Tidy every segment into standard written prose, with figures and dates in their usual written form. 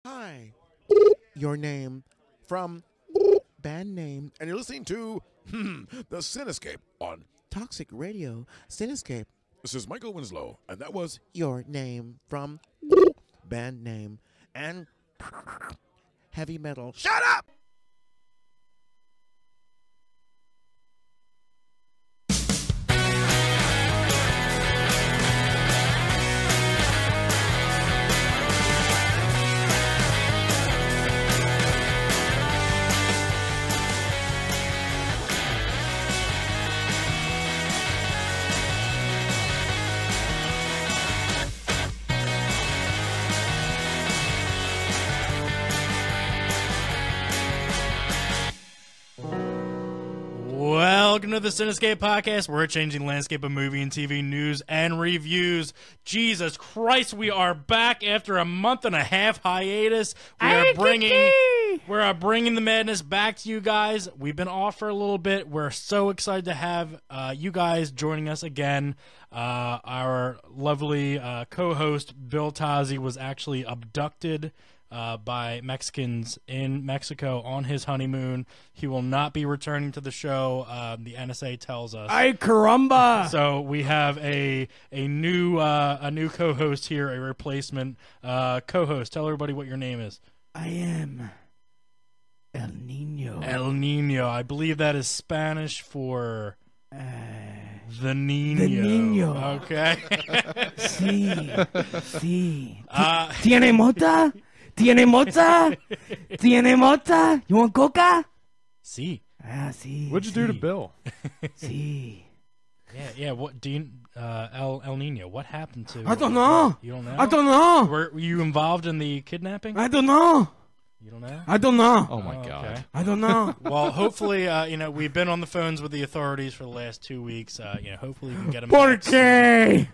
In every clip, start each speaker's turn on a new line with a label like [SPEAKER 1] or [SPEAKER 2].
[SPEAKER 1] Hi, your name from band name, and you're listening to the Cinescape on Toxic Radio. Cinescape. This is Michael Winslow, and that was your name from band name and heavy metal. Shut up!
[SPEAKER 2] Welcome to the Cinescape Podcast. We're changing the landscape of movie and TV news and reviews. Jesus Christ, we are back after a month and a half hiatus. We're bringing the madness back to you guys. We've been off for a little bit. We're so excited to have you guys joining us again. Our lovely co-host Bill Tazzi was actually abducted by Mexicans in Mexico on his honeymoon. He will not be returning to the show. The NSA tells us.
[SPEAKER 3] Ay caramba!
[SPEAKER 2] So we have a new co-host here, a replacement co-host. Tell everybody what your name is.
[SPEAKER 3] I am El Nino.
[SPEAKER 2] El Nino. I believe that is Spanish for the Nino.
[SPEAKER 3] The Nino.
[SPEAKER 2] Okay.
[SPEAKER 3] Sí. ¿Tiene mota? ¿Tiene mota? ¿Tiene mota? You want coca?
[SPEAKER 2] Sí.
[SPEAKER 3] Ah, sí.
[SPEAKER 4] What'd you do to Bill?
[SPEAKER 3] Sí.
[SPEAKER 2] Yeah. What do you, El Nino? What happened to?
[SPEAKER 3] I don't know.
[SPEAKER 2] You don't know.
[SPEAKER 3] I don't know.
[SPEAKER 2] Were you involved in the kidnapping?
[SPEAKER 3] I don't know.
[SPEAKER 2] You don't know.
[SPEAKER 3] I don't know.
[SPEAKER 4] Oh my God.
[SPEAKER 2] Okay.
[SPEAKER 3] I don't know.
[SPEAKER 2] Well, hopefully, we've been on the phones with the authorities for the last 2 weeks. Hopefully we can get them.
[SPEAKER 3] ¿Por qué?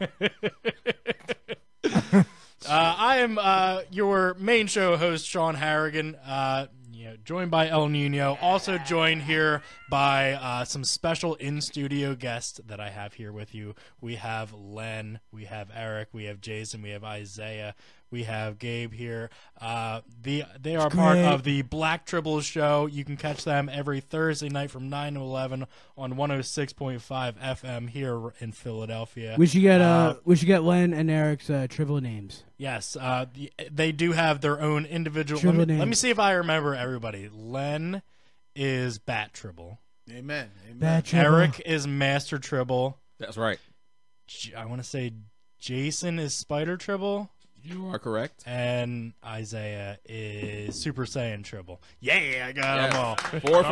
[SPEAKER 2] I am your main show host, Sean Harrigan. Joined by El Nino. Also joined here by some special in-studio guests that I have here with you. We have Len, we have Eric, we have Jason, we have Isaiah, we have Gabe here. They are part of the Black Tribbles show. You can catch them every Thursday night from 9 to 11 on 106.5 FM here in Philadelphia.
[SPEAKER 3] We should get Len and Eric's triple names.
[SPEAKER 2] Yes, they do have their own individual. Let me see if I remember everybody. Len is Bat Tribble.
[SPEAKER 5] Amen.
[SPEAKER 3] Bat Tribble.
[SPEAKER 2] Eric is Master Tribble.
[SPEAKER 4] That's right.
[SPEAKER 2] I want to say Jason is Spider Tribble.
[SPEAKER 4] You are correct.
[SPEAKER 2] And Isaiah is Super Saiyan Tribble. Yeah, I got them all.
[SPEAKER 4] 4 for 4.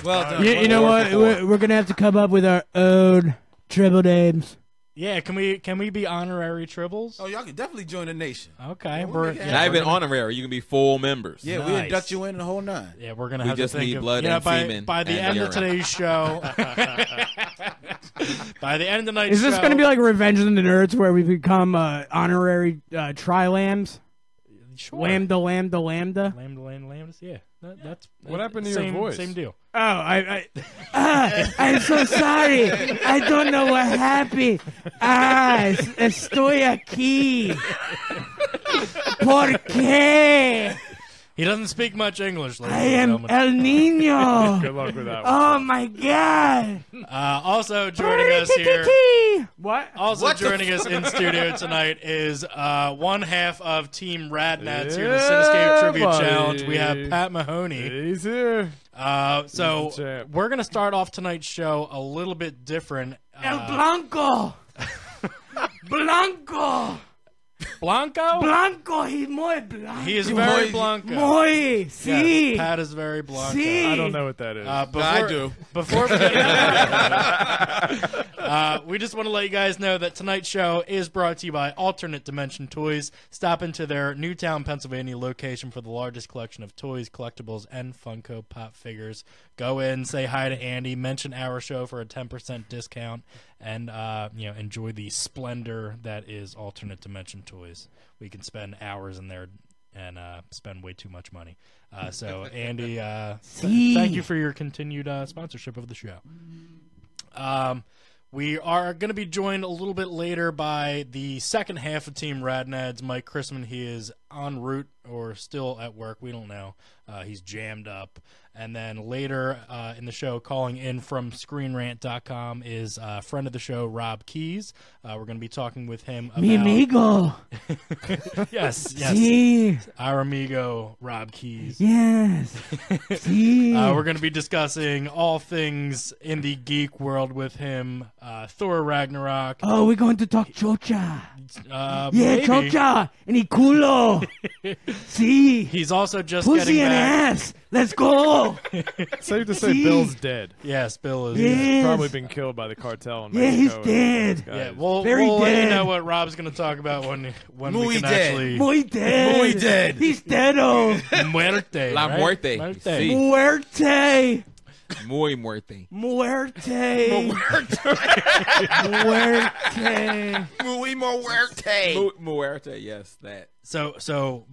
[SPEAKER 5] Well done.
[SPEAKER 3] You know what? We're gonna have to come up with our own triple names.
[SPEAKER 2] Yeah, can we be honorary Tribbles?
[SPEAKER 5] Oh, y'all can definitely join the nation.
[SPEAKER 2] Okay,
[SPEAKER 4] Not even honorary. You can be full members.
[SPEAKER 5] Yeah,
[SPEAKER 2] Nice.
[SPEAKER 5] we induct you in the whole 9.
[SPEAKER 2] Yeah, we're gonna
[SPEAKER 4] We
[SPEAKER 2] have
[SPEAKER 4] just
[SPEAKER 2] to think
[SPEAKER 4] need
[SPEAKER 2] of
[SPEAKER 4] blood and semen
[SPEAKER 2] by the
[SPEAKER 4] and
[SPEAKER 2] end of
[SPEAKER 4] urine.
[SPEAKER 2] today's show. By the end of the night,
[SPEAKER 3] Is this going to be like Revenge of the Nerds, where we become honorary tri-lambs?
[SPEAKER 2] Sure.
[SPEAKER 3] Lambda.
[SPEAKER 2] Lambda, yeah. That's
[SPEAKER 4] What happened to
[SPEAKER 2] same,
[SPEAKER 4] your voice?
[SPEAKER 2] Same deal.
[SPEAKER 3] Oh, I'm so sorry. I don't know what happened. Estoy aquí. ¿Por qué?
[SPEAKER 2] He doesn't speak much English, ladies
[SPEAKER 3] I
[SPEAKER 2] and
[SPEAKER 3] am
[SPEAKER 2] gentlemen.
[SPEAKER 3] El Nino.
[SPEAKER 4] Good luck with that one.
[SPEAKER 3] Oh my God.
[SPEAKER 2] Also joining us here.
[SPEAKER 3] What?
[SPEAKER 2] Also joining us in studio tonight is one half of Team Radnats here in the Cinescape Trivia
[SPEAKER 4] buddy.
[SPEAKER 2] Challenge. We have Pat Mahoney.
[SPEAKER 4] He's here.
[SPEAKER 2] So
[SPEAKER 4] He's the champ.
[SPEAKER 2] we're going to start off tonight's show a little bit different.
[SPEAKER 3] El Blanco. Blanco.
[SPEAKER 2] Blanco?
[SPEAKER 3] Blanco. He's muy blanco.
[SPEAKER 2] He is very Blanco.
[SPEAKER 3] Muy. Sí.
[SPEAKER 2] Yes, Pat is very Blanco.
[SPEAKER 3] Sí.
[SPEAKER 4] I don't know what that is.
[SPEAKER 5] I do.
[SPEAKER 2] Before we just want to let you guys know that tonight's show is brought to you by Alternate Dimension Toys. Stop into their Newtown, Pennsylvania location for the largest collection of toys, collectibles, and Funko Pop figures. Go in, say hi to Andy, mention our show for a 10% discount, and enjoy the splendor that is Alternate Dimension Toys. We can spend hours in there and spend way too much money. So, Andy, thank you for your continued sponsorship of the show. We are going to be joined a little bit later by the second half of Team Radnads, Mike Chrisman. He is en route or still at work. We don't know. He's jammed up. And then later in the show, calling in from ScreenRant.com is a friend of the show, Rob Keys. We're going to be talking with him about...
[SPEAKER 3] Mi amigo.
[SPEAKER 2] Yes.
[SPEAKER 3] Sí.
[SPEAKER 2] Our amigo, Rob Keys.
[SPEAKER 3] Yes. Sí.
[SPEAKER 2] We're going to be discussing all things in the geek world with him. Thor Ragnarok.
[SPEAKER 3] Oh, we're going to talk chocha. Yeah,
[SPEAKER 2] Maybe.
[SPEAKER 3] chocha. And culo. Sí.
[SPEAKER 2] He's also just
[SPEAKER 3] Pussy
[SPEAKER 2] getting
[SPEAKER 3] and
[SPEAKER 2] back.
[SPEAKER 3] ass. Let's go.
[SPEAKER 6] Safe to say
[SPEAKER 3] See?
[SPEAKER 6] Bill's dead.
[SPEAKER 2] Yes, Bill is.
[SPEAKER 3] Yeah.
[SPEAKER 6] He's probably been killed by the cartel in
[SPEAKER 3] Yeah, he's
[SPEAKER 6] Mexico.
[SPEAKER 3] dead.
[SPEAKER 2] Yeah, we'll
[SPEAKER 3] Very
[SPEAKER 2] let you
[SPEAKER 3] dead.
[SPEAKER 2] know what Rob's going to talk about when
[SPEAKER 5] Muy
[SPEAKER 2] we can
[SPEAKER 5] dead.
[SPEAKER 2] actually...
[SPEAKER 3] Muy dead.
[SPEAKER 5] Muy dead.
[SPEAKER 3] He's dead-o.
[SPEAKER 2] Muerte,
[SPEAKER 4] La
[SPEAKER 2] right?
[SPEAKER 4] muerte.
[SPEAKER 2] Muerte.
[SPEAKER 4] Sí.
[SPEAKER 3] Muerte.
[SPEAKER 4] Muy muerte.
[SPEAKER 3] Muerte. Muerte.
[SPEAKER 5] Muy muerte.
[SPEAKER 4] Muerte, yes, that.
[SPEAKER 2] So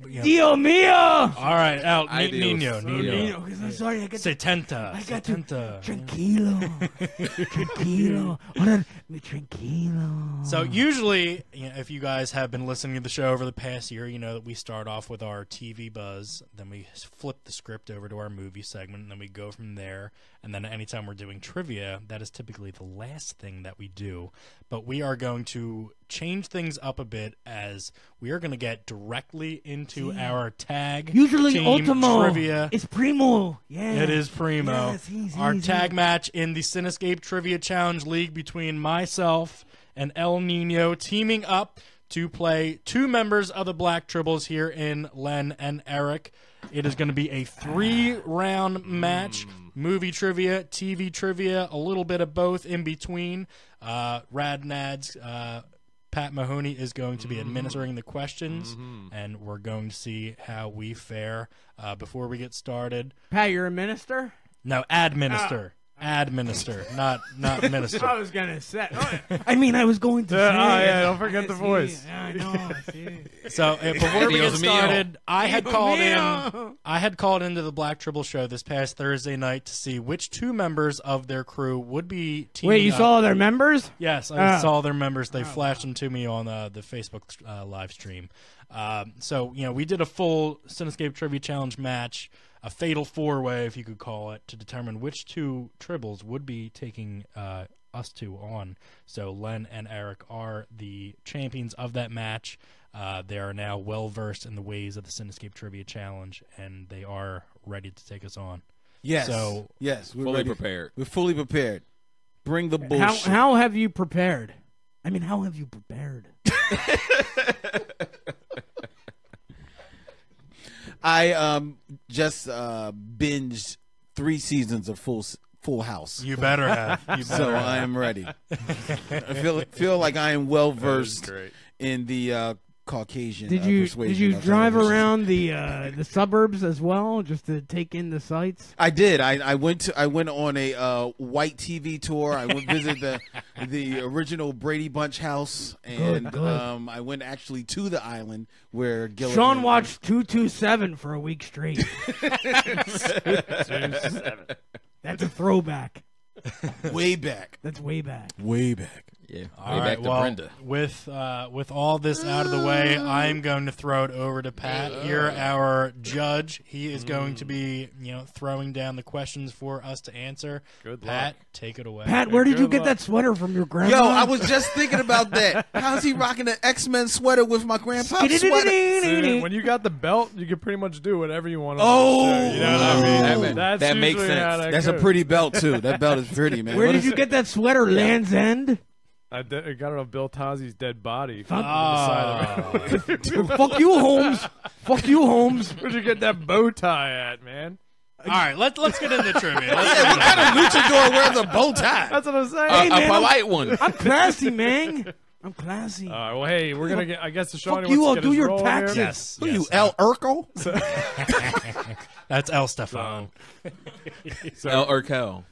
[SPEAKER 2] you know,
[SPEAKER 3] Dio mio.
[SPEAKER 2] all right, out.
[SPEAKER 4] Ay,
[SPEAKER 2] Nino.
[SPEAKER 4] Dios.
[SPEAKER 3] Nino, 'cause I'm sorry, I got to...
[SPEAKER 2] Setenta.
[SPEAKER 3] I got to...
[SPEAKER 2] Setenta.
[SPEAKER 3] Tranquilo. Tranquilo. Ahora, tranquilo.
[SPEAKER 2] So usually, you know, if you guys have been listening to the show over the past year, you know that we start off with our TV buzz, then we flip the script over to our movie segment, and then we go from there. And then anytime we're doing trivia, that is typically the last thing that we do. But we are going to change things up a bit as we are going to get directly into our tag
[SPEAKER 3] Usually
[SPEAKER 2] team
[SPEAKER 3] Ultimo.
[SPEAKER 2] trivia.
[SPEAKER 3] It's Primo. Yeah.
[SPEAKER 2] It is primo.
[SPEAKER 3] Yes, he's
[SPEAKER 2] Our
[SPEAKER 3] easy.
[SPEAKER 2] tag match in the Cinescape Trivia Challenge League between myself and El Nino teaming up to play two members of the Black Tribbles here in Len and Eric. It is going to be a 3-round match. Movie trivia, TV trivia, a little bit of both in between. Radnad's Pat Mahoney is going to be administering the questions, and we're going to see how we fare. Before we get started,
[SPEAKER 3] Pat, you're a minister?
[SPEAKER 2] no, administer, administer, not minister.
[SPEAKER 3] I was going to say. I mean, I was going to say.
[SPEAKER 6] Oh, yeah, don't forget the
[SPEAKER 3] See,
[SPEAKER 6] voice.
[SPEAKER 3] I know. See.
[SPEAKER 2] So before we get
[SPEAKER 4] Dios mío.
[SPEAKER 2] started, I had
[SPEAKER 3] Dios
[SPEAKER 2] called
[SPEAKER 3] mío.
[SPEAKER 2] in. I had called into the Black Tribble show this past Thursday night to see which two members of their crew would be teaming
[SPEAKER 3] Wait, you
[SPEAKER 2] up.
[SPEAKER 3] saw their members?
[SPEAKER 2] Yes, I
[SPEAKER 3] Oh.
[SPEAKER 2] saw their members. They flashed them to me on the Facebook live stream. So, you know, we did a full Cinescape Trivia Challenge match, a fatal four-way, if you could call it, to determine which two Tribbles would be taking us two on. So Len and Eric are the champions of that match. They are now well-versed in the ways of the Cinescape Trivia Challenge, and they are ready to take us on.
[SPEAKER 5] Yes.
[SPEAKER 2] So-
[SPEAKER 5] yes, we're
[SPEAKER 4] Fully
[SPEAKER 5] ready.
[SPEAKER 4] prepared.
[SPEAKER 5] We're fully prepared. Bring the bullshit.
[SPEAKER 3] How have you prepared? I mean, how have you prepared?
[SPEAKER 5] I just binged 3 seasons of Full House.
[SPEAKER 2] You better have. You better
[SPEAKER 5] So
[SPEAKER 2] have.
[SPEAKER 5] I am ready. I feel like I am well versed
[SPEAKER 6] Great.
[SPEAKER 5] in the Caucasian
[SPEAKER 3] Did you
[SPEAKER 5] persuasion of
[SPEAKER 3] drive
[SPEAKER 5] television.
[SPEAKER 3] around the suburbs as well, just to take in the sights?
[SPEAKER 5] I did. I went on a white TV tour. I went visit the original Brady Bunch house, and
[SPEAKER 3] Good.
[SPEAKER 5] I went actually to the island where Gilligan.
[SPEAKER 3] Sean watched 227 for a week straight. That's a throwback.
[SPEAKER 5] way back.
[SPEAKER 3] That's way back.
[SPEAKER 5] Way back.
[SPEAKER 4] Yeah.
[SPEAKER 2] All
[SPEAKER 4] Way
[SPEAKER 2] right,
[SPEAKER 4] back to
[SPEAKER 2] well,
[SPEAKER 4] Brenda.
[SPEAKER 2] with all this out of the way, I'm going to throw it over to Pat. You're our judge. He is going to be, throwing down the questions for us to answer.
[SPEAKER 6] Good
[SPEAKER 2] Pat, take it away.
[SPEAKER 3] Pat, where did you
[SPEAKER 6] Good
[SPEAKER 3] get
[SPEAKER 6] luck.
[SPEAKER 3] that sweater from your grandma?
[SPEAKER 5] Yo, I was just thinking about that. How's he rocking an X-Men sweater with my grandpa's sweater?
[SPEAKER 6] See, when you got the belt, you can pretty much do whatever you want.
[SPEAKER 5] Oh.
[SPEAKER 6] You know what I mean?
[SPEAKER 4] That
[SPEAKER 6] That's
[SPEAKER 4] makes
[SPEAKER 6] usually how
[SPEAKER 4] sense.
[SPEAKER 5] That's a
[SPEAKER 6] goes.
[SPEAKER 5] pretty belt too. That belt is pretty, man.
[SPEAKER 3] Where
[SPEAKER 5] What
[SPEAKER 3] did
[SPEAKER 5] is
[SPEAKER 3] you get that sweater? Land's End?
[SPEAKER 6] I got it on Bill Tozzi's dead body.
[SPEAKER 3] Fuck.
[SPEAKER 6] Fuck.
[SPEAKER 3] Fuck you, Holmes. Fuck you, Holmes.
[SPEAKER 6] Where'd you get that bow tie at, man?
[SPEAKER 2] All right, let's get into trivia.
[SPEAKER 5] What kind of luchador wears a bow tie?
[SPEAKER 6] That's what I'm saying.
[SPEAKER 3] Hey,
[SPEAKER 4] A
[SPEAKER 3] man,
[SPEAKER 4] polite one.
[SPEAKER 3] I'm classy, man. I'm classy.
[SPEAKER 6] All right, well, hey, we're gonna get. I guess the Shawnee
[SPEAKER 3] Fuck you,
[SPEAKER 6] wants
[SPEAKER 3] I'll
[SPEAKER 6] to get
[SPEAKER 3] do
[SPEAKER 6] his
[SPEAKER 3] your
[SPEAKER 6] roll
[SPEAKER 3] taxes.
[SPEAKER 6] here.
[SPEAKER 2] Yes.
[SPEAKER 5] Who
[SPEAKER 2] yes,
[SPEAKER 5] you, El Urkel?
[SPEAKER 2] That's El Stefan.
[SPEAKER 4] El Urkel.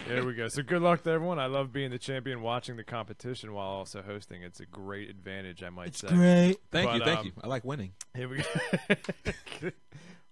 [SPEAKER 6] There we go. So good luck to everyone. I love being the champion, watching the competition while also hosting. It's a great advantage, I might say.
[SPEAKER 3] Great.
[SPEAKER 4] Thank
[SPEAKER 6] But,
[SPEAKER 4] you. I like winning.
[SPEAKER 6] Here we go.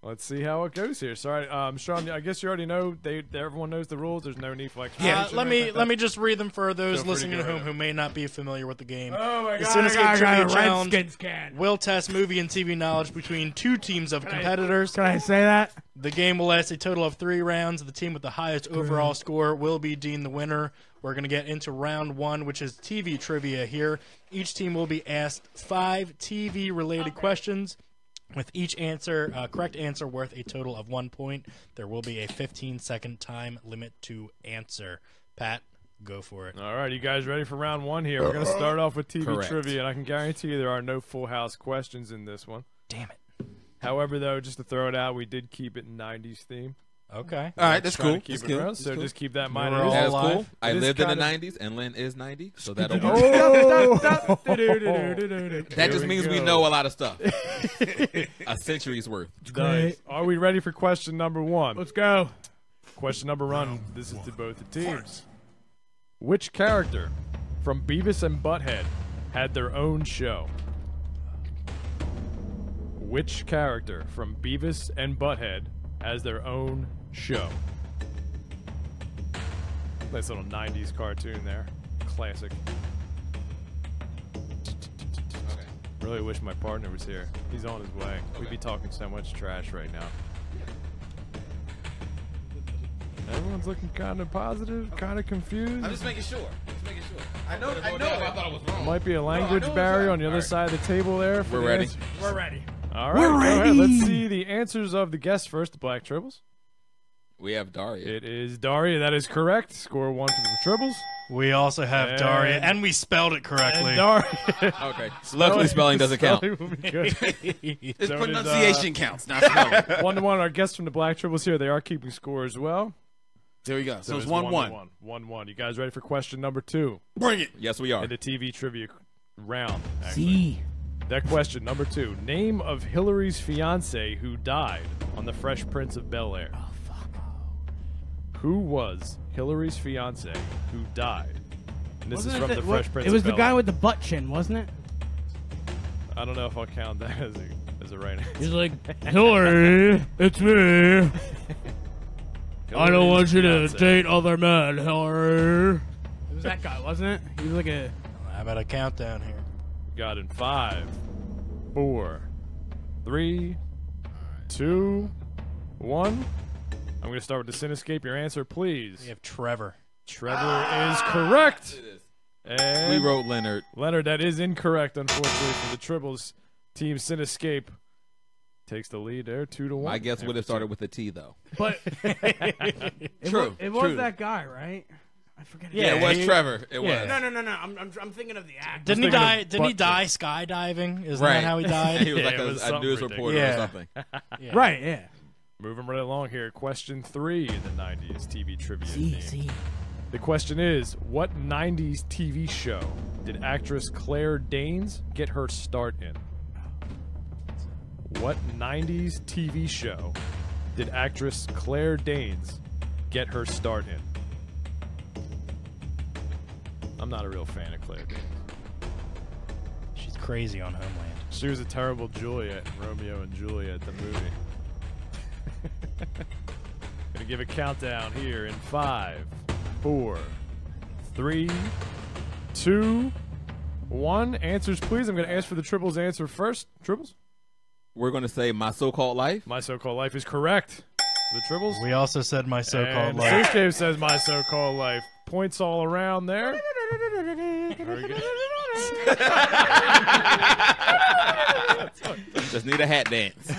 [SPEAKER 6] Let's see how it goes here. Sorry, Sean. I guess you already know. Everyone knows the rules. There's no need for explanation.
[SPEAKER 2] Let me just read them for those listening at home who may not be familiar with the game.
[SPEAKER 3] Oh my
[SPEAKER 2] The
[SPEAKER 3] God!
[SPEAKER 2] Cinescape Trivia Challenge
[SPEAKER 3] Redskins can.
[SPEAKER 2] will test movie and TV knowledge between two teams of competitors.
[SPEAKER 3] Can I say that?
[SPEAKER 2] The game will last a total of 3 rounds. The team with the highest overall score will be deemed the winner. We're going to get into round 1, which is TV trivia here. Each team will be asked 5 TV-related questions, with each correct answer worth a total of 1 point. There will be a 15-second time limit to answer. Pat, go for it.
[SPEAKER 6] All right, you guys ready for round 1 here? We're going to start off with TV trivia, and I can guarantee you there are no full house questions in this one.
[SPEAKER 2] Damn it.
[SPEAKER 6] However, though, just to throw it out, we did keep it 90s theme.
[SPEAKER 2] Okay.
[SPEAKER 5] All right, that's
[SPEAKER 6] Trying
[SPEAKER 5] cool.
[SPEAKER 6] to keep
[SPEAKER 5] That's
[SPEAKER 6] it
[SPEAKER 5] cool.
[SPEAKER 6] around,
[SPEAKER 5] That's
[SPEAKER 6] so
[SPEAKER 5] cool.
[SPEAKER 6] just keep that in mind.
[SPEAKER 2] We're all
[SPEAKER 4] That's
[SPEAKER 2] alive.
[SPEAKER 4] cool. I
[SPEAKER 6] It is
[SPEAKER 4] lived in the
[SPEAKER 6] kinda-
[SPEAKER 4] 90s, and Lynn is 90, so that'll work. That just means we know a lot of stuff. A century's worth.
[SPEAKER 6] Nice. Are we ready for question number 1?
[SPEAKER 3] Let's go.
[SPEAKER 6] Question number 1. This is to both the teams. Which character from Beavis and Butthead had their own show? Which character from Beavis and Butthead has their own show? Nice little 90s cartoon there. Classic. Really wish my partner was here. He's on his way. We'd be talking so much trash right now. Everyone's looking kind of positive, kind of confused.
[SPEAKER 5] I'm just making sure. I know.
[SPEAKER 4] I thought it was wrong.
[SPEAKER 6] Might be a language barrier on the other side of the table there. for
[SPEAKER 4] We're
[SPEAKER 6] the
[SPEAKER 4] ready.
[SPEAKER 6] answers.
[SPEAKER 3] We're ready.
[SPEAKER 6] All right,
[SPEAKER 3] We're
[SPEAKER 6] go ahead.
[SPEAKER 3] ready.
[SPEAKER 6] Let's see the answers of the guests first. The Black Tribbles.
[SPEAKER 4] We have Daria.
[SPEAKER 6] It is Daria. That is correct. Score 1 for the Tribbles.
[SPEAKER 2] We also have Daria, and we spelled it correctly.
[SPEAKER 6] And Daria.
[SPEAKER 4] Okay. Luckily, spelling doesn't count.
[SPEAKER 6] Spelling will be good.
[SPEAKER 5] It's
[SPEAKER 6] So it is,
[SPEAKER 5] pronunciation counts, not spelling.
[SPEAKER 6] 1-1. Our guests from the Black Tribbles here. They are keeping score as well.
[SPEAKER 5] There we go. So it's
[SPEAKER 6] 1-1.
[SPEAKER 5] 1-1.
[SPEAKER 6] 1-1. You guys ready for question number 2?
[SPEAKER 5] Bring it.
[SPEAKER 4] Yes, we are.
[SPEAKER 6] In the TV trivia round. Actually.
[SPEAKER 3] See.
[SPEAKER 6] That question, number 2. Name of Hillary's fiance who died on The Fresh Prince of Bel-Air.
[SPEAKER 3] Oh fuck.
[SPEAKER 6] Who was Hillary's fiance who died? And this is from The Fresh Prince
[SPEAKER 3] It was
[SPEAKER 6] of
[SPEAKER 3] the
[SPEAKER 6] Bel-Air.
[SPEAKER 3] guy with the butt chin, wasn't it?
[SPEAKER 6] I don't know if I'll count that as a right answer.
[SPEAKER 3] He's like, Hillary, it's me. I don't want you to
[SPEAKER 6] Hillary's
[SPEAKER 3] date other men, Hillary. It was that guy, wasn't it? He was like a...
[SPEAKER 2] How about a countdown here?
[SPEAKER 6] Got in 5, 4, 3, 2, 1. I'm going to start with the Cinescape. Your answer, please.
[SPEAKER 2] We have Trevor.
[SPEAKER 6] Trevor is correct. And
[SPEAKER 4] We wrote Leonard.
[SPEAKER 6] Leonard, that is incorrect, unfortunately, for the Tribbles. Team Cinescape takes the lead there, 2-1.
[SPEAKER 4] My guess would have started with a T, though.
[SPEAKER 3] But
[SPEAKER 4] True.
[SPEAKER 3] it was
[SPEAKER 4] True.
[SPEAKER 3] that guy, right? I forget.
[SPEAKER 4] Yeah, it was Trevor. It was.
[SPEAKER 3] No. I'm thinking of the actor.
[SPEAKER 2] Didn't he
[SPEAKER 6] thinking
[SPEAKER 2] die?
[SPEAKER 6] of
[SPEAKER 2] Didn't he
[SPEAKER 6] butt
[SPEAKER 2] die skydiving? Isn't
[SPEAKER 4] Right.
[SPEAKER 2] that how he died?
[SPEAKER 4] He was
[SPEAKER 6] Yeah,
[SPEAKER 4] like
[SPEAKER 6] it was
[SPEAKER 4] a
[SPEAKER 6] something
[SPEAKER 4] news
[SPEAKER 6] ridiculous.
[SPEAKER 4] reporter
[SPEAKER 2] Yeah.
[SPEAKER 4] or something.
[SPEAKER 2] Yeah.
[SPEAKER 3] Right, yeah.
[SPEAKER 6] Moving right along here. Question 3 in the 90s TV trivia theme.
[SPEAKER 3] See.
[SPEAKER 6] The question is, what 90s TV show did actress Claire Danes get her start in? What 90s TV show did actress Claire Danes get her start in? I'm not a real fan of Claire Danes.
[SPEAKER 2] She's crazy on Homeland.
[SPEAKER 6] She was a terrible Juliet in Romeo and Juliet, the movie. Gonna give a countdown here in 5, 4, 3, 2, 1. Answers, please. I'm gonna ask for the Tribbles answer first. Tribbles?
[SPEAKER 4] We're going to say My So-Called Life.
[SPEAKER 6] My So-Called Life is correct. The Tribbles?
[SPEAKER 2] We also said my so-called
[SPEAKER 6] And
[SPEAKER 2] life.
[SPEAKER 6] Cinescape says My So-Called Life. Points all around there. Very good.
[SPEAKER 4] Just need a hat dance.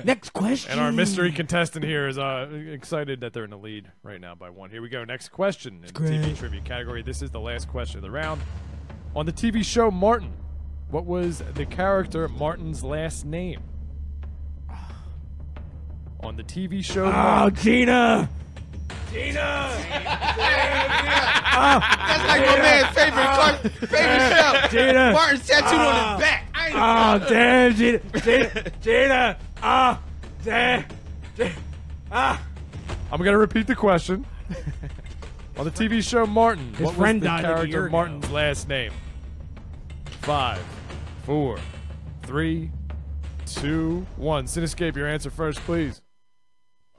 [SPEAKER 3] Next question.
[SPEAKER 6] And our mystery contestant here is excited that they're in the lead right now by 1. Here we go. Next question in the TV trivia category. This is the last question of the round. On the TV show Martin, what was the character Martin's last name? On the TV show
[SPEAKER 3] Oh,
[SPEAKER 6] Martin.
[SPEAKER 3] Gina.
[SPEAKER 5] That's like my man's favorite show.
[SPEAKER 3] Gina.
[SPEAKER 5] Martin's tattooed on his back. I ain't
[SPEAKER 3] Oh, damn, Gina. Gina.
[SPEAKER 6] I'm going to repeat the question. On the TV show Martin, what
[SPEAKER 3] friend
[SPEAKER 6] was the
[SPEAKER 3] died like a year
[SPEAKER 6] character
[SPEAKER 3] ago.
[SPEAKER 6] Martin's last name? 5, 4, 3, 2, 1. Cinescape, your answer first, please.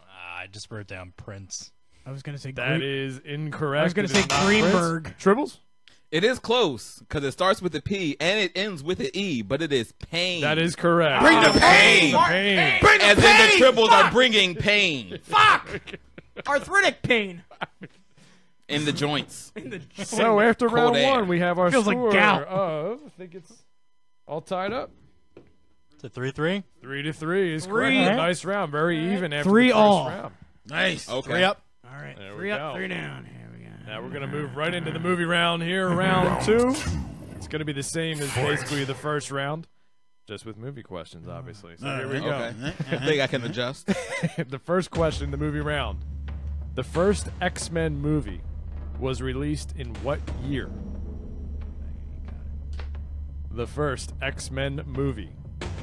[SPEAKER 2] I just wrote down Prince.
[SPEAKER 3] I was gonna say
[SPEAKER 6] That is incorrect.
[SPEAKER 3] I was gonna
[SPEAKER 6] It
[SPEAKER 3] say
[SPEAKER 6] is not
[SPEAKER 3] Greenberg.
[SPEAKER 6] Prince. Tribbles?
[SPEAKER 4] It is close because it starts with a P and it ends with an E, but it is pain.
[SPEAKER 6] That is correct.
[SPEAKER 5] Bring the pain.
[SPEAKER 6] Pain.
[SPEAKER 5] Bring the
[SPEAKER 4] As in
[SPEAKER 5] pain.
[SPEAKER 4] the Tribbles are bringing pain
[SPEAKER 3] Fuck! Arthritic pain.
[SPEAKER 4] in the joints.
[SPEAKER 6] So after
[SPEAKER 4] Cold
[SPEAKER 6] round
[SPEAKER 4] air.
[SPEAKER 6] 1, we have our
[SPEAKER 3] Feels like
[SPEAKER 6] score
[SPEAKER 3] gout.
[SPEAKER 6] of, I think it's all tied up.
[SPEAKER 2] It's a 3-3.
[SPEAKER 6] 3-3 is
[SPEAKER 3] Three.
[SPEAKER 6] correct. Nice round. Very even after
[SPEAKER 3] 3
[SPEAKER 6] the first
[SPEAKER 3] all.
[SPEAKER 6] round.
[SPEAKER 5] Nice.
[SPEAKER 4] Okay.
[SPEAKER 2] 3 up.
[SPEAKER 3] All right.
[SPEAKER 6] There we
[SPEAKER 3] 3 up,
[SPEAKER 6] go.
[SPEAKER 3] 3 down. Here we go.
[SPEAKER 6] Now we're going to move right into the movie round here, round 2. It's going to be the same as basically the first round, just with movie questions, obviously. So here we go.
[SPEAKER 4] Okay. I think I can adjust.
[SPEAKER 6] The first question, the movie round. The first X-Men movie was released in what year? The first X-Men movie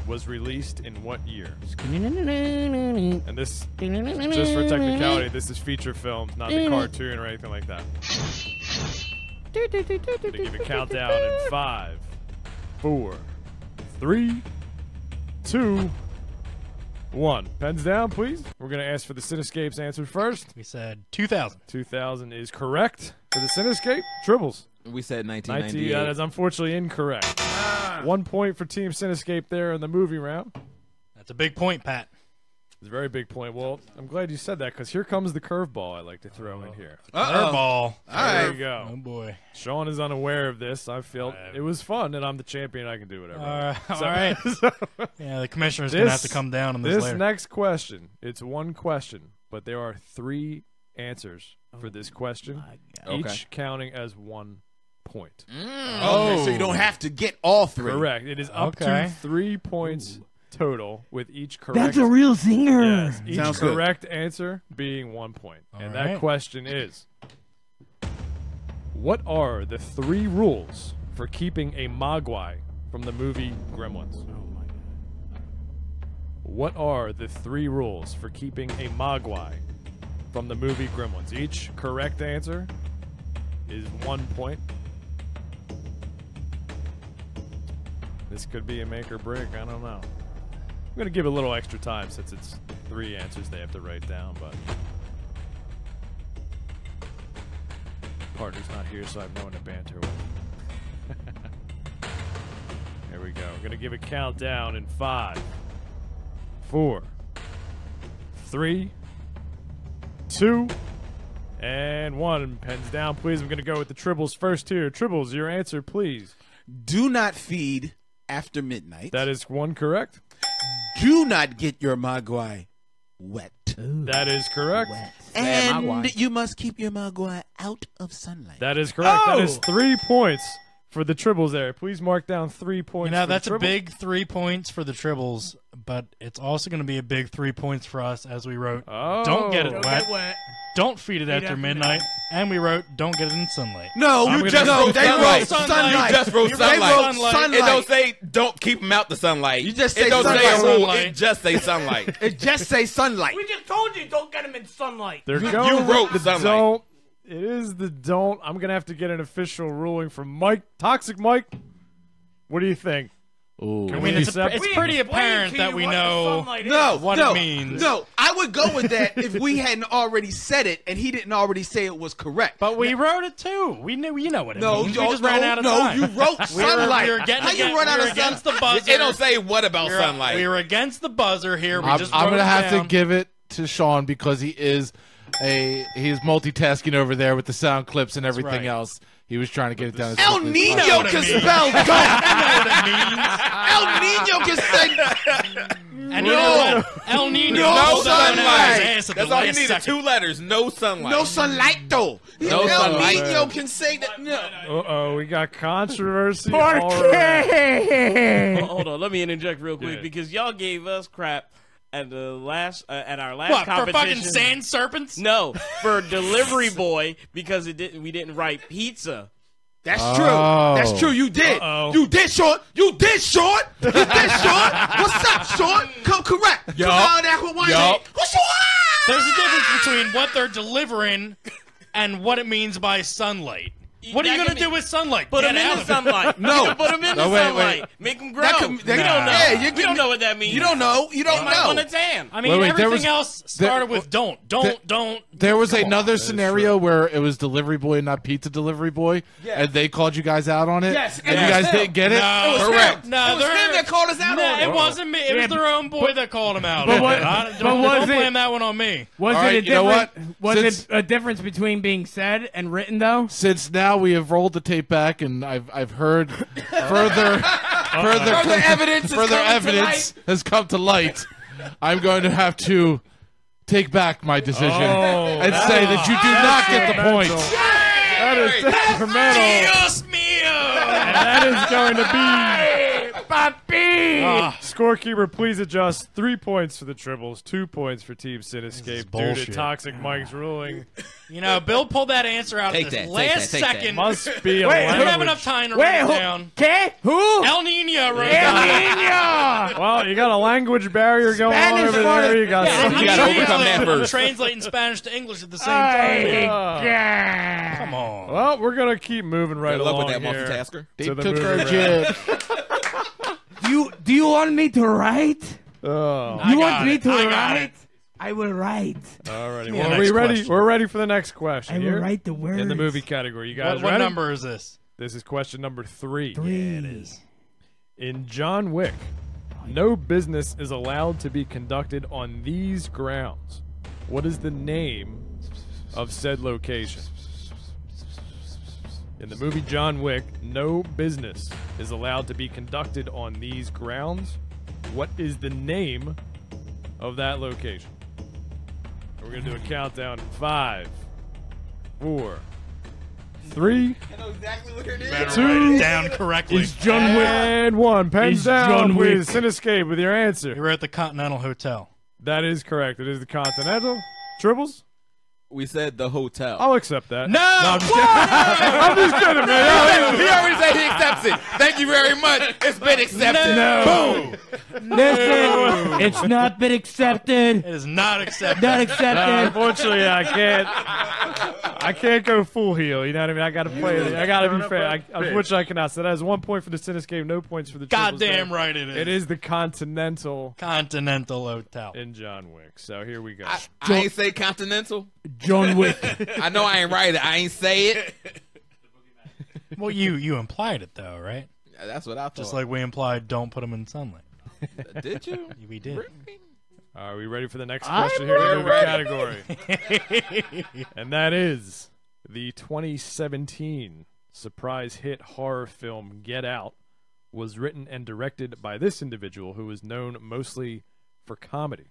[SPEAKER 6] was released in what year? And this, just for technicality, this is feature films, not the cartoon or anything like that. I'm gonna give a countdown in 5, 4, 3, 2, 1. Pens down, please. We're gonna ask for the Cinescape's answer first.
[SPEAKER 2] We said 2000.
[SPEAKER 6] 2000 is correct for the Cinescape. Tribbles.
[SPEAKER 4] We said
[SPEAKER 6] 19.
[SPEAKER 4] 1998.
[SPEAKER 6] That is unfortunately incorrect. 1 point for Team Cinescape there in the movie round.
[SPEAKER 2] That's a big point, Pat.
[SPEAKER 6] It's a very big point. Well, I'm glad you said that because here comes the curveball I like to throw in here.
[SPEAKER 2] Curveball.
[SPEAKER 5] All
[SPEAKER 6] There
[SPEAKER 5] right.
[SPEAKER 6] we go.
[SPEAKER 2] Oh boy.
[SPEAKER 6] Sean is unaware of this. I felt it was fun, and I'm the champion. I can do whatever.
[SPEAKER 2] All right. Yeah, the commissioner's going to have to come down on this
[SPEAKER 6] This
[SPEAKER 2] later.
[SPEAKER 6] next question, it's one question, but there are 3 answers for this question, each
[SPEAKER 4] Okay.
[SPEAKER 6] counting as 1 point.
[SPEAKER 5] Okay, so you don't have to get all 3.
[SPEAKER 6] Correct. It is up
[SPEAKER 2] Okay.
[SPEAKER 6] to 3 points total with each correct.
[SPEAKER 3] That's a real singer.
[SPEAKER 6] Yes, each
[SPEAKER 5] Sounds good.
[SPEAKER 6] correct answer being 1 point. And that
[SPEAKER 2] right.
[SPEAKER 6] question is, what are the 3 rules for keeping a Mogwai from the movie Gremlins?
[SPEAKER 3] Oh my god.
[SPEAKER 6] What are the 3 rules for keeping a Mogwai from the movie Gremlins? Each correct answer is 1 point. This could be a make or break. I don't know. I'm going to give a little extra time since it's 3 answers they have to write down, but partner's not here, so I have no one to banter with. Here we go. We're going to give a countdown in 5, 4, 3, 2, and 1. Pens down, please. I'm going to go with the Tribbles first here. Tribbles, your answer, please.
[SPEAKER 5] Do not feed after midnight.
[SPEAKER 6] That is 1 correct.
[SPEAKER 5] Do not get your Mogwai wet.
[SPEAKER 6] That is correct.
[SPEAKER 5] And
[SPEAKER 4] Mogwai.
[SPEAKER 5] you must keep your Mogwai out of sunlight.
[SPEAKER 6] That is correct. That is
[SPEAKER 3] Oh!
[SPEAKER 6] 3 points for the Tribbles there. Please mark down 3 points.
[SPEAKER 2] You know,
[SPEAKER 6] for the
[SPEAKER 2] that's a
[SPEAKER 6] Tribbles.
[SPEAKER 2] big 3 points for the Tribbles, but it's also going to be a big 3 points for us as we wrote,
[SPEAKER 6] Oh.
[SPEAKER 2] don't get it
[SPEAKER 3] Don't
[SPEAKER 2] wet,
[SPEAKER 3] get wet.
[SPEAKER 2] don't feed it after
[SPEAKER 3] after
[SPEAKER 2] midnight, and we wrote, don't get it in sunlight.
[SPEAKER 5] No,
[SPEAKER 6] I'm
[SPEAKER 5] you
[SPEAKER 6] gonna
[SPEAKER 5] just
[SPEAKER 6] go
[SPEAKER 5] wrote
[SPEAKER 4] they
[SPEAKER 5] sunlight.
[SPEAKER 4] wrote
[SPEAKER 5] Sunlight.
[SPEAKER 4] You just wrote
[SPEAKER 5] They
[SPEAKER 4] sunlight.
[SPEAKER 5] wrote sunlight.
[SPEAKER 4] It don't say don't keep them out the sunlight.
[SPEAKER 5] You just
[SPEAKER 4] it
[SPEAKER 5] say
[SPEAKER 4] don't say
[SPEAKER 5] sunlight.
[SPEAKER 4] a rule.
[SPEAKER 2] Sunlight.
[SPEAKER 4] It just say sunlight.
[SPEAKER 5] It just say sunlight.
[SPEAKER 3] We just told you don't get him in sunlight.
[SPEAKER 6] They're
[SPEAKER 4] You
[SPEAKER 6] going
[SPEAKER 4] wrote
[SPEAKER 6] with the
[SPEAKER 4] sunlight.
[SPEAKER 6] don't. It is the don't. I'm going to have to get an official ruling from Mike. Toxic Mike, what do you think?
[SPEAKER 7] Ooh.
[SPEAKER 6] Can
[SPEAKER 2] I
[SPEAKER 6] we
[SPEAKER 2] mean, it's
[SPEAKER 6] accept?
[SPEAKER 2] pretty apparent that we know
[SPEAKER 5] No,
[SPEAKER 2] what
[SPEAKER 5] no,
[SPEAKER 2] it means.
[SPEAKER 5] No, I would go with that if we hadn't already said it and he didn't already say it was correct.
[SPEAKER 2] But we wrote it too. We knew, you know what it
[SPEAKER 5] no,
[SPEAKER 2] means.
[SPEAKER 5] yo,
[SPEAKER 2] We just
[SPEAKER 5] no,
[SPEAKER 2] ran out of
[SPEAKER 5] no,
[SPEAKER 2] time.
[SPEAKER 5] you wrote sunlight.
[SPEAKER 2] We were getting
[SPEAKER 5] How you run out
[SPEAKER 2] we
[SPEAKER 5] of
[SPEAKER 2] were against the
[SPEAKER 5] sunlight?
[SPEAKER 2] buzzer.
[SPEAKER 4] It don't say what about
[SPEAKER 2] we were,
[SPEAKER 4] sunlight.
[SPEAKER 2] We were against the buzzer here. We
[SPEAKER 7] I'm
[SPEAKER 2] just
[SPEAKER 7] gonna
[SPEAKER 2] wrote it
[SPEAKER 7] have
[SPEAKER 2] down.
[SPEAKER 7] to give it to Sean because he's multitasking over there with the sound clips and everything
[SPEAKER 2] right.
[SPEAKER 7] else. He was trying to get it down. as
[SPEAKER 5] El
[SPEAKER 7] quickly as
[SPEAKER 5] Nino
[SPEAKER 2] what I
[SPEAKER 5] can
[SPEAKER 2] mean.
[SPEAKER 5] spell
[SPEAKER 2] You know what it means.
[SPEAKER 5] El Nino can say
[SPEAKER 2] And you know what? El Nino
[SPEAKER 5] No
[SPEAKER 2] knows that
[SPEAKER 5] sunlight.
[SPEAKER 2] on his ass at
[SPEAKER 4] That's
[SPEAKER 2] the
[SPEAKER 4] all you
[SPEAKER 2] last
[SPEAKER 4] need.
[SPEAKER 2] second.
[SPEAKER 4] 2 letters. No sunlight.
[SPEAKER 5] no sunlight though.
[SPEAKER 4] No
[SPEAKER 5] El
[SPEAKER 4] sunlight.
[SPEAKER 5] Nino can say that. No.
[SPEAKER 6] Uh-oh, we got controversy. all right.
[SPEAKER 8] Hold on, let me interject real quick
[SPEAKER 6] Yeah.
[SPEAKER 8] because y'all gave us crap at the last at our last
[SPEAKER 2] What, for
[SPEAKER 8] competition.
[SPEAKER 2] fucking sand serpents?
[SPEAKER 8] No, for delivery boy because we didn't write pizza.
[SPEAKER 5] That's
[SPEAKER 7] Oh.
[SPEAKER 5] true. That's true. You did.
[SPEAKER 6] Uh-oh.
[SPEAKER 5] You did, Sean. You did, Sean. You did, Sean. What's up, Sean? Come correct.
[SPEAKER 7] Yup.
[SPEAKER 5] Come on, that's what one
[SPEAKER 7] Yup.
[SPEAKER 5] What's Sean?
[SPEAKER 2] There's a difference between what they're delivering and what it means by sunlight. What are you gonna do with sunlight?
[SPEAKER 8] Put
[SPEAKER 2] Get
[SPEAKER 8] them in
[SPEAKER 2] out
[SPEAKER 8] the
[SPEAKER 2] of it.
[SPEAKER 8] sunlight.
[SPEAKER 5] No.
[SPEAKER 8] You can put them in the
[SPEAKER 5] No, wait,
[SPEAKER 8] sunlight.
[SPEAKER 5] wait.
[SPEAKER 8] Make them grow.
[SPEAKER 5] That could- that-
[SPEAKER 8] We don't know.
[SPEAKER 5] Yeah,
[SPEAKER 8] We don't know what that means.
[SPEAKER 5] You don't know. You don't
[SPEAKER 8] They might want
[SPEAKER 5] know.
[SPEAKER 8] to tan.
[SPEAKER 2] I mean,
[SPEAKER 7] Wait, there
[SPEAKER 2] everything
[SPEAKER 7] was-
[SPEAKER 2] else started with don't.
[SPEAKER 7] There was
[SPEAKER 2] Come on.
[SPEAKER 7] another scenario where it was delivery boy and not pizza delivery boy, and they called you guys out on it.
[SPEAKER 5] Yes,
[SPEAKER 7] and
[SPEAKER 5] it
[SPEAKER 7] you
[SPEAKER 5] was
[SPEAKER 7] guys
[SPEAKER 5] him.
[SPEAKER 7] didn't get it.
[SPEAKER 2] No,
[SPEAKER 5] Correct.
[SPEAKER 2] No,
[SPEAKER 5] It was him that called us out
[SPEAKER 2] no,
[SPEAKER 5] on it.
[SPEAKER 2] it wasn't me. It was their own boy that called him out.
[SPEAKER 3] But what-
[SPEAKER 2] don't
[SPEAKER 3] but was
[SPEAKER 2] don't
[SPEAKER 3] it-
[SPEAKER 2] blame that one on me.
[SPEAKER 3] Was
[SPEAKER 7] All
[SPEAKER 3] it
[SPEAKER 7] right,
[SPEAKER 3] a
[SPEAKER 7] you know
[SPEAKER 3] difference?
[SPEAKER 7] what?
[SPEAKER 3] Was
[SPEAKER 7] Since-
[SPEAKER 3] it a difference between being said and written though?
[SPEAKER 7] Since now we have rolled the tape back and I've heard further
[SPEAKER 5] evidence
[SPEAKER 7] has come to light. I'm going to have to take back my decision and say that you do not get the points.
[SPEAKER 6] That is detrimental.
[SPEAKER 2] Dios mío!
[SPEAKER 6] And that is going to be
[SPEAKER 3] Papi!
[SPEAKER 6] Scorekeeper, please adjust 3 points for the Tribbles, 2 points for Team Cinescape due to
[SPEAKER 2] bullshit.
[SPEAKER 6] Toxic Mike's ruling.
[SPEAKER 2] You know, Bill pulled that answer out
[SPEAKER 4] Take
[SPEAKER 2] at this
[SPEAKER 4] that, take
[SPEAKER 2] last
[SPEAKER 4] that, take that.
[SPEAKER 2] second.
[SPEAKER 6] Must be a
[SPEAKER 3] Wait,
[SPEAKER 2] We don't have
[SPEAKER 6] language.
[SPEAKER 2] enough time to
[SPEAKER 3] Wait,
[SPEAKER 2] write it
[SPEAKER 3] who?
[SPEAKER 2] down.
[SPEAKER 3] ¿Qué? Who?
[SPEAKER 2] El Nino wrote
[SPEAKER 3] El
[SPEAKER 2] down.
[SPEAKER 3] Niño!
[SPEAKER 6] Well, you got a language barrier going on
[SPEAKER 3] Spanish
[SPEAKER 6] over
[SPEAKER 3] part-
[SPEAKER 6] there. You got
[SPEAKER 2] Yeah,
[SPEAKER 6] some-
[SPEAKER 4] You gotta overcome that first.
[SPEAKER 2] Translating Spanish to English at the same
[SPEAKER 3] Ay,
[SPEAKER 2] time.
[SPEAKER 3] God.
[SPEAKER 2] Come on.
[SPEAKER 6] Well, we're gonna keep moving right
[SPEAKER 4] Good luck
[SPEAKER 6] along
[SPEAKER 4] with that
[SPEAKER 6] here.
[SPEAKER 4] multitasker.
[SPEAKER 7] They
[SPEAKER 6] To the
[SPEAKER 7] took
[SPEAKER 6] movie
[SPEAKER 7] our
[SPEAKER 6] round.
[SPEAKER 7] jib.
[SPEAKER 3] Do you want me to write?
[SPEAKER 6] Oh,
[SPEAKER 2] I
[SPEAKER 3] You
[SPEAKER 2] got
[SPEAKER 3] want me
[SPEAKER 2] it.
[SPEAKER 3] to
[SPEAKER 2] I got
[SPEAKER 3] write?
[SPEAKER 2] it.
[SPEAKER 3] I will write.
[SPEAKER 6] alrighty.
[SPEAKER 2] me the
[SPEAKER 6] Well, are
[SPEAKER 2] next
[SPEAKER 6] we ready?
[SPEAKER 2] question.
[SPEAKER 6] We're ready for the next question.
[SPEAKER 3] I will
[SPEAKER 6] here
[SPEAKER 3] write the words.
[SPEAKER 6] in the movie category. You guys
[SPEAKER 2] What
[SPEAKER 6] ready?
[SPEAKER 2] number is this?
[SPEAKER 6] This is question number 3.
[SPEAKER 3] Three.
[SPEAKER 2] It is.
[SPEAKER 6] In John Wick, no business is allowed to be conducted on these grounds. What is the name of said location? In the movie John Wick, no business is allowed to be conducted on these grounds. What is the name of that location? We're going to do a countdown in 5, 4, 3,
[SPEAKER 5] I know exactly what it is.
[SPEAKER 2] Better
[SPEAKER 6] Two.
[SPEAKER 2] write it down correctly.
[SPEAKER 3] Is John Wick?
[SPEAKER 6] and 1. Pens
[SPEAKER 3] Is
[SPEAKER 6] down,
[SPEAKER 3] John Wick-
[SPEAKER 6] please. Cinescape with your answer.
[SPEAKER 2] We were at the Continental Hotel.
[SPEAKER 6] That is correct. It is the Continental. Tribbles?
[SPEAKER 4] We said the hotel.
[SPEAKER 6] I'll accept that.
[SPEAKER 2] No!
[SPEAKER 6] I'm just kidding, man.
[SPEAKER 4] He already said he accepts it. Thank you very much. It's been accepted.
[SPEAKER 2] No!
[SPEAKER 3] Listen, it's not been accepted.
[SPEAKER 2] It is not accepted.
[SPEAKER 3] Not accepted.
[SPEAKER 6] Unfortunately, I can't go full heel. You know what I mean? I got to play it. I got to be fair. Unfortunately, I cannot. So that is 1 point for the Cinescape, no points for the Tribbles
[SPEAKER 2] Goddamn
[SPEAKER 6] there.
[SPEAKER 2] right it is.
[SPEAKER 6] It is the Continental
[SPEAKER 2] Continental Hotel.
[SPEAKER 6] in John Wick. So here we go.
[SPEAKER 4] I ain't say continental.
[SPEAKER 3] John Wick.
[SPEAKER 4] I know I ain't right. I ain't say it.
[SPEAKER 2] Well, you implied it though, right?
[SPEAKER 4] That's what I thought.
[SPEAKER 2] Just like we implied, don't put them in sunlight.
[SPEAKER 4] Did you?
[SPEAKER 2] We did.
[SPEAKER 6] Are we ready for the next question here in the movie category? And that is the 2017 surprise hit horror film Get Out was written and directed by this individual who is known mostly for comedy.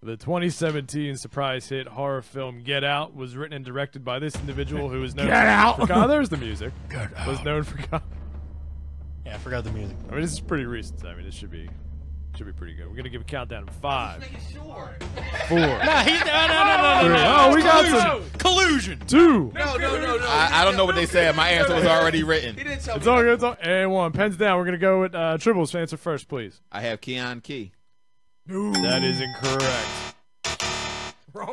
[SPEAKER 6] The 2017 surprise hit horror film Get Out was written and directed by this individual who is known
[SPEAKER 3] Get out!
[SPEAKER 6] for comedy. There's the music. Was known for comedy.
[SPEAKER 2] Yeah, I forgot the music.
[SPEAKER 6] I mean, this is pretty recent. I mean, this should be pretty good. We're gonna give a countdown of 5, 4,
[SPEAKER 2] Nah, he's no.
[SPEAKER 6] Oh, we got some
[SPEAKER 2] collusion.
[SPEAKER 6] 2.
[SPEAKER 5] No.
[SPEAKER 4] I don't know what they said. My answer was already written.
[SPEAKER 5] He didn't tell
[SPEAKER 6] It's
[SPEAKER 5] me.
[SPEAKER 6] all good. It's all, and 1. Pens down. We're gonna go with Tribbles. Answer first, please.
[SPEAKER 4] I have Keon Key.
[SPEAKER 6] That is incorrect.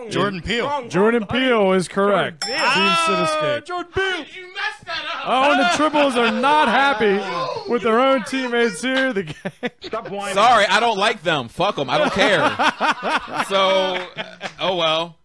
[SPEAKER 2] Jordan Peele.
[SPEAKER 6] Jordan Peele is correct. Team Cinescape.
[SPEAKER 2] Jordan Peele.
[SPEAKER 6] Oh, and the Tribbles are not happy with their own teammates here. The game.
[SPEAKER 4] Sorry, I don't like them. Fuck them. I don't care. So, oh well.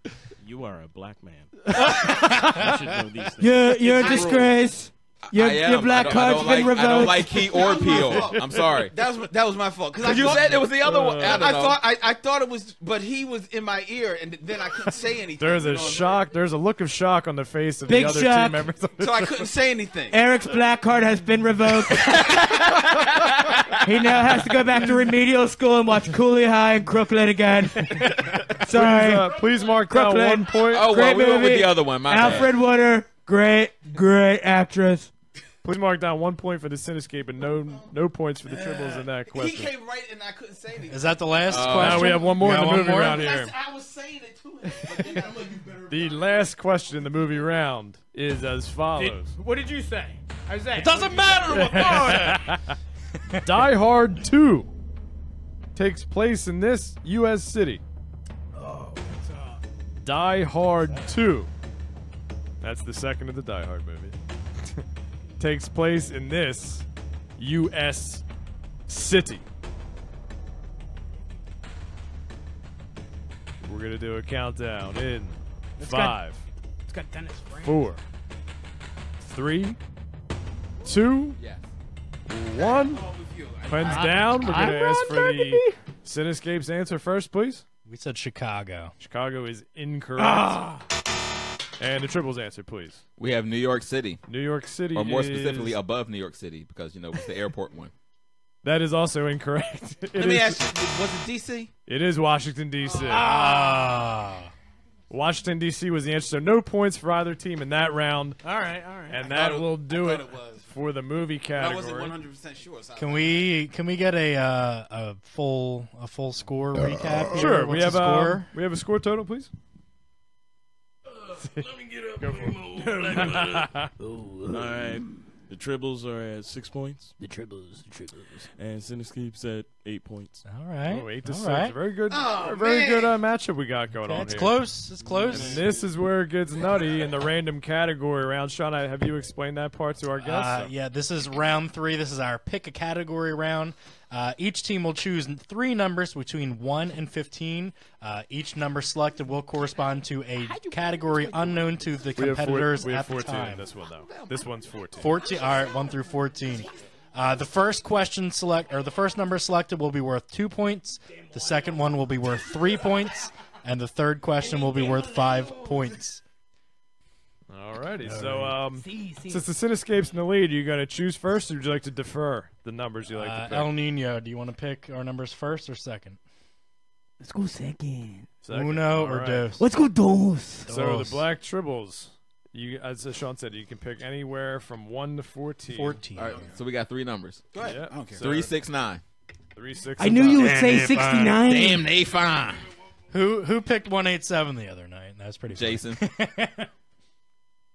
[SPEAKER 8] You are a black man. You should know these things.
[SPEAKER 3] You're a disgrace. Your
[SPEAKER 4] I am.
[SPEAKER 3] your black
[SPEAKER 4] I
[SPEAKER 3] card's
[SPEAKER 4] don't
[SPEAKER 3] been
[SPEAKER 4] like,
[SPEAKER 3] revoked.
[SPEAKER 4] I don't like Key or Peel. I'm sorry.
[SPEAKER 5] That was my fault. Because
[SPEAKER 4] You said it was the other one. I don't know.
[SPEAKER 5] I thought it was, but he was in my ear, and then I couldn't say anything.
[SPEAKER 6] There's
[SPEAKER 5] you
[SPEAKER 6] a
[SPEAKER 5] know what I mean?
[SPEAKER 6] shock. There's a look of shock on the face of
[SPEAKER 3] Big
[SPEAKER 6] the other
[SPEAKER 3] shock.
[SPEAKER 6] team members.
[SPEAKER 5] So I couldn't say anything.
[SPEAKER 3] Eric's black card has been revoked. He now has to go back to remedial school and watch Cooley High and Crooklyn again. Sorry.
[SPEAKER 6] Please mark down
[SPEAKER 3] Crooklyn.
[SPEAKER 6] 1 point.
[SPEAKER 4] Oh, well,
[SPEAKER 3] Great
[SPEAKER 4] we went with
[SPEAKER 3] movie.
[SPEAKER 4] the other one. My bad.
[SPEAKER 3] Alfred Woodard, great actress.
[SPEAKER 6] Please mark down 1 point for the Cinescape and no points for the Tribbles in that
[SPEAKER 5] He
[SPEAKER 6] question.
[SPEAKER 5] came right, and I couldn't say anything.
[SPEAKER 2] Is that the last
[SPEAKER 6] Now
[SPEAKER 2] question?
[SPEAKER 6] we have one more
[SPEAKER 2] We
[SPEAKER 6] in
[SPEAKER 2] got
[SPEAKER 6] the
[SPEAKER 2] one
[SPEAKER 6] movie
[SPEAKER 2] more?
[SPEAKER 6] round here.
[SPEAKER 5] I was saying it to him. But then I'm like, you better.
[SPEAKER 6] The last question in the movie round is as follows.
[SPEAKER 3] What did you say? I was saying.
[SPEAKER 2] It doesn't matter. What
[SPEAKER 6] Die Hard 2 takes place in this U.S. city. Die Hard 2 That's the second of the Die Hard movie. Takes place in this U.S. city. We're going to do a countdown in 5,
[SPEAKER 3] It's got Dennis Franz.
[SPEAKER 6] 4, 3, 2,
[SPEAKER 4] Yes.
[SPEAKER 6] 1. Pens down. We're going to ask for the Cinescape's answer first, please.
[SPEAKER 2] We said Chicago.
[SPEAKER 6] Chicago is incorrect. And the Tribbles answer, please.
[SPEAKER 4] We have New York City,
[SPEAKER 6] New York City
[SPEAKER 4] or more
[SPEAKER 6] is-
[SPEAKER 4] specifically, above New York City, because it's the airport one.
[SPEAKER 6] That is also incorrect.
[SPEAKER 5] Let me ask you, was it DC?
[SPEAKER 6] It is Washington, D.C. Washington, D.C. was the answer, so no points for either team in that round.
[SPEAKER 5] All right.
[SPEAKER 6] And that will do
[SPEAKER 5] I
[SPEAKER 6] it
[SPEAKER 5] thought it was.
[SPEAKER 6] for the movie
[SPEAKER 5] I
[SPEAKER 6] category.
[SPEAKER 5] wasn't 100% sure. So
[SPEAKER 2] Can we get a full score recap? Here?
[SPEAKER 6] Sure.
[SPEAKER 2] What's
[SPEAKER 6] We have
[SPEAKER 2] the score?
[SPEAKER 6] we have a score total, please.
[SPEAKER 8] Let me get up. All right. The Tribbles are at 6 points,
[SPEAKER 3] The Tribbles.
[SPEAKER 8] and Cinescape's at 8 points.
[SPEAKER 2] All right.
[SPEAKER 6] Oh, 8 to
[SPEAKER 2] All
[SPEAKER 6] 6.
[SPEAKER 2] right.
[SPEAKER 6] Very good.
[SPEAKER 5] Oh,
[SPEAKER 6] very good
[SPEAKER 5] man.
[SPEAKER 6] matchup we got going on
[SPEAKER 2] It's
[SPEAKER 6] here.
[SPEAKER 2] close. It's close.
[SPEAKER 6] And this is where it gets nutty in the random category round. Sean, have you explained that part to our guests?
[SPEAKER 2] Yeah, this is round 3. This is our pick a category round. Each team will choose 3 numbers between 1 and 15. Each number selected will correspond to a category unknown to the
[SPEAKER 6] we have
[SPEAKER 2] competitors
[SPEAKER 6] we have
[SPEAKER 2] at the
[SPEAKER 6] 14 in
[SPEAKER 2] time.
[SPEAKER 6] this one, though. This one's 14.
[SPEAKER 2] 14. All right, 1 through 14. The first the first number selected will be worth 2 points. The second one will be worth 3 points, and the third question will be worth 5 points.
[SPEAKER 6] Alrighty, so since the Cinescape's in the lead, are you going to choose first, or would you like to defer the numbers you like to pick?
[SPEAKER 2] El Nino, do you want to pick our numbers first or second?
[SPEAKER 3] Let's go second.
[SPEAKER 6] Second.
[SPEAKER 2] Uno
[SPEAKER 6] All
[SPEAKER 2] or
[SPEAKER 6] right.
[SPEAKER 2] dos?
[SPEAKER 3] Let's go dos.
[SPEAKER 6] So the Black Tribbles, as Sean said, you can pick anywhere from 1 to 14.
[SPEAKER 2] 14.
[SPEAKER 4] All right, so we got 3 numbers.
[SPEAKER 5] go ahead.
[SPEAKER 6] Yeah.
[SPEAKER 5] I don't care.
[SPEAKER 4] 3, 6, 9.
[SPEAKER 6] 3, 6,
[SPEAKER 3] I knew you would say
[SPEAKER 2] Damn,
[SPEAKER 3] 69.
[SPEAKER 4] Damn, they fine.
[SPEAKER 2] Who picked 187 the other night? That was pretty funny.
[SPEAKER 4] Jason.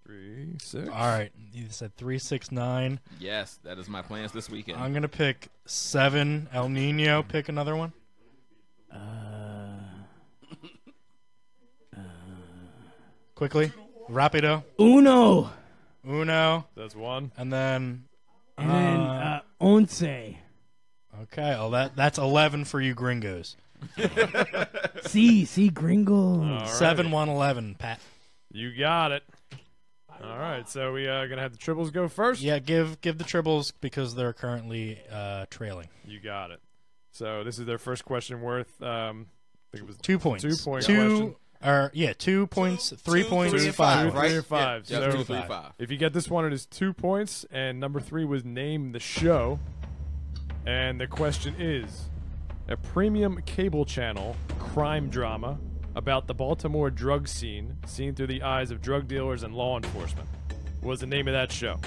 [SPEAKER 6] 3, 6.
[SPEAKER 2] All right, you said 3, 6, 9.
[SPEAKER 4] Yes, that is my plans this weekend.
[SPEAKER 2] I'm gonna pick 7. El Nino, pick another one. Quickly, rapido.
[SPEAKER 3] Uno.
[SPEAKER 2] Uno,
[SPEAKER 6] That's 1.
[SPEAKER 2] and then
[SPEAKER 3] And then once.
[SPEAKER 2] okay. Well, that's 11 for you gringos.
[SPEAKER 3] See, gringo.
[SPEAKER 6] Alrighty.
[SPEAKER 2] 7, 1, 11. Pat.
[SPEAKER 6] You got it. All right, so we going to have the Tribbles go first?
[SPEAKER 2] Yeah, give the Tribbles because they're currently trailing.
[SPEAKER 6] You got it. So this is their first question worth, I think it was
[SPEAKER 2] 2 points.
[SPEAKER 6] 2 point question.
[SPEAKER 2] 2 points, 3 points,
[SPEAKER 5] 3 and
[SPEAKER 2] 5.
[SPEAKER 6] 2, 3, and 5.
[SPEAKER 4] Yeah,
[SPEAKER 6] So
[SPEAKER 4] 2, 3, 5.
[SPEAKER 6] if you get this one, it is 2 points, and number 3 was name the show. And the question is, a premium cable channel crime drama about the Baltimore drug scene seen through the eyes of drug dealers and law enforcement. What was the name of that show?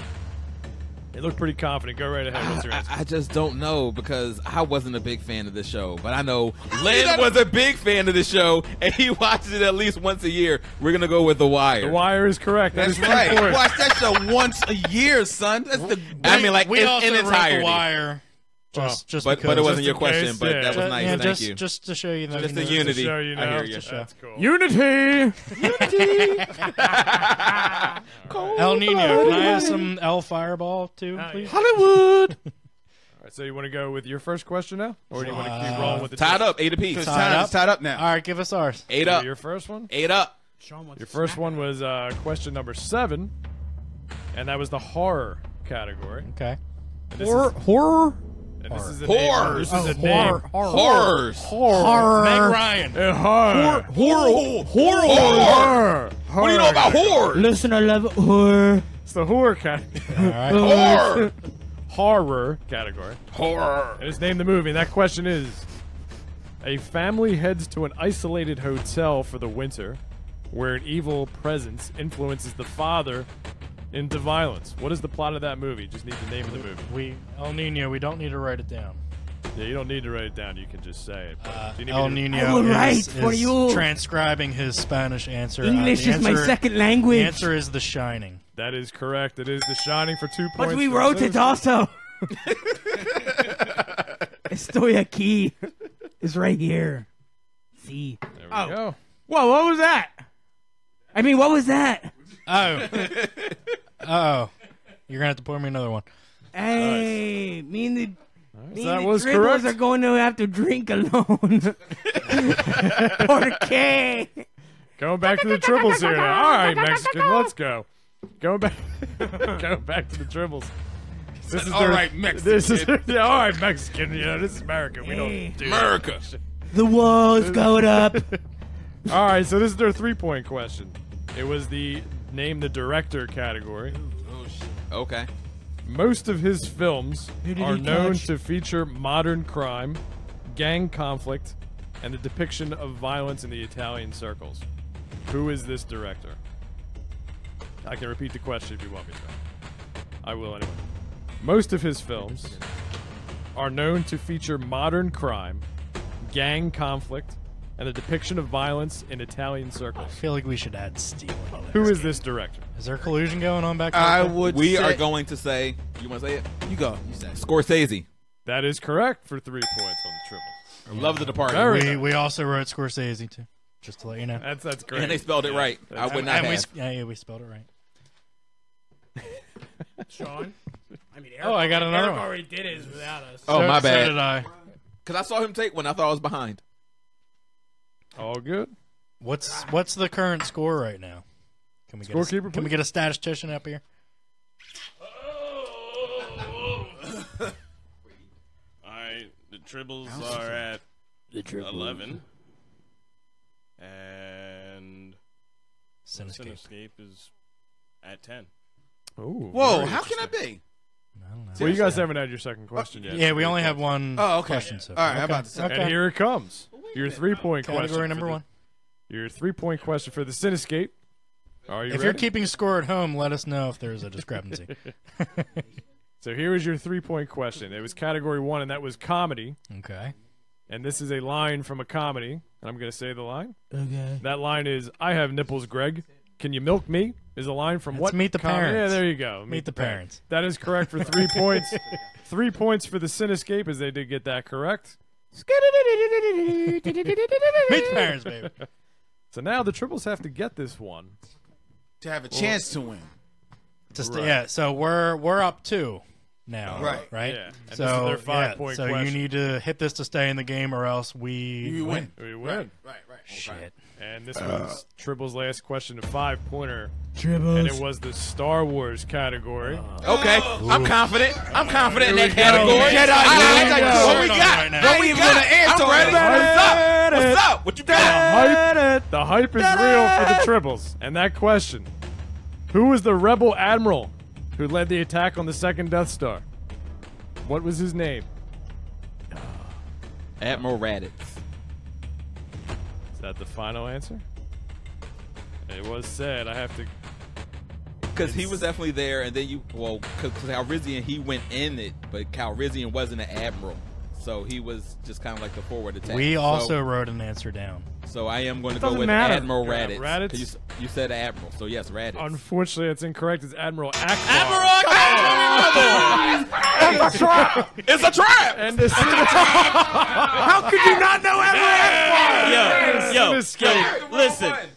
[SPEAKER 6] They look pretty confident. Go right ahead. What's your answer?
[SPEAKER 4] I just don't know because I wasn't a big fan of this show, but I know Len was a big fan of the show and he watches it at least once a year. We're gonna go with The Wire.
[SPEAKER 6] The Wire is correct. That
[SPEAKER 5] That's
[SPEAKER 6] is 2
[SPEAKER 5] right.
[SPEAKER 6] points.
[SPEAKER 5] Watch that show once a year, son. That's the.
[SPEAKER 4] I mean, like
[SPEAKER 2] we
[SPEAKER 4] in
[SPEAKER 2] also wrote
[SPEAKER 4] entirety.
[SPEAKER 2] The Wire. Just
[SPEAKER 4] But
[SPEAKER 2] because.
[SPEAKER 4] it wasn't
[SPEAKER 6] Just
[SPEAKER 4] your
[SPEAKER 6] in
[SPEAKER 4] question.
[SPEAKER 6] case,
[SPEAKER 4] But
[SPEAKER 6] yeah.
[SPEAKER 4] that was nice.
[SPEAKER 2] Yeah,
[SPEAKER 4] Thank you.
[SPEAKER 2] just to show you that.
[SPEAKER 4] Just the
[SPEAKER 2] you know,
[SPEAKER 4] unity.
[SPEAKER 6] Show you know.
[SPEAKER 4] I hear you.
[SPEAKER 6] That's cool. Unity.
[SPEAKER 2] El Nino, can I have some El Fireball too, please?
[SPEAKER 6] Hollywood. All right, so you want to go with your first question now, or do you want to keep rolling with the
[SPEAKER 4] Tied up, 8 apiece.
[SPEAKER 5] It's
[SPEAKER 2] Tied
[SPEAKER 5] tied up now.
[SPEAKER 2] All right, give us ours.
[SPEAKER 4] 8 up.
[SPEAKER 6] Your first one.
[SPEAKER 4] 8 up.
[SPEAKER 6] Your first one was question number 7, and that was the horror category.
[SPEAKER 2] Okay.
[SPEAKER 6] And this
[SPEAKER 2] Horror.
[SPEAKER 6] And this is a
[SPEAKER 4] Horrors.
[SPEAKER 6] name. This is a name.
[SPEAKER 4] Horrors.
[SPEAKER 6] Horror.
[SPEAKER 2] Meg Ryan.
[SPEAKER 6] Horror.
[SPEAKER 4] Horror. What do you know about horror?
[SPEAKER 3] Listen, I love horror.
[SPEAKER 6] It's the horror category.
[SPEAKER 2] All right.
[SPEAKER 4] Horror.
[SPEAKER 6] Horror category.
[SPEAKER 4] Horror.
[SPEAKER 6] And it's named the movie. And that question is: a family heads to an isolated hotel for the winter, where an evil presence influences the father into violence. What is the plot of that movie? Just need the name of the movie.
[SPEAKER 2] El Nino, we don't need to write it down.
[SPEAKER 6] Yeah, you don't need to write it down. You can just say it. But do you need
[SPEAKER 2] El
[SPEAKER 6] me to-
[SPEAKER 3] I
[SPEAKER 2] Nino
[SPEAKER 3] will write
[SPEAKER 2] is
[SPEAKER 3] for you.
[SPEAKER 2] transcribing his Spanish answer.
[SPEAKER 3] English
[SPEAKER 2] The
[SPEAKER 3] is my
[SPEAKER 2] answer-
[SPEAKER 3] second
[SPEAKER 2] The
[SPEAKER 3] language.
[SPEAKER 2] answer is The Shining.
[SPEAKER 6] That is correct. It is The Shining for 2 points.
[SPEAKER 3] But we
[SPEAKER 6] for
[SPEAKER 3] wrote it
[SPEAKER 6] Citizen.
[SPEAKER 3] also. Estoy aquí. It's right here. See.
[SPEAKER 6] There we go.
[SPEAKER 3] Whoa, what was that? I mean, what was that?
[SPEAKER 2] Oh. Oh. You're going to have to pour me another one.
[SPEAKER 3] Hey, me and the
[SPEAKER 6] That was
[SPEAKER 3] Tribbles
[SPEAKER 6] correct.
[SPEAKER 3] are going to have to drink alone. Porque.
[SPEAKER 6] Going back to the Tribbles here now. All right, Mexican, let's go. Going back to the Tribbles. This is
[SPEAKER 5] All right, Mexican.
[SPEAKER 6] This is yeah, all right, Mexican. You know, this is America. We don't do
[SPEAKER 5] America.
[SPEAKER 3] The wall's going up.
[SPEAKER 6] All right, so this is their 3-point question. It was the name the director category.
[SPEAKER 4] Okay.
[SPEAKER 6] Most of his films
[SPEAKER 3] Who did
[SPEAKER 6] are
[SPEAKER 3] he
[SPEAKER 6] known
[SPEAKER 3] touch?
[SPEAKER 6] to feature modern crime, gang conflict, and the depiction of violence in the Italian circles. Who is this director? I can repeat the question if you want me to. I will anyway. Most of his films are known to feature modern crime, gang conflict, and the depiction of violence in Italian
[SPEAKER 2] I
[SPEAKER 6] circles.
[SPEAKER 2] feel like we should add Steel.
[SPEAKER 6] Who is this director?
[SPEAKER 2] Is there collusion going on back there?
[SPEAKER 5] I would.
[SPEAKER 4] We
[SPEAKER 5] say,
[SPEAKER 4] are going to say. You want to say it?
[SPEAKER 5] You go. You say.
[SPEAKER 4] Scorsese.
[SPEAKER 6] That is correct for 3 points on the triple.
[SPEAKER 4] I love the department.
[SPEAKER 6] Very
[SPEAKER 2] We also wrote Scorsese, too. Just to let you know.
[SPEAKER 6] That's great.
[SPEAKER 4] And they spelled it right. I would not
[SPEAKER 2] And
[SPEAKER 4] have.
[SPEAKER 2] we spelled it right.
[SPEAKER 3] Sean. I mean,
[SPEAKER 2] Oh, I got another
[SPEAKER 3] Eric
[SPEAKER 2] one.
[SPEAKER 3] already did his without us.
[SPEAKER 4] Oh, my
[SPEAKER 2] So
[SPEAKER 4] bad.
[SPEAKER 2] did I.
[SPEAKER 4] Because I saw him take one. I thought I was behind.
[SPEAKER 6] All good.
[SPEAKER 2] What's the current score right now? Can we get
[SPEAKER 6] Scorekeeper,
[SPEAKER 2] can we
[SPEAKER 6] please.
[SPEAKER 2] get a statistician up here?
[SPEAKER 8] Alright, the Tribbles are at 11. And
[SPEAKER 2] Cinescape.
[SPEAKER 8] Cinescape is at 10.
[SPEAKER 6] Ooh.
[SPEAKER 5] Whoa, how can that be?
[SPEAKER 2] I don't know.
[SPEAKER 6] Well, you guys haven't had your second question yet.
[SPEAKER 2] Yeah, we only have one
[SPEAKER 5] Oh, okay.
[SPEAKER 2] question. So
[SPEAKER 5] All right,
[SPEAKER 2] okay.
[SPEAKER 5] I'm about to say.
[SPEAKER 2] Okay.
[SPEAKER 6] And here it comes. Your 3-point question.
[SPEAKER 2] Category
[SPEAKER 6] for
[SPEAKER 2] number
[SPEAKER 6] the-
[SPEAKER 2] one.
[SPEAKER 6] Your 3-point question for the Cinescape. Are you
[SPEAKER 2] If
[SPEAKER 6] ready?
[SPEAKER 2] you're keeping score at home, let us know if there's a discrepancy.
[SPEAKER 6] So here is your 3-point question. It was category 1, and that was comedy.
[SPEAKER 2] Okay.
[SPEAKER 6] And this is a line from a comedy. And I'm going to say the line.
[SPEAKER 3] Okay.
[SPEAKER 6] That line is, I have nipples, Greg. Can you milk me? Is a line from
[SPEAKER 2] That's
[SPEAKER 6] what?
[SPEAKER 2] Meet the
[SPEAKER 6] comedy?
[SPEAKER 2] Parents.
[SPEAKER 6] Yeah, there you go.
[SPEAKER 2] Meet the Parents.
[SPEAKER 6] That is correct for 3 points. 3 points for the Cinescape, as they did get that correct.
[SPEAKER 2] Meet the parents, baby.
[SPEAKER 6] So now the Triples have to get this one.
[SPEAKER 5] To have a chance to win.
[SPEAKER 2] Yeah, so we're up 2 now.
[SPEAKER 5] Right.
[SPEAKER 2] Right?
[SPEAKER 6] Yeah. And this is
[SPEAKER 2] So,
[SPEAKER 6] their 5-point
[SPEAKER 2] so
[SPEAKER 6] question.
[SPEAKER 2] you need to hit this to stay in the game or else we
[SPEAKER 5] win.
[SPEAKER 6] We win.
[SPEAKER 5] Right.
[SPEAKER 2] Shit.
[SPEAKER 6] And this was Tribbles' last question, a 5-pointer.
[SPEAKER 3] Tribbles.
[SPEAKER 6] And it was the Star Wars category.
[SPEAKER 4] Okay. I'm confident. I'm confident in that category. What we got?
[SPEAKER 2] Right now.
[SPEAKER 4] What we got? I'm ready. What's up? What's up? What you got?
[SPEAKER 6] The hype is real for the Tribbles. And that question, who was the rebel admiral who led the attack on the second Death Star? What was his name?
[SPEAKER 4] Admiral Raditz.
[SPEAKER 6] Is that the final answer? It was said. I have to...
[SPEAKER 4] Because he was definitely there, and then because Calrissian, he went in it, but Calrissian wasn't an admiral. So he was just kind of like the forward attack.
[SPEAKER 2] We
[SPEAKER 4] So-
[SPEAKER 2] also wrote an answer down.
[SPEAKER 4] So I am going to go
[SPEAKER 6] Doesn't
[SPEAKER 4] with
[SPEAKER 6] matter.
[SPEAKER 4] Admiral
[SPEAKER 6] Yeah,
[SPEAKER 4] Raditz.
[SPEAKER 6] Raditz.
[SPEAKER 4] 'Cause You said Admiral, so yes, Raditz.
[SPEAKER 6] Unfortunately, that's incorrect. It's Admiral Akbar.
[SPEAKER 4] It's a trap! It's a trap!
[SPEAKER 6] And this
[SPEAKER 3] How could you not know Everett?
[SPEAKER 8] Yo,
[SPEAKER 6] Cinescape.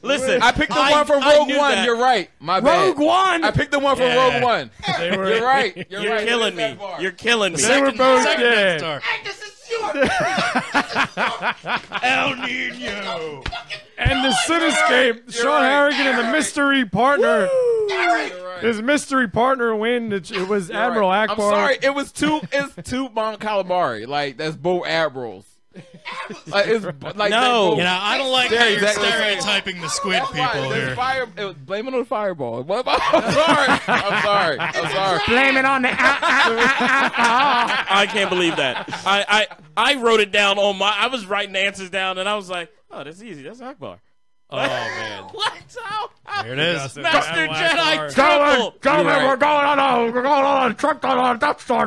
[SPEAKER 8] listen.
[SPEAKER 4] I picked the one from
[SPEAKER 8] I
[SPEAKER 4] Rogue
[SPEAKER 8] knew
[SPEAKER 4] One.
[SPEAKER 8] that.
[SPEAKER 4] You're right. My bad.
[SPEAKER 3] Rogue One.
[SPEAKER 4] I picked the one from Rogue One.
[SPEAKER 6] They were,
[SPEAKER 4] You're right. You're
[SPEAKER 8] You're
[SPEAKER 4] right.
[SPEAKER 8] killing me. You're killing me.
[SPEAKER 6] They were both
[SPEAKER 2] Second
[SPEAKER 6] dead.
[SPEAKER 2] Death Star.
[SPEAKER 3] El Nino.
[SPEAKER 6] And the Cinescape, Sean Harrigan and the mystery partner. His mystery partner win. It was
[SPEAKER 4] You're
[SPEAKER 6] Admiral
[SPEAKER 4] right.
[SPEAKER 6] Akbar.
[SPEAKER 4] I'm sorry. It's two Mon Calamari. Like that's both admirals. It's like
[SPEAKER 8] No.
[SPEAKER 2] You know, I don't like how
[SPEAKER 4] They're
[SPEAKER 2] you're
[SPEAKER 4] exactly the same.
[SPEAKER 2] stereotyping the squid
[SPEAKER 4] That's why
[SPEAKER 2] people
[SPEAKER 4] there's
[SPEAKER 2] here.
[SPEAKER 4] blame it on the fireball. What about? I'm sorry. I'm sorry.
[SPEAKER 3] Blame it on the
[SPEAKER 8] I can't believe that. I wrote it down on my. I was writing the answers down, and I was like, "Oh, that's easy. That's Akbar."
[SPEAKER 6] Oh, man.
[SPEAKER 8] What?
[SPEAKER 2] There it is.
[SPEAKER 8] Master
[SPEAKER 6] Admiral Akbar.
[SPEAKER 8] Jedi triple.
[SPEAKER 3] We're going on a trip on a Death Star.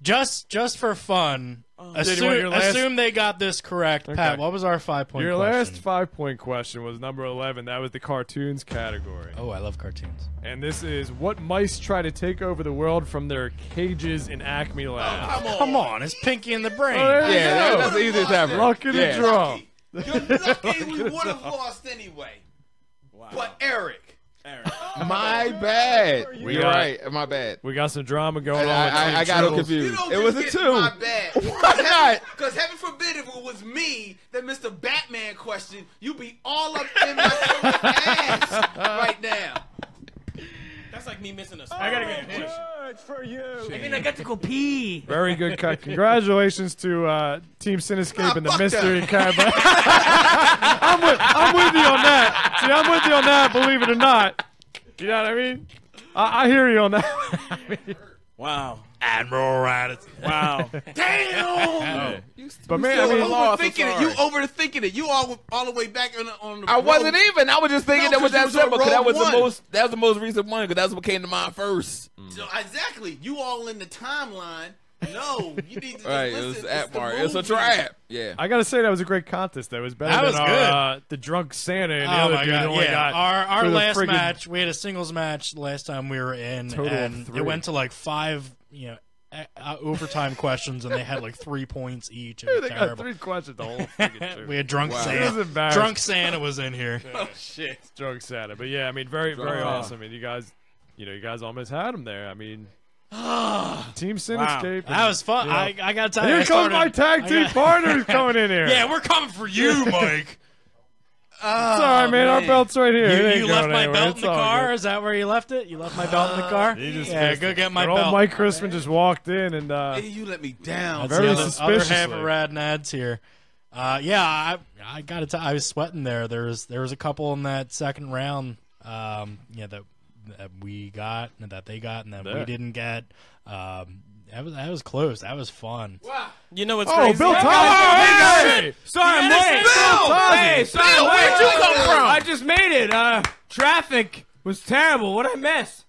[SPEAKER 2] Just for fun,
[SPEAKER 6] Did you want your last-
[SPEAKER 2] assume they got this correct. Pat,
[SPEAKER 6] Okay.
[SPEAKER 2] what was our 5-point
[SPEAKER 6] Your
[SPEAKER 2] question?
[SPEAKER 6] last 5-point question was number 11. That was the cartoons category.
[SPEAKER 2] Oh, I love cartoons.
[SPEAKER 6] And this is what mice try to take over the world from their cages in Acme Lab.
[SPEAKER 2] Come on, it's Pinky in the Brain.
[SPEAKER 6] Oh, there you
[SPEAKER 4] Yeah,
[SPEAKER 6] go.
[SPEAKER 4] that's the easiest ever.
[SPEAKER 6] Lucky to
[SPEAKER 4] Yeah.
[SPEAKER 6] draw.
[SPEAKER 5] You're lucky we would have lost anyway. But Eric.
[SPEAKER 4] My bad.
[SPEAKER 6] We
[SPEAKER 4] You're
[SPEAKER 6] got-
[SPEAKER 4] right. My bad.
[SPEAKER 6] We got some drama going on.
[SPEAKER 4] I got
[SPEAKER 6] Tribbles.
[SPEAKER 4] confused.
[SPEAKER 5] You don't
[SPEAKER 4] It was a
[SPEAKER 5] just get
[SPEAKER 4] 2.
[SPEAKER 5] my bad.
[SPEAKER 4] Why not?
[SPEAKER 5] Because heaven forbid if it was me that missed the Batman question, you'd be all up in my fucking ass right now.
[SPEAKER 8] That's like me missing a.
[SPEAKER 2] I gotta get a
[SPEAKER 3] I mean, I got to go pee.
[SPEAKER 6] Very good cut. Congratulations to Team Cinescape and the
[SPEAKER 5] fuck
[SPEAKER 6] mystery cab. I'm with you on that. See, I'm with you on that. Believe it or not. You know what I mean? I hear you on that.
[SPEAKER 8] Wow.
[SPEAKER 2] Admiral Raditz.
[SPEAKER 8] Wow.
[SPEAKER 5] Damn!
[SPEAKER 6] But man,
[SPEAKER 5] You're
[SPEAKER 6] I mean,
[SPEAKER 5] overthinking it. You overthinking it. You all the way back on the
[SPEAKER 4] I
[SPEAKER 5] road.
[SPEAKER 4] wasn't even. I was just thinking
[SPEAKER 5] No,
[SPEAKER 4] that was
[SPEAKER 5] 'cause
[SPEAKER 4] that
[SPEAKER 5] you was on
[SPEAKER 4] simple because that
[SPEAKER 5] road
[SPEAKER 4] was
[SPEAKER 5] one.
[SPEAKER 4] the most. That was the most recent one because that's what came to mind first.
[SPEAKER 5] So, exactly. You all in the timeline. No, you need to just
[SPEAKER 4] Right,
[SPEAKER 5] listen.
[SPEAKER 4] it was
[SPEAKER 5] It's
[SPEAKER 4] at
[SPEAKER 5] the
[SPEAKER 4] Mar. It's a
[SPEAKER 5] movie.
[SPEAKER 4] trap. Yeah.
[SPEAKER 6] I gotta say that was a great contest. That was better
[SPEAKER 2] That
[SPEAKER 6] than
[SPEAKER 2] was
[SPEAKER 6] our, the drunk Santa and the
[SPEAKER 2] Oh
[SPEAKER 6] other
[SPEAKER 2] my
[SPEAKER 6] dude
[SPEAKER 2] god!
[SPEAKER 6] only
[SPEAKER 2] Yeah,
[SPEAKER 6] got
[SPEAKER 2] our
[SPEAKER 6] for the
[SPEAKER 2] last
[SPEAKER 6] friggin'
[SPEAKER 2] match, we had a singles match last time we were in,
[SPEAKER 6] Total of
[SPEAKER 2] and
[SPEAKER 6] 3.
[SPEAKER 2] it went to like 5, overtime questions, and they had like 3 points each. It was
[SPEAKER 6] They got
[SPEAKER 2] terrible.
[SPEAKER 6] 3 questions the whole freaking show.
[SPEAKER 2] We had drunk
[SPEAKER 6] It was
[SPEAKER 2] Santa.
[SPEAKER 6] embarrassing.
[SPEAKER 2] Drunk Santa was in here.
[SPEAKER 5] Oh shit!
[SPEAKER 6] Drunk Santa. But yeah, I mean, very awesome. I mean, you guys almost had him there. I mean, Team Cinescape.
[SPEAKER 2] That was fun.
[SPEAKER 6] You know.
[SPEAKER 2] I gotta tell you,
[SPEAKER 6] Here
[SPEAKER 2] I
[SPEAKER 6] comes
[SPEAKER 2] started-
[SPEAKER 6] my tag team partners coming in here.
[SPEAKER 2] Yeah, we're coming for you, Mike.
[SPEAKER 6] It's all right, man. Our belt's right here. It
[SPEAKER 2] You
[SPEAKER 6] ain't
[SPEAKER 2] left
[SPEAKER 6] going
[SPEAKER 2] my
[SPEAKER 6] anywhere.
[SPEAKER 2] belt in
[SPEAKER 6] It's
[SPEAKER 2] the
[SPEAKER 6] all
[SPEAKER 2] car?
[SPEAKER 6] good.
[SPEAKER 2] Is that where you left it? You left my belt in the car?
[SPEAKER 6] He just
[SPEAKER 2] Yeah,
[SPEAKER 6] missed
[SPEAKER 2] go
[SPEAKER 6] it.
[SPEAKER 2] get my
[SPEAKER 6] But old
[SPEAKER 2] belt.
[SPEAKER 6] Mike Christman just walked in and
[SPEAKER 5] Hey, you let me down.
[SPEAKER 2] That's
[SPEAKER 6] Very
[SPEAKER 2] the other half
[SPEAKER 6] suspiciously.
[SPEAKER 2] of Rad Nads here. I gotta tell, I was sweating there. There was a couple in that second round, that we got, and that they got, and that we didn't get. That was close. That was fun.
[SPEAKER 8] You know what's
[SPEAKER 6] oh,
[SPEAKER 8] crazy?
[SPEAKER 6] Bill Thomas.
[SPEAKER 3] Hey, sorry, I'm late.
[SPEAKER 6] Bill!
[SPEAKER 3] Hey, sorry, I'm late.
[SPEAKER 5] where'd you come from?
[SPEAKER 3] I just made it. Traffic was terrible. What'd I miss?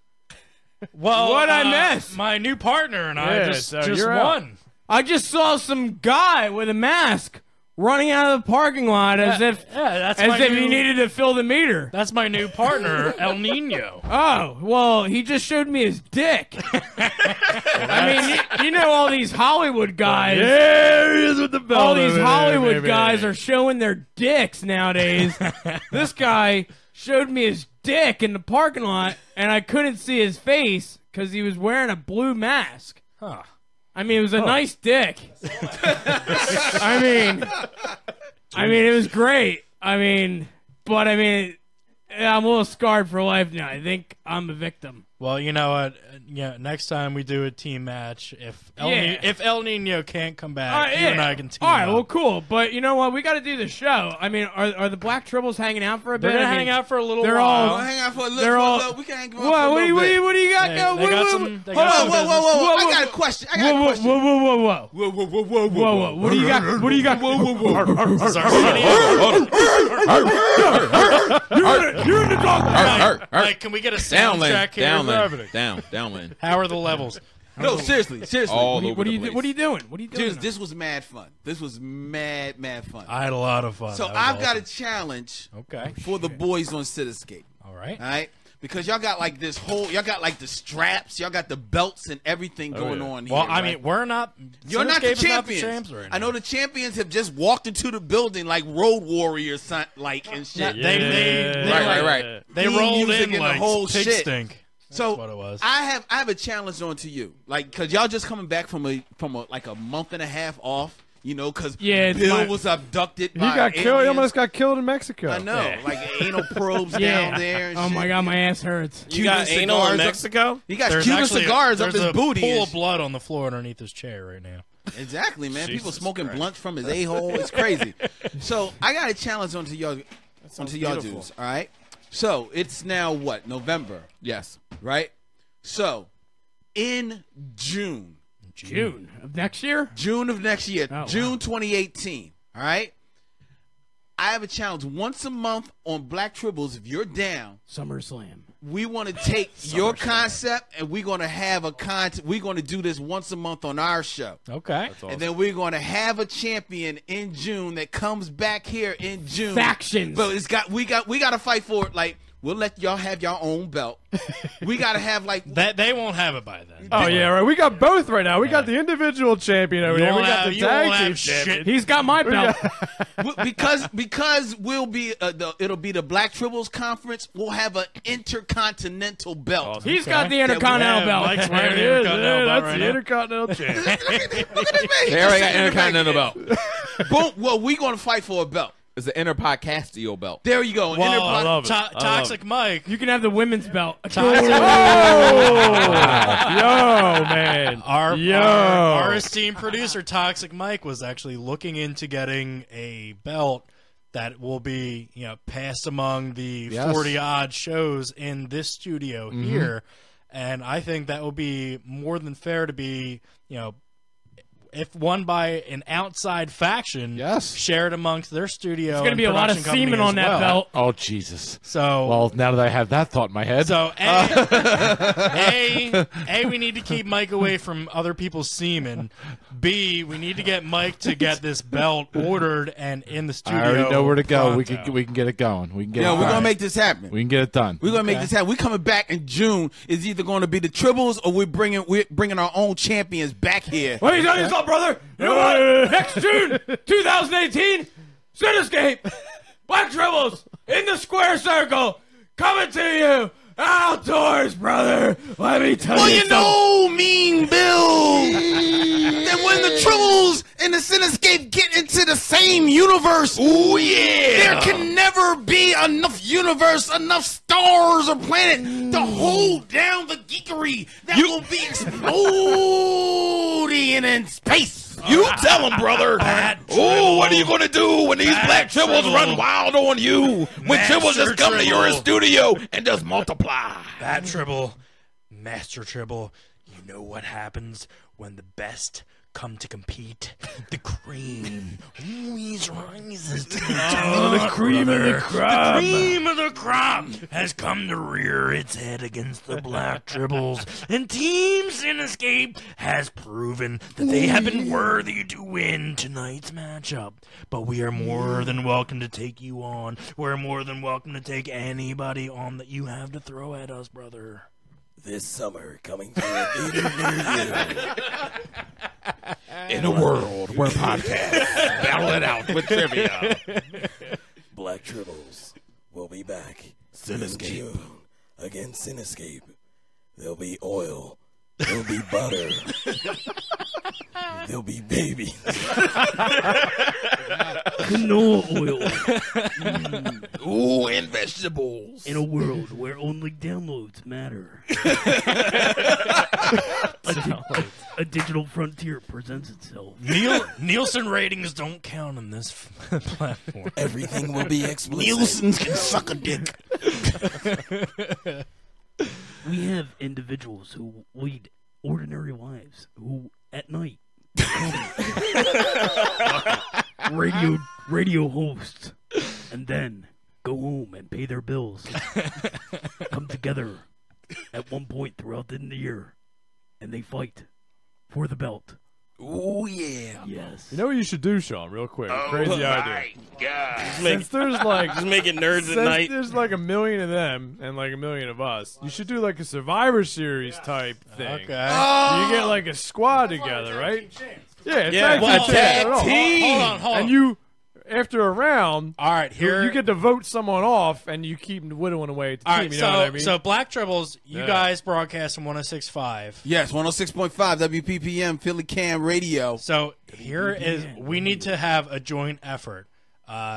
[SPEAKER 2] Well,
[SPEAKER 3] What'd I miss?
[SPEAKER 2] My new partner and I
[SPEAKER 6] Yeah,
[SPEAKER 2] just
[SPEAKER 6] so you're
[SPEAKER 2] won.
[SPEAKER 3] I just saw some guy with a mask running out of the parking lot as if
[SPEAKER 2] That's
[SPEAKER 3] as
[SPEAKER 2] my
[SPEAKER 3] if
[SPEAKER 2] new,
[SPEAKER 3] he needed to fill the meter.
[SPEAKER 2] That's my new partner, El Nino.
[SPEAKER 3] Oh, well, he just showed me his dick. I mean, you know all these Hollywood guys.
[SPEAKER 6] There he is with the belt.
[SPEAKER 3] All these
[SPEAKER 6] over there,
[SPEAKER 3] Hollywood
[SPEAKER 6] baby.
[SPEAKER 3] guys are showing their dicks nowadays. This guy showed me his dick in the parking lot, and I couldn't see his face because he was wearing a blue mask.
[SPEAKER 2] Huh.
[SPEAKER 3] I mean, it was a nice dick. I mean, it was great. I'm a little scarred for life now. I think I'm a victim.
[SPEAKER 2] Well, you know what? Next time we do a team match, if El Nino can't come back, you and I can team
[SPEAKER 3] All right,
[SPEAKER 2] up.
[SPEAKER 3] well, cool. But you know what? We got to do the show. I mean, are the Black Tribbles hanging out for a
[SPEAKER 2] They're
[SPEAKER 3] bit?
[SPEAKER 2] gonna
[SPEAKER 3] I mean,
[SPEAKER 2] hang out for a little
[SPEAKER 3] they're
[SPEAKER 2] while.
[SPEAKER 3] all-
[SPEAKER 5] We'll hang out for a
[SPEAKER 3] They're
[SPEAKER 5] little.
[SPEAKER 3] all-
[SPEAKER 5] We can hang out
[SPEAKER 3] What,
[SPEAKER 5] for a little bit.
[SPEAKER 3] what do you got
[SPEAKER 2] They
[SPEAKER 3] going?
[SPEAKER 2] got
[SPEAKER 3] Whoa,
[SPEAKER 2] some- they
[SPEAKER 3] hold
[SPEAKER 2] got
[SPEAKER 3] on,
[SPEAKER 2] some
[SPEAKER 3] whoa,
[SPEAKER 2] business.
[SPEAKER 3] whoa, whoa,
[SPEAKER 5] I got a question. I got a
[SPEAKER 3] Whoa,
[SPEAKER 5] question.
[SPEAKER 3] whoa, whoa, whoa, whoa.
[SPEAKER 5] Whoa, whoa, whoa, whoa,
[SPEAKER 3] Whoa, whoa. What do you got? What do you got? Whoa, whoa, whoa.
[SPEAKER 2] This is our Cinescape.
[SPEAKER 3] You're in the dog.
[SPEAKER 2] Like, can we get a sound check here?
[SPEAKER 4] Downland.
[SPEAKER 2] How are the levels?
[SPEAKER 5] No, seriously.
[SPEAKER 4] All over
[SPEAKER 3] What are
[SPEAKER 4] the
[SPEAKER 3] you
[SPEAKER 4] place.
[SPEAKER 3] doing? What are you doing?
[SPEAKER 5] Dude, this was mad fun. This was mad fun.
[SPEAKER 2] I had a lot of fun.
[SPEAKER 5] So
[SPEAKER 2] That was
[SPEAKER 5] I've got a
[SPEAKER 2] awesome.
[SPEAKER 5] challenge
[SPEAKER 2] Okay.
[SPEAKER 5] for the boys on Cinescape.
[SPEAKER 2] All right.
[SPEAKER 5] All right? Because y'all got like this whole, y'all got like the straps, y'all got the belts and everything going on here.
[SPEAKER 2] Well, I
[SPEAKER 5] right?
[SPEAKER 2] mean, we're not.
[SPEAKER 5] You're not the
[SPEAKER 2] Cinescape is
[SPEAKER 5] champions.
[SPEAKER 2] champs right now.
[SPEAKER 5] I know the champions have just walked into the building like Road Warriors, like and shit.
[SPEAKER 2] They
[SPEAKER 4] Right.
[SPEAKER 2] They
[SPEAKER 5] Theme
[SPEAKER 2] rolled
[SPEAKER 5] music
[SPEAKER 2] in
[SPEAKER 5] and the
[SPEAKER 2] like
[SPEAKER 5] whole
[SPEAKER 2] pig
[SPEAKER 5] shit.
[SPEAKER 2] stink.
[SPEAKER 5] So
[SPEAKER 2] what it was.
[SPEAKER 5] I have a challenge on to you, like, cause y'all just coming back from a like a month and a half off, you know, cause
[SPEAKER 3] Yeah, it's
[SPEAKER 5] Bill
[SPEAKER 3] my-
[SPEAKER 5] was abducted.
[SPEAKER 6] He
[SPEAKER 5] by
[SPEAKER 6] got killed. He
[SPEAKER 5] aliens.
[SPEAKER 6] almost got killed in Mexico.
[SPEAKER 5] I know, like anal probes
[SPEAKER 3] Yeah.
[SPEAKER 5] down there. And
[SPEAKER 3] Oh
[SPEAKER 5] shit.
[SPEAKER 3] my god, my ass hurts.
[SPEAKER 8] You got
[SPEAKER 5] Cuban
[SPEAKER 8] anal in
[SPEAKER 5] cigars up-
[SPEAKER 8] Mexico?
[SPEAKER 5] He got
[SPEAKER 2] There's
[SPEAKER 5] Cuban
[SPEAKER 2] actually
[SPEAKER 5] cigars up
[SPEAKER 2] there's
[SPEAKER 5] his
[SPEAKER 2] a
[SPEAKER 5] booty.
[SPEAKER 2] pool
[SPEAKER 5] and
[SPEAKER 2] of blood on the floor underneath his chair right now.
[SPEAKER 5] Exactly, man. People smoking blunts from his a-hole. It's crazy. So I got a challenge onto y'all
[SPEAKER 8] beautiful.
[SPEAKER 5] dudes. All right. So it's now what, November,
[SPEAKER 4] Yes.
[SPEAKER 5] right? So in June
[SPEAKER 3] Of next year?
[SPEAKER 5] of next year,
[SPEAKER 3] Oh,
[SPEAKER 5] June
[SPEAKER 3] wow.
[SPEAKER 5] 2018. All right. I have a challenge once a month on Black Tribbles. If you're down,
[SPEAKER 3] SummerSlam.
[SPEAKER 5] we want to take your concept and we're going to have we're going to do this once a month on our show.
[SPEAKER 2] Okay.
[SPEAKER 5] And then we're going to have a champion in June that comes back here in June.
[SPEAKER 3] Factions.
[SPEAKER 5] But we got to fight for it. Like We'll let y'all have your own belt. We got to have like
[SPEAKER 2] That they won't have it by then.
[SPEAKER 6] Oh yeah, right. We got both right now. We got the individual champion over there. We got the tag team champion.
[SPEAKER 3] He's got my belt.
[SPEAKER 5] because we'll be it'll be the Black Tribbles conference. We'll have an intercontinental belt.
[SPEAKER 3] He's got the Intercontinental belt.
[SPEAKER 2] Mike's
[SPEAKER 6] There
[SPEAKER 2] wearing
[SPEAKER 6] it
[SPEAKER 2] the
[SPEAKER 6] is.
[SPEAKER 2] Intercontinental belt
[SPEAKER 6] That's
[SPEAKER 2] right
[SPEAKER 6] the
[SPEAKER 2] now.
[SPEAKER 6] Intercontinental champion.
[SPEAKER 5] Look at this man.
[SPEAKER 7] They already got Intercontinental belt.
[SPEAKER 5] Boom. Well, we're gonna fight for a belt.
[SPEAKER 4] It's the Interpodcastio belt.
[SPEAKER 5] There you go.
[SPEAKER 2] Well,
[SPEAKER 6] I love it.
[SPEAKER 2] Toxic Mike.
[SPEAKER 3] You can have the women's belt.
[SPEAKER 6] Yo, man.
[SPEAKER 2] Our esteemed producer Toxic Mike was actually looking into getting a belt that will be, passed among the 40-odd shows in this studio here, and I think that would be more than fair to be, if won by an outside faction, shared amongst their studio.
[SPEAKER 3] There's going to be a lot of semen on that belt.
[SPEAKER 7] Oh, Jesus.
[SPEAKER 2] So,
[SPEAKER 7] well, now that I have that thought in my head.
[SPEAKER 2] So, A, we need to keep Mike away from other people's semen. B, we need to get Mike to get this belt ordered and in the studio.
[SPEAKER 7] I already know where to go.
[SPEAKER 2] pronto.
[SPEAKER 7] We can get it going. We can get
[SPEAKER 5] Yeah,
[SPEAKER 7] it
[SPEAKER 5] we're
[SPEAKER 7] done.
[SPEAKER 5] gonna make this happen.
[SPEAKER 7] We can get it done.
[SPEAKER 5] We're gonna make this happen. We're coming back in June. It's either going to be the Tribbles or we're bringing our own champions back here.
[SPEAKER 3] What are you talking about, brother? You know what? Next June, 2018, Cinescape, Black Tribbles, in the square circle, coming to you outdoors, brother. Let me tell you something.
[SPEAKER 5] Know, Mean Bill, that when the Tribbles and the Cinescape get into the same universe, there can never be enough universe, enough stars or planet to hold down the geekery that will be exploding in space.
[SPEAKER 8] You tell him, brother. Oh, what are you going to do when these Black Tribbles run wild on you? When Tribbles just come to your studio and just multiply.
[SPEAKER 2] Bad Tribble, Master Tribble, you know what happens when the best come to compete? The cream always rises to the top.
[SPEAKER 3] The cream of the crop.
[SPEAKER 2] The cream of the crop has come to rear its head against the Black Tribbles, and Team Cinescape has proven that they have been worthy to win tonight's matchup. But we are more than welcome to take you on. We're more than welcome to take anybody on that you have to throw at us, brother.
[SPEAKER 8] This summer, coming to a theater near you. In a world where podcasts battle it out with trivia. Black Tribbles will be back. Cinescape. Again, Cinescape. There'll be oil. There'll be butter. There'll be babies.
[SPEAKER 3] Canola oil.
[SPEAKER 8] Ooh, and vegetables.
[SPEAKER 3] In a world where only downloads matter. A digital frontier presents itself.
[SPEAKER 2] Nielsen ratings don't count on this platform.
[SPEAKER 8] Everything will be explicit.
[SPEAKER 5] Nielsen's can suck a dick.
[SPEAKER 9] We have individuals who lead ordinary lives, who at night radio hosts, and then go home and pay their bills. Come together at one point throughout the year, and they fight for the belt.
[SPEAKER 8] Ooh, yeah.
[SPEAKER 9] Yes.
[SPEAKER 6] You know what you should do, Sean, real quick? Crazy idea.
[SPEAKER 8] God.
[SPEAKER 6] Since there's like
[SPEAKER 8] Just making nerds
[SPEAKER 6] since
[SPEAKER 8] at night.
[SPEAKER 6] there's like 1 million of them and like 1 million of us, you should do like a Survivor Series type thing.
[SPEAKER 2] Okay.
[SPEAKER 6] You get like a squad together, right? Yeah,
[SPEAKER 8] Yeah,
[SPEAKER 6] tag team.
[SPEAKER 8] tag
[SPEAKER 6] Hold on.
[SPEAKER 8] team.
[SPEAKER 2] Hold on.
[SPEAKER 6] And you, after a round,
[SPEAKER 2] All right, here
[SPEAKER 6] you get to vote someone off, and you keep whittling away at the
[SPEAKER 2] All
[SPEAKER 6] team.
[SPEAKER 2] right,
[SPEAKER 6] You know what I mean?
[SPEAKER 2] so Black Tribbles, you
[SPEAKER 6] Yeah.
[SPEAKER 2] guys broadcast on 106.5.
[SPEAKER 5] Yes, 106.5 WPPM Philly Cam Radio.
[SPEAKER 2] So here is we need to have a joint effort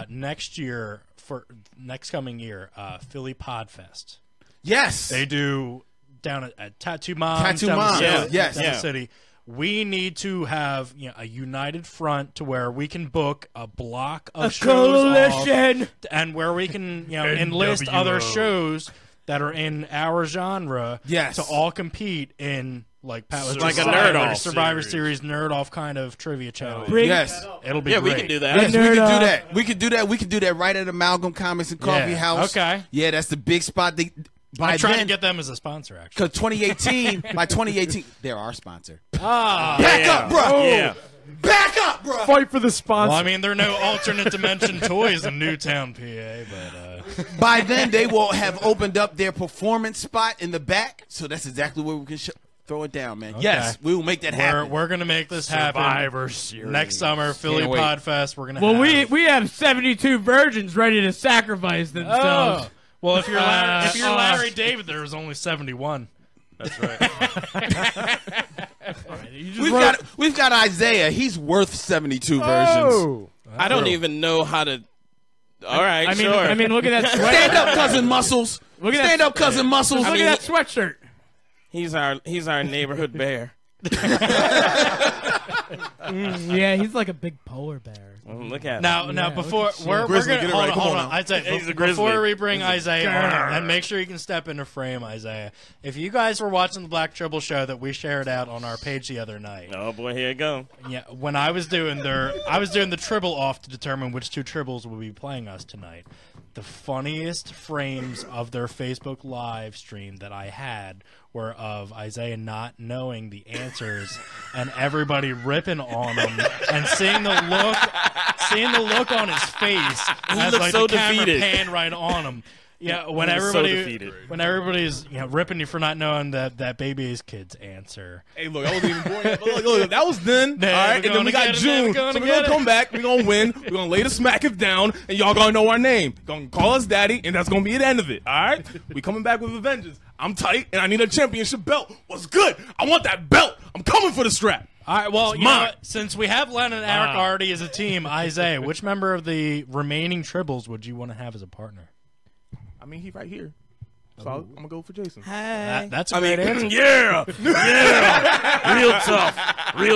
[SPEAKER 2] next year for next coming year. Philly Podfest.
[SPEAKER 5] Yes.
[SPEAKER 2] They do down at Tattoo Moms.
[SPEAKER 5] Tattoo
[SPEAKER 2] down the
[SPEAKER 5] Moms,
[SPEAKER 2] city-
[SPEAKER 5] yes.
[SPEAKER 2] down the
[SPEAKER 8] Yeah.
[SPEAKER 2] city. We need to have a united front to where we can book a block of shows
[SPEAKER 3] Coalition.
[SPEAKER 2] and where we can enlist other shows that are in our genre
[SPEAKER 5] Yes.
[SPEAKER 2] to all compete in like Pat was
[SPEAKER 8] Like
[SPEAKER 2] just
[SPEAKER 8] a
[SPEAKER 2] saying,
[SPEAKER 8] nerd-off
[SPEAKER 2] Survivor Series nerd off kind of trivia challenge.
[SPEAKER 5] Yes.
[SPEAKER 2] It'll be
[SPEAKER 8] Yeah,
[SPEAKER 2] great.
[SPEAKER 8] we can do that.
[SPEAKER 5] Yes, we
[SPEAKER 3] Nerd
[SPEAKER 5] can do
[SPEAKER 3] up.
[SPEAKER 5] that. We can do that. We can do that right at Amalgam Comics and Coffee
[SPEAKER 2] Yeah.
[SPEAKER 5] House.
[SPEAKER 2] Okay.
[SPEAKER 5] Yeah, that's the big spot. By
[SPEAKER 2] I'm trying to
[SPEAKER 5] then,
[SPEAKER 2] get them as a sponsor, actually.
[SPEAKER 5] because 2018, by 2018, they're our sponsor.
[SPEAKER 2] Ah,
[SPEAKER 5] Back up, bro.
[SPEAKER 8] Yeah.
[SPEAKER 5] Back up, bro.
[SPEAKER 6] Fight for the sponsor.
[SPEAKER 2] well, I mean, there are no alternate dimension toys in Newtown, PA, but
[SPEAKER 5] By then, they will have opened up their performance spot in the back, so that's exactly where we can throw it down, man.
[SPEAKER 2] Okay.
[SPEAKER 5] Yes, we will make that happen.
[SPEAKER 2] We're gonna make this happen.
[SPEAKER 6] Survivor Series.
[SPEAKER 2] Next summer, Philly Podfest. We're gonna.
[SPEAKER 3] Well,
[SPEAKER 2] have...
[SPEAKER 3] we have 72 virgins ready to sacrifice themselves.
[SPEAKER 2] Oh. Well, if you're Larry David, there was only 71.
[SPEAKER 6] That's right.
[SPEAKER 5] We've got Isaiah. He's worth 72 versions.
[SPEAKER 6] Oh.
[SPEAKER 8] I don't even know how to. All right,
[SPEAKER 3] I mean,
[SPEAKER 8] sure.
[SPEAKER 3] I mean, look at that sweatshirt.
[SPEAKER 5] Stand up, cousin Muscles.
[SPEAKER 3] Look at
[SPEAKER 5] Stand up, cousin Muscles.
[SPEAKER 3] Look at that sweatshirt.
[SPEAKER 8] He's our neighborhood bear.
[SPEAKER 3] Yeah, he's like a big polar bear.
[SPEAKER 8] Look at
[SPEAKER 2] Now, before we're
[SPEAKER 5] Grizzly,
[SPEAKER 2] gonna
[SPEAKER 5] get it right.
[SPEAKER 2] hold
[SPEAKER 5] Come
[SPEAKER 2] on.
[SPEAKER 5] on.
[SPEAKER 2] Isaiah,
[SPEAKER 8] He's a grizzly.
[SPEAKER 2] before we bring Isaiah on, and make sure you can step into frame, Isaiah. If you guys were watching the Black Tribble show that we shared out on our page the other night,
[SPEAKER 8] Oh boy, here you go.
[SPEAKER 2] yeah, when I was doing the Tribble off to determine which two Tribbles would be playing us tonight. The funniest frames of their Facebook live stream that I had were of Isaiah not knowing the answers and everybody ripping on him and seeing the look on his face as
[SPEAKER 8] looked
[SPEAKER 2] like
[SPEAKER 8] so
[SPEAKER 2] the camera
[SPEAKER 8] defeated.
[SPEAKER 2] panned right on him. Yeah, when
[SPEAKER 8] He was so
[SPEAKER 2] everybody's
[SPEAKER 8] defeated.
[SPEAKER 2] ripping you for not knowing that baby's kid's answer.
[SPEAKER 10] Hey, look, I wasn't even born yet. Look, that was then.
[SPEAKER 2] Nah,
[SPEAKER 10] all right,
[SPEAKER 2] we're
[SPEAKER 10] and then we
[SPEAKER 2] gonna
[SPEAKER 10] got
[SPEAKER 2] get it,
[SPEAKER 10] June.
[SPEAKER 2] man, we're
[SPEAKER 10] So
[SPEAKER 2] gonna
[SPEAKER 10] we're
[SPEAKER 2] get
[SPEAKER 10] going to
[SPEAKER 2] it.
[SPEAKER 10] come back. We're going to win. We're going to lay the smack down, and y'all going to know our name. Going to call us daddy, and that's going to be the end of it. All right? We coming back with a vengeance. I'm tight, and I need a championship belt. What's good? I want that belt. I'm coming for the strap.
[SPEAKER 2] All right, well, you know
[SPEAKER 10] mine.
[SPEAKER 2] what? Since we have Len and Eric already as a team, Isaiah, which member of the remaining Tribbles would you want to have as a partner?
[SPEAKER 10] I mean, he right here. So I'm going to go for Jason.
[SPEAKER 2] That's a great answer.
[SPEAKER 8] Yeah, real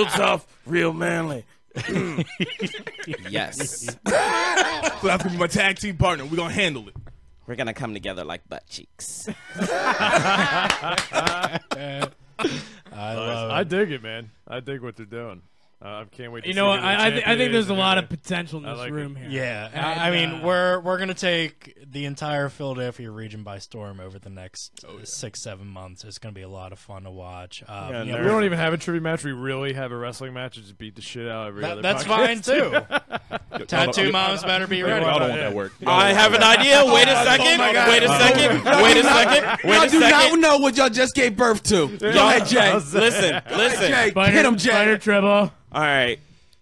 [SPEAKER 8] tough, real manly. Yes,
[SPEAKER 10] So that's going to be my tag team partner. We're going to handle it.
[SPEAKER 8] we're gonna come together like butt cheeks.
[SPEAKER 2] I love it.
[SPEAKER 6] I dig it, man. I dig what they're doing. I can't wait to
[SPEAKER 3] You
[SPEAKER 6] see
[SPEAKER 3] know
[SPEAKER 6] who
[SPEAKER 3] what?
[SPEAKER 6] the
[SPEAKER 3] I think
[SPEAKER 6] champion
[SPEAKER 3] there's
[SPEAKER 6] is
[SPEAKER 3] a
[SPEAKER 6] and
[SPEAKER 3] lot of
[SPEAKER 6] everything.
[SPEAKER 3] potential in
[SPEAKER 6] I
[SPEAKER 3] this
[SPEAKER 6] like
[SPEAKER 3] room
[SPEAKER 6] it.
[SPEAKER 3] here.
[SPEAKER 2] Yeah,
[SPEAKER 3] And,
[SPEAKER 2] I mean, we're gonna take the entire Philadelphia region by storm over the next 6-7 months. It's gonna be a lot of fun to watch.
[SPEAKER 8] Yeah,
[SPEAKER 2] you know,
[SPEAKER 6] We don't even have a trivia match. We really have a wrestling match and just beat the shit out of every other
[SPEAKER 2] that's
[SPEAKER 6] podcast.
[SPEAKER 2] fine too. Tattoo moms better be ready.
[SPEAKER 10] I don't want that work.
[SPEAKER 8] I have an idea. Wait a second. Wait a second. Wait a second. Wait
[SPEAKER 5] I
[SPEAKER 8] a
[SPEAKER 5] do not
[SPEAKER 8] second.
[SPEAKER 5] know what y'all just gave birth to. Go ahead, Jay.
[SPEAKER 8] Listen.
[SPEAKER 5] Jay,
[SPEAKER 3] Spider,
[SPEAKER 5] hit him, Jay.
[SPEAKER 3] Spider Tribble.
[SPEAKER 8] All right.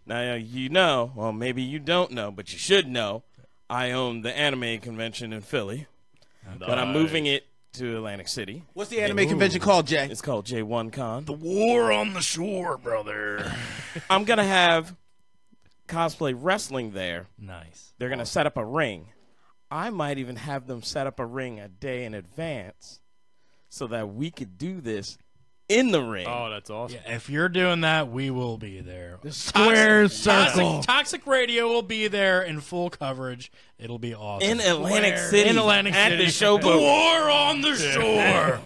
[SPEAKER 8] Now, you know, well, maybe you don't know, but you should know, I own the anime convention in Philly, but I'm moving it to Atlantic City.
[SPEAKER 5] What's the anime convention called, Jay?
[SPEAKER 8] It's called J1 Con.
[SPEAKER 2] War on the shore, brother.
[SPEAKER 8] I'm going to have cosplay wrestling there.
[SPEAKER 2] Nice.
[SPEAKER 8] They're going to set up a ring. I might even have them set up a ring a day in advance so that we could do this in the ring.
[SPEAKER 6] Oh, that's awesome.
[SPEAKER 2] Yeah, if you're doing that, we will be there. The
[SPEAKER 3] square circle.
[SPEAKER 2] Toxic Radio will be there in full coverage. It'll be awesome.
[SPEAKER 8] In Atlantic City.
[SPEAKER 2] In Atlantic
[SPEAKER 8] at
[SPEAKER 2] City.
[SPEAKER 8] the showboat.
[SPEAKER 2] War on the shore.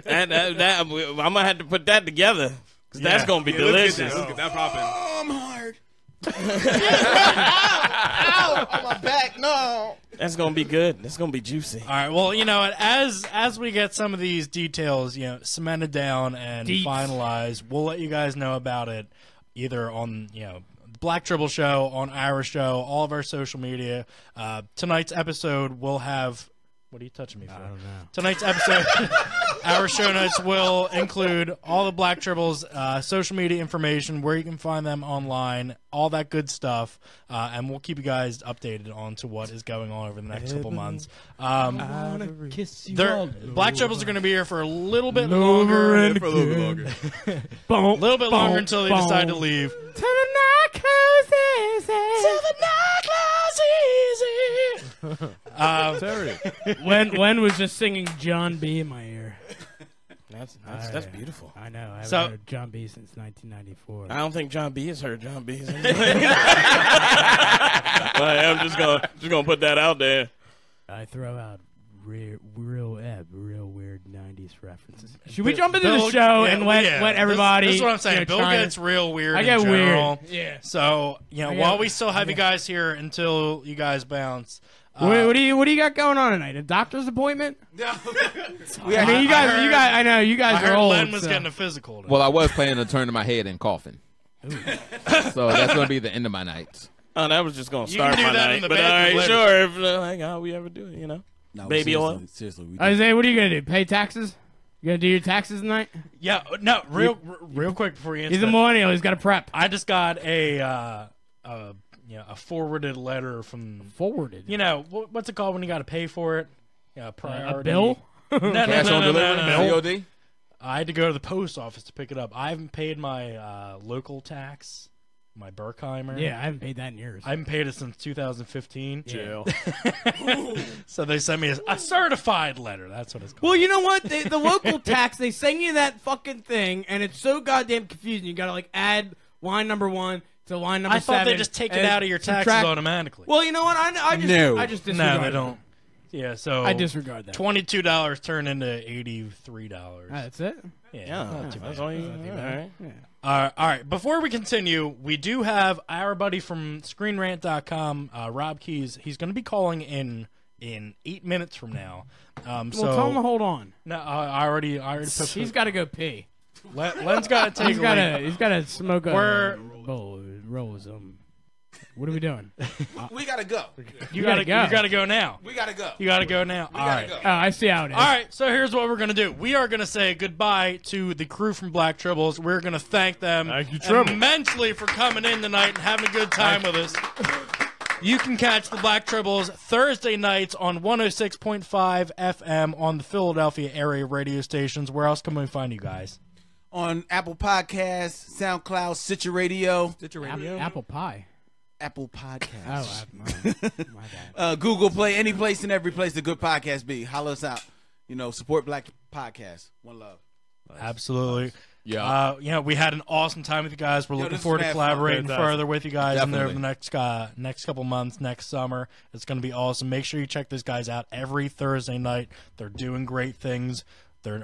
[SPEAKER 8] I'm going to have to put that together because that's going to be delicious.
[SPEAKER 10] Let's get that popping.
[SPEAKER 5] I'm hard. Ow! On my back, no.
[SPEAKER 8] That's going to be good. That's going to be juicy.
[SPEAKER 2] All right. Well, you know, as we get some of these details, you know, cemented down and finalized, we'll let you guys know about it either on, you know, the Black Tribble show, on our show, all of our social media. Tonight's episode will have. What are you touching me for? I don't know. Tonight's episode, our show notes will include all the Black Tribbles social media information, where you can find them online, all that good stuff, and we'll keep you guys updated on to what is going on over the next couple months.
[SPEAKER 3] Black
[SPEAKER 2] Black Tribbles are going to be here for a little bit longer.
[SPEAKER 10] Yeah, for a little bit longer.
[SPEAKER 2] A little bit longer until they decide to leave.
[SPEAKER 3] Till the night closes.
[SPEAKER 2] Till the night closes easy.
[SPEAKER 6] Terry.
[SPEAKER 3] When was just singing John B in my ear.
[SPEAKER 8] That's beautiful.
[SPEAKER 3] I know. I haven't
[SPEAKER 2] So-
[SPEAKER 3] heard John B since 1994.
[SPEAKER 8] I don't think John B has heard John B. I'm just gonna put that out there.
[SPEAKER 3] I throw out real weird 90s references. Should we jump into the show and let everybody?
[SPEAKER 2] This is what I'm saying.
[SPEAKER 3] you know,
[SPEAKER 2] Bill
[SPEAKER 3] try
[SPEAKER 2] gets real weird.
[SPEAKER 3] I get
[SPEAKER 2] in general.
[SPEAKER 3] weird. Yeah.
[SPEAKER 2] So while we still have you guys here until you guys bounce.
[SPEAKER 3] What do you got going on tonight? A doctor's appointment?
[SPEAKER 5] No.
[SPEAKER 3] I mean, you guys. I know you guys
[SPEAKER 2] I heard
[SPEAKER 3] are old.
[SPEAKER 2] Len was
[SPEAKER 3] so.
[SPEAKER 2] getting a physical.
[SPEAKER 11] Well, I was planning on turning my head and coughing. So that's going to be the end of my night.
[SPEAKER 8] Oh, that was just gonna
[SPEAKER 2] You
[SPEAKER 8] start
[SPEAKER 2] can do
[SPEAKER 8] my
[SPEAKER 2] that
[SPEAKER 8] night.
[SPEAKER 2] in the
[SPEAKER 8] But all
[SPEAKER 2] bathroom
[SPEAKER 8] right,
[SPEAKER 2] later.
[SPEAKER 8] sure. If like how we ever do it, you know.
[SPEAKER 5] No,
[SPEAKER 8] Baby
[SPEAKER 5] seriously,
[SPEAKER 8] oil.
[SPEAKER 5] Seriously, we
[SPEAKER 3] Isaiah, what are you gonna do? Pay taxes? You gonna do your taxes tonight?
[SPEAKER 2] Yeah, no, real quick before you answer
[SPEAKER 3] He's a
[SPEAKER 2] that.
[SPEAKER 3] millennial. He's got to prep.
[SPEAKER 2] I just got a forwarded letter from
[SPEAKER 3] Forwarded.
[SPEAKER 2] you know what's it called when you got to pay for it? Yeah, priority.
[SPEAKER 3] A bill?
[SPEAKER 2] No,
[SPEAKER 4] Cash on delivery,
[SPEAKER 2] no.
[SPEAKER 4] COD.
[SPEAKER 2] I had to go to the post office to pick it up. I haven't paid my local tax, my Berkheimer.
[SPEAKER 3] Yeah, I haven't paid that in years.
[SPEAKER 2] I haven't paid it since 2015.
[SPEAKER 6] Jail.
[SPEAKER 2] So they sent me a certified letter. That's what it's called.
[SPEAKER 3] Well, you know what? The local tax, they send you that fucking thing, and it's so goddamn confusing. You got to like add line number 1 to line number 7.
[SPEAKER 2] I thought they just take it
[SPEAKER 3] and
[SPEAKER 2] out of your taxes
[SPEAKER 3] subtract-
[SPEAKER 2] automatically.
[SPEAKER 3] Well, you know what? I just disregard
[SPEAKER 2] No, they
[SPEAKER 3] it.
[SPEAKER 2] don't. Yeah, so
[SPEAKER 3] I disregard that.
[SPEAKER 2] $22 turned into $83.
[SPEAKER 3] That's it.
[SPEAKER 2] Yeah,
[SPEAKER 8] Yeah,
[SPEAKER 2] not too
[SPEAKER 8] that's
[SPEAKER 2] bad.
[SPEAKER 8] all you. All right.
[SPEAKER 2] All right. Before we continue, we do have our buddy from ScreenRant.com, Rob Keys. He's going to be calling in 8 minutes from now.
[SPEAKER 3] Well, tell him to hold on.
[SPEAKER 2] No, I already put.
[SPEAKER 3] He's got to go pee.
[SPEAKER 2] Len's got to take.
[SPEAKER 3] He's got to smoke
[SPEAKER 2] We're-
[SPEAKER 3] a rose. What are we doing?
[SPEAKER 5] We gotta go.
[SPEAKER 2] You gotta
[SPEAKER 3] go.
[SPEAKER 2] You gotta go now.
[SPEAKER 5] We gotta go.
[SPEAKER 2] You gotta go now. All right.
[SPEAKER 5] go.
[SPEAKER 3] Oh, I see how it is.
[SPEAKER 2] All right, so here's what we're going to do. We are going to say goodbye to the crew from Black Tribbles. We're going to thank them
[SPEAKER 6] Thank you, Tribble.
[SPEAKER 2] immensely for coming in tonight and having a good time with us. You can catch the Black Tribbles Thursday nights on 106.5 FM on the Philadelphia area radio stations. Where else can we find you guys?
[SPEAKER 5] On Apple Podcasts, SoundCloud, Stitcher Radio,
[SPEAKER 3] Apple pie.
[SPEAKER 5] Apple Podcasts.
[SPEAKER 3] Oh, my bad.
[SPEAKER 5] Google Play, any place and every place the good podcast be. Holler us out. You know, support Black Podcasts. One love.
[SPEAKER 2] Absolutely.
[SPEAKER 7] Yeah.
[SPEAKER 2] We had an awesome time with you guys. We're looking
[SPEAKER 5] this
[SPEAKER 2] forward
[SPEAKER 5] was
[SPEAKER 2] to
[SPEAKER 5] mad fun.
[SPEAKER 2] collaborating
[SPEAKER 6] Fantastic.
[SPEAKER 2] further with you guys in there over
[SPEAKER 5] Definitely.
[SPEAKER 2] the next couple months, next summer. It's going to be awesome. Make sure you check these guys out every Thursday night. They're doing great things. They're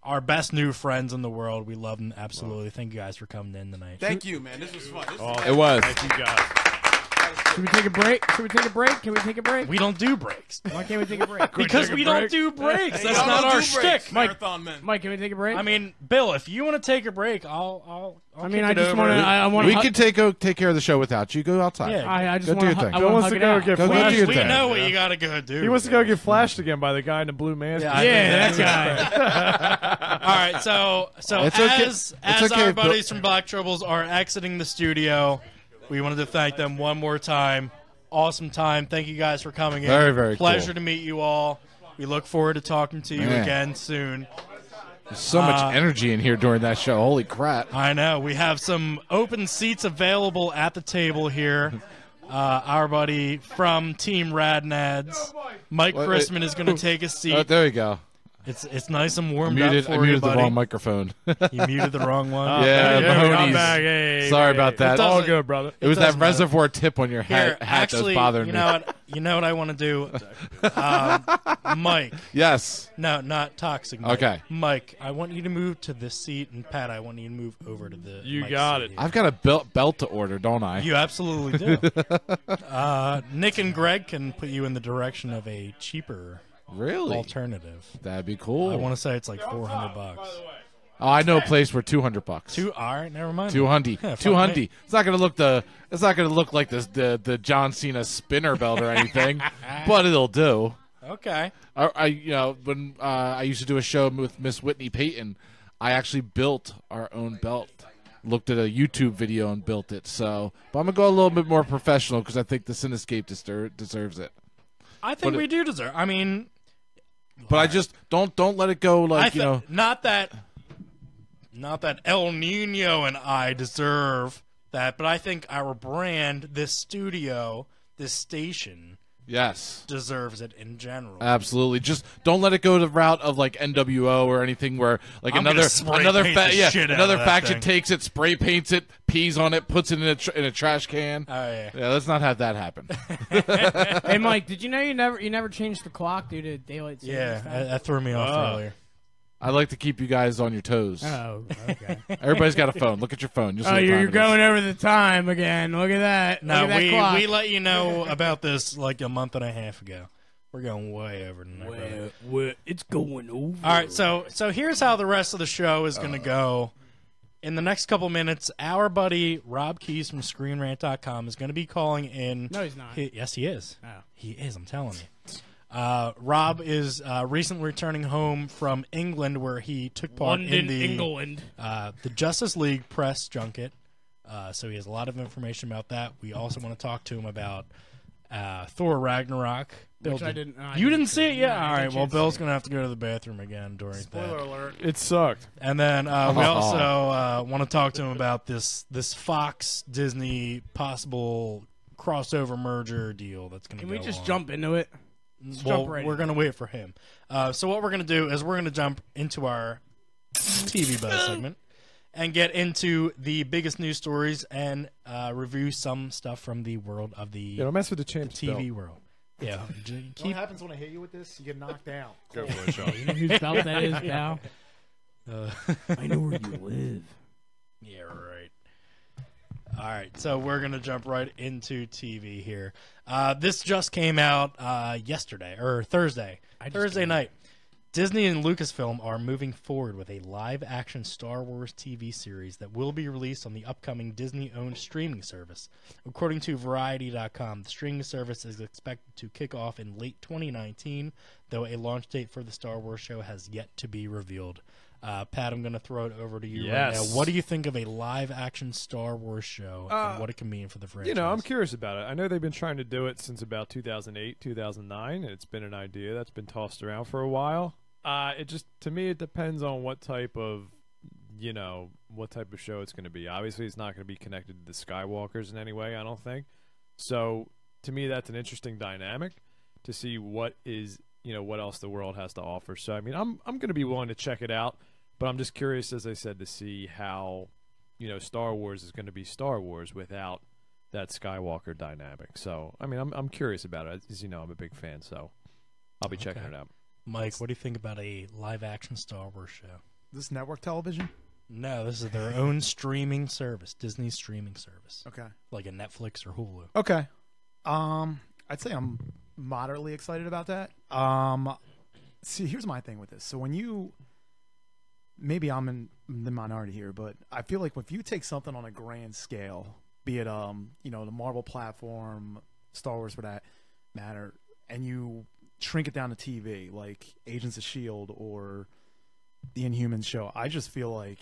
[SPEAKER 2] our best new friends in the world. We love them absolutely. Thank you guys for coming in tonight.
[SPEAKER 5] Thank you, man. This was fun.
[SPEAKER 4] It was.
[SPEAKER 6] Thank you guys.
[SPEAKER 3] Should we take a break? Can we take a break?
[SPEAKER 2] We don't do breaks
[SPEAKER 3] Why can't we take a break?
[SPEAKER 2] because
[SPEAKER 6] take a
[SPEAKER 2] we don't
[SPEAKER 6] break?
[SPEAKER 2] do breaks. That's
[SPEAKER 5] Y'all
[SPEAKER 2] not
[SPEAKER 5] don't
[SPEAKER 2] our
[SPEAKER 5] do
[SPEAKER 2] shtick.
[SPEAKER 5] breaks,
[SPEAKER 2] Mike,
[SPEAKER 5] Marathon men.
[SPEAKER 3] Mike, can we take a break?
[SPEAKER 2] I mean, Bill, if you want to take a break, I'll
[SPEAKER 3] I mean,
[SPEAKER 2] kick
[SPEAKER 3] I
[SPEAKER 2] it
[SPEAKER 3] just
[SPEAKER 2] over.
[SPEAKER 3] want to. I want
[SPEAKER 7] We
[SPEAKER 3] to.
[SPEAKER 7] can take care of the show without you. Go outside.
[SPEAKER 2] Yeah.
[SPEAKER 3] I just
[SPEAKER 7] Go do
[SPEAKER 3] want
[SPEAKER 7] your thing.
[SPEAKER 3] to.
[SPEAKER 6] Bill wants to
[SPEAKER 3] hug
[SPEAKER 6] go
[SPEAKER 3] it out.
[SPEAKER 6] get
[SPEAKER 7] Go
[SPEAKER 6] flashed.
[SPEAKER 7] do your
[SPEAKER 2] we
[SPEAKER 7] thing.
[SPEAKER 2] know what you got to go do.
[SPEAKER 6] He wants to go get flashed again by the guy in the blue mask.
[SPEAKER 2] Yeah,
[SPEAKER 3] Yeah, that guy.
[SPEAKER 2] All right, so
[SPEAKER 7] It's okay.
[SPEAKER 2] as
[SPEAKER 7] It's okay,
[SPEAKER 2] our
[SPEAKER 7] Bill.
[SPEAKER 2] buddies from Black Tribbles are exiting the studio, we wanted to thank them one more time. Awesome time. Thank you guys for coming in.
[SPEAKER 7] Very, very
[SPEAKER 2] Pleasure
[SPEAKER 7] cool.
[SPEAKER 2] to meet you all. We look forward to talking to you
[SPEAKER 7] Man.
[SPEAKER 2] again soon.
[SPEAKER 7] There's so much energy in here during that show. Holy crap.
[SPEAKER 2] I know. We have some open seats available at the table here. Our buddy from Team Radnads, Mike
[SPEAKER 7] Wait,
[SPEAKER 2] Chrisman, is going to take a seat.
[SPEAKER 7] There you go.
[SPEAKER 2] It's nice and
[SPEAKER 7] I
[SPEAKER 2] warmed
[SPEAKER 7] muted,
[SPEAKER 2] up
[SPEAKER 7] I
[SPEAKER 2] for you,
[SPEAKER 7] muted the
[SPEAKER 2] buddy.
[SPEAKER 7] wrong microphone.
[SPEAKER 2] You muted the wrong one.
[SPEAKER 7] Yeah,
[SPEAKER 6] I'm
[SPEAKER 7] Mahoney's.
[SPEAKER 6] back. Hey,
[SPEAKER 7] Sorry
[SPEAKER 6] hey.
[SPEAKER 7] about that.
[SPEAKER 6] It's all
[SPEAKER 2] doesn't-
[SPEAKER 6] good, brother.
[SPEAKER 7] It was that
[SPEAKER 2] doesn't matter.
[SPEAKER 7] reservoir tip on your
[SPEAKER 2] Here,
[SPEAKER 7] hat
[SPEAKER 2] actually,
[SPEAKER 7] that's bothering
[SPEAKER 2] you
[SPEAKER 7] me.
[SPEAKER 2] know what? You know what I want to do, Mike.
[SPEAKER 7] Yes.
[SPEAKER 2] No, not toxic. Mike.
[SPEAKER 7] Okay.
[SPEAKER 2] Mike, I want you to move to this seat, and Pat, I want you to move over to the.
[SPEAKER 6] You
[SPEAKER 2] Mike's
[SPEAKER 6] got
[SPEAKER 2] seat
[SPEAKER 6] it.
[SPEAKER 2] here.
[SPEAKER 7] I've got a belt to order, don't I?
[SPEAKER 2] You absolutely do. Nick and Greg can put you in the direction of a cheaper
[SPEAKER 7] Really?
[SPEAKER 2] alternative.
[SPEAKER 7] That'd be cool.
[SPEAKER 2] I want to say it's like $400.
[SPEAKER 7] Oh, I know a place for $200.
[SPEAKER 2] All right, never mind.
[SPEAKER 7] 200.
[SPEAKER 2] Yeah, fuck
[SPEAKER 7] 200.
[SPEAKER 2] me.
[SPEAKER 7] It's not gonna look like the John Cena spinner belt or anything, but it'll do.
[SPEAKER 2] Okay.
[SPEAKER 7] When I used to do a show with Miss Whitney Payton, I actually built our own belt. Looked at a YouTube video and built it. So, but I'm gonna go a little bit more professional because I think the Cinescape deserves it.
[SPEAKER 2] I think
[SPEAKER 7] But
[SPEAKER 2] we do deserve. I mean,
[SPEAKER 7] But I just don't let it go like
[SPEAKER 2] not that El Nino and I deserve that, but I think our brand, this studio, this station,
[SPEAKER 7] Yes.
[SPEAKER 2] deserves it in general.
[SPEAKER 7] Absolutely. Just don't let it go the route of like NWO or anything where like
[SPEAKER 2] I'm gonna
[SPEAKER 7] another
[SPEAKER 2] spray paint the shit out
[SPEAKER 7] another
[SPEAKER 2] of that
[SPEAKER 7] faction
[SPEAKER 2] thing.
[SPEAKER 7] takes it, spray paints it, pees on it, puts it in a trash can.
[SPEAKER 2] Oh yeah.
[SPEAKER 7] Yeah, let's not have that happen.
[SPEAKER 3] Hey, Mike, did you know you never changed the clock due to daylight savings
[SPEAKER 2] Yeah,
[SPEAKER 3] time?
[SPEAKER 2] that threw me off earlier.
[SPEAKER 7] I like to keep you guys on your toes.
[SPEAKER 3] Oh, okay.
[SPEAKER 7] Everybody's got a phone. Look at your phone. You'll see
[SPEAKER 3] Oh,
[SPEAKER 7] what
[SPEAKER 3] you're
[SPEAKER 7] time it is.
[SPEAKER 3] going over the time again. Look at that.
[SPEAKER 2] No,
[SPEAKER 3] Look at that clock.
[SPEAKER 2] we let you know about this like a month and a half ago. We're going way over tonight, brother.
[SPEAKER 9] Well, it's going over.
[SPEAKER 2] All right, so here's how the rest of the show is going to go. in the next couple minutes, our buddy Rob Keyes from ScreenRant.com is going to be calling in.
[SPEAKER 3] No, he's not.
[SPEAKER 2] Yes, he is.
[SPEAKER 3] Oh.
[SPEAKER 2] He is, I'm telling you. Rob is recently returning home from England, where he took part in the Justice League press junket. So he has a lot of information about that. We also want to talk to him about Thor Ragnarok. Bill,
[SPEAKER 3] Which I didn't.
[SPEAKER 2] You didn't see it yet?
[SPEAKER 3] No,
[SPEAKER 2] All right. Well, Bill's going to have to go to the bathroom again during
[SPEAKER 3] Spoiler
[SPEAKER 2] that.
[SPEAKER 3] alert.
[SPEAKER 6] It sucked.
[SPEAKER 2] And then we also want to talk to him about this Fox Disney possible crossover merger deal that's going to go
[SPEAKER 3] Can we just
[SPEAKER 2] on.
[SPEAKER 3] jump into it?
[SPEAKER 2] Well,
[SPEAKER 3] jump right
[SPEAKER 2] we're
[SPEAKER 3] in.
[SPEAKER 2] going to wait for him. So what we're going to do is we're going to jump into our TV buzz segment and get into the biggest news stories and review some stuff from the world of the
[SPEAKER 6] Yeah, don't mess with the champ's
[SPEAKER 2] TV
[SPEAKER 6] belt.
[SPEAKER 2] world. Yeah.
[SPEAKER 11] What happens when I hit you with this? You get knocked down.
[SPEAKER 6] Go for it, Sean.
[SPEAKER 3] You know whose belt that is, pal?
[SPEAKER 9] I know where you live.
[SPEAKER 2] Yeah, right. All right, so we're going to jump right into TV here. This just came out yesterday, or Thursday. Thursday night. Disney and Lucasfilm are moving forward with a live-action Star Wars TV series that will be released on the upcoming Disney-owned streaming service. According to Variety.com, the streaming service is expected to kick off in late 2019, though a launch date for the Star Wars show has yet to be revealed. Pat, I'm going to throw it over to you right now. What do you think of a live-action Star Wars show and what it can mean for the franchise?
[SPEAKER 6] You know, I'm curious about it. I know they've been trying to do it since about 2008, 2009, and it's been an idea that's been tossed around for a while. It just, to me, it depends on what type of, what type of show it's going to be. Obviously, it's not going to be connected to the Skywalkers in any way, I don't think. So, to me, that's an interesting dynamic to see what is, what else the world has to offer. So, I mean, I'm going to be willing to check it out, but I'm just curious, as I said, to see how, Star Wars is going to be Star Wars without that Skywalker dynamic. So, I mean, I'm curious about it. As you know, I'm a big fan, so I'll be checking it out.
[SPEAKER 2] Mike, what do you think about a live-action Star Wars show?
[SPEAKER 11] This network television?
[SPEAKER 2] No, this is their own streaming service, Disney's streaming service.
[SPEAKER 11] Okay.
[SPEAKER 2] Like a Netflix or Hulu.
[SPEAKER 11] Okay. I'd say I'm moderately excited about that. See, here's my thing with this. So when you, maybe I'm in the minority here, but I feel like if you take something on a grand scale, be it the Marvel platform, Star Wars for that matter, and you shrink it down to TV, like Agents of S.H.I.E.L.D. or the Inhumans show, I just feel like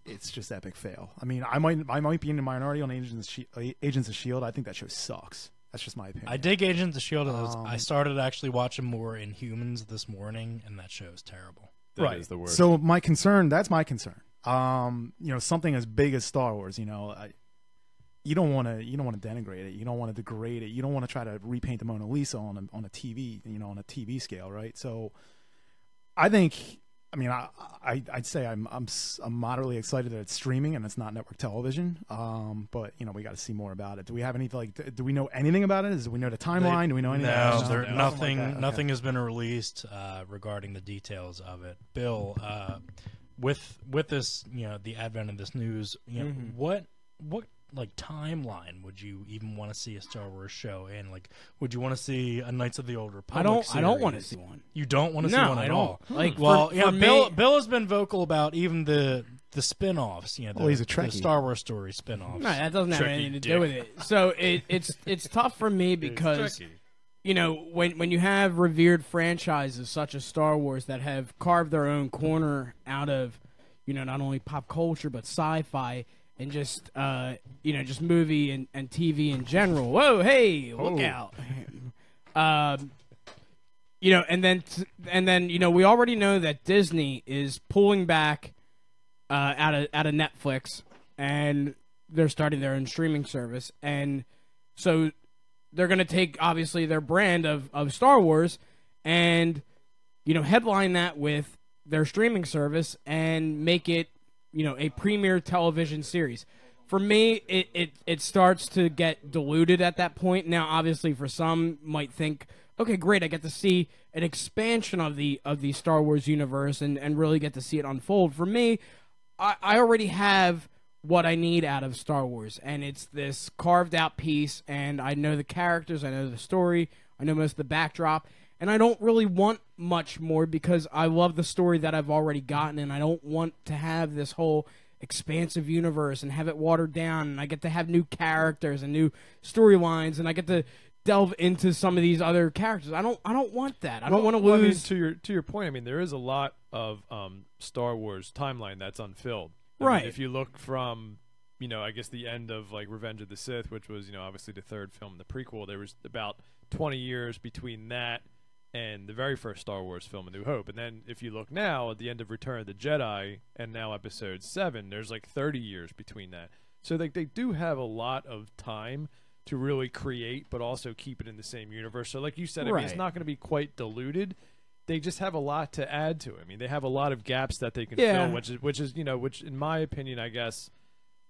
[SPEAKER 11] it's just epic fail. I mean, I might be in the minority on Agents of S.H.I.E.L.D. I think that show sucks. That's just my opinion.
[SPEAKER 2] I dig Agents of S.H.I.E.L.D. I started actually watching more Inhumans this morning, and that show is terrible.
[SPEAKER 6] That is the worst.
[SPEAKER 11] So my concern, that's my concern. Something as big as Star Wars, you don't want to denigrate it. You don't want to degrade it. You don't want to try to repaint the Mona Lisa on a TV, on a TV scale, right? So, I think, I'd say I'm moderately excited that it's streaming and it's not network television. But we got to see more about it. Do we have anything do we know anything about it? Do we know the timeline? Do we know anything?
[SPEAKER 2] Nothing has been released regarding the details of it. Bill, with this, the advent of this news, what timeline would you even want to see a Star Wars show in? Like, would you want to see a Knights of the Old Republic
[SPEAKER 3] I don't want to
[SPEAKER 2] series?
[SPEAKER 3] see one.
[SPEAKER 2] You don't want to see one at all.
[SPEAKER 3] Like,
[SPEAKER 2] well,
[SPEAKER 3] for me,
[SPEAKER 2] Bill has been vocal about even the spin-offs.
[SPEAKER 11] he's a Trekkie.
[SPEAKER 2] The Star Wars story spin-offs.
[SPEAKER 3] No, that doesn't have anything to do with it. So it's tough for me because when you have revered franchises such as Star Wars that have carved their own corner out of not only pop culture but sci-fi and just just movie and TV in general. Whoa, hey, look out! And then we already know that Disney is pulling back out of Netflix, and they're starting their own streaming service, and so they're going to take obviously their brand of Star Wars and headline that with their streaming service and make it a premier television series. For me, it starts to get diluted at that point. Now, obviously, for some might think, okay, great, I get to see an expansion of the Star Wars universe and really get to see it unfold. For me, I already have what I need out of Star Wars, and it's this carved out piece, and I know the characters, I know the story, I know most of the backdrop, and I don't really want much more because I love the story that I've already gotten, and I don't want to have this whole expansive universe and have it watered down, and I get to have new characters and new storylines, and I get to delve into some of these other characters. I don't want that. I don't want to
[SPEAKER 6] Well,
[SPEAKER 3] lose.
[SPEAKER 6] I mean, to your point, I mean, there is a lot of Star Wars timeline that's unfilled. I
[SPEAKER 3] Right.
[SPEAKER 6] mean, if you look from, I guess the end of like Revenge of the Sith, which was, obviously the third film, the prequel, there was about 20 years between that and the very first Star Wars film, A New Hope. And then if you look now at the end of Return of the Jedi and now Episode 7, there's like 30 years between that. So they do have a lot of time to really create, but also keep it in the same universe. So like you said, I mean, it's
[SPEAKER 3] Right.
[SPEAKER 6] not going to be quite diluted. They just have a lot to add to it. I mean, they have a lot of gaps that they can
[SPEAKER 3] Yeah.
[SPEAKER 6] fill, which is which in my opinion, I guess,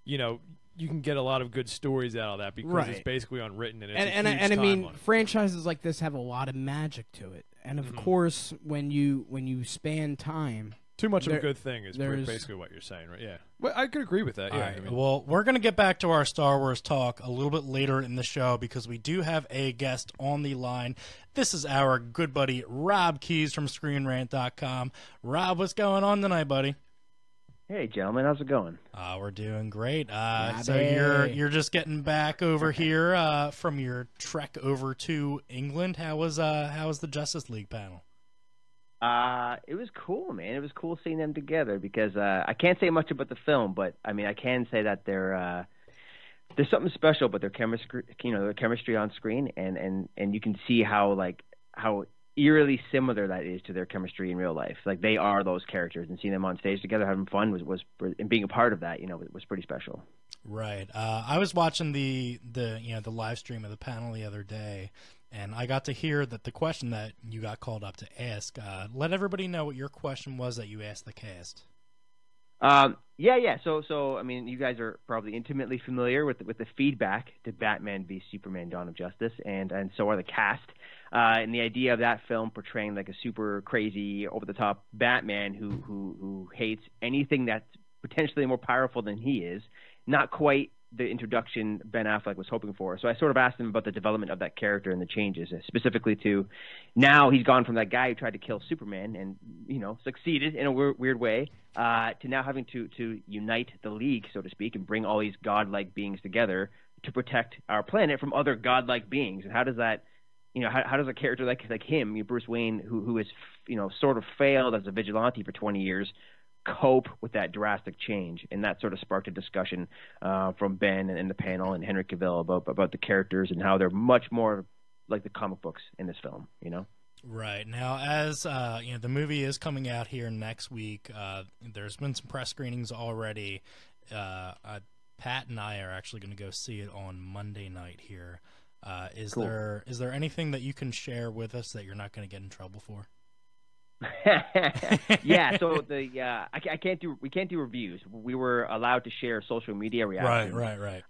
[SPEAKER 6] you can get a lot of good stories out of that because
[SPEAKER 3] Right.
[SPEAKER 6] it's basically unwritten and it's
[SPEAKER 3] And
[SPEAKER 6] a huge
[SPEAKER 3] I mean,
[SPEAKER 6] timeline.
[SPEAKER 3] franchises like this have a lot of magic to it, and of course, when you span time,
[SPEAKER 6] Too much of a
[SPEAKER 3] there-
[SPEAKER 6] good thing is
[SPEAKER 3] there's-
[SPEAKER 6] basically what you're saying, right? Yeah. Well, I could agree with that.
[SPEAKER 2] All
[SPEAKER 6] Yeah.
[SPEAKER 2] right.
[SPEAKER 6] I mean,
[SPEAKER 2] Well, we're going to get back to our Star Wars talk a little bit later in the show because we do have a guest on the line. This is our good buddy Rob Keys from ScreenRant.com. Rob, what's going on tonight, buddy?
[SPEAKER 12] Hey, gentlemen, how's it going?
[SPEAKER 2] We're doing great. So
[SPEAKER 3] Robbie.
[SPEAKER 2] you're just getting back over here from your trek over to England. How was the Justice League panel?
[SPEAKER 12] It was cool, man. It was cool seeing them together because I can't say much about the film, but I mean, I can say that there's something special about their chemistry, their chemistry on screen, and you can see how eerily similar that is to their chemistry in real life. Like they are those characters, and seeing them on stage together having fun was and being a part of that, was pretty special.
[SPEAKER 2] Right. I was watching the live stream of the panel the other day, and I got to hear that the question that you got called up to ask. Let everybody know what your question was that you asked the cast.
[SPEAKER 12] Yeah. So I mean, you guys are probably intimately familiar with the feedback to Batman v Superman: Dawn of Justice, and so are the cast. And the idea of that film portraying like a super crazy, over the top Batman who hates anything that's potentially more powerful than he is. Not quite the introduction Ben Affleck was hoping for. So I sort of asked him about the development of that character and the changes, specifically to now he's gone from that guy who tried to kill Superman and, succeeded in a weird way, to now having to unite the League, so to speak, and bring all these godlike beings together to protect our planet from other godlike beings. And how does that, how does a character like him, Bruce Wayne, who has, sort of failed as a vigilante for 20 years, cope with that drastic change? And that sort of sparked a discussion from Ben and the panel and Henry Cavill about the characters and how they're much more like the comic books in this film,
[SPEAKER 2] Right. Now, as the movie is coming out here next week, there's been some press screenings already. Pat and I are actually going to go see it on Monday night here. Is
[SPEAKER 12] Cool.
[SPEAKER 2] there anything that you can share with us that you're not going to get in trouble for?
[SPEAKER 12] Yeah, so we can't do reviews. We were allowed to share social media reactions.
[SPEAKER 2] Right.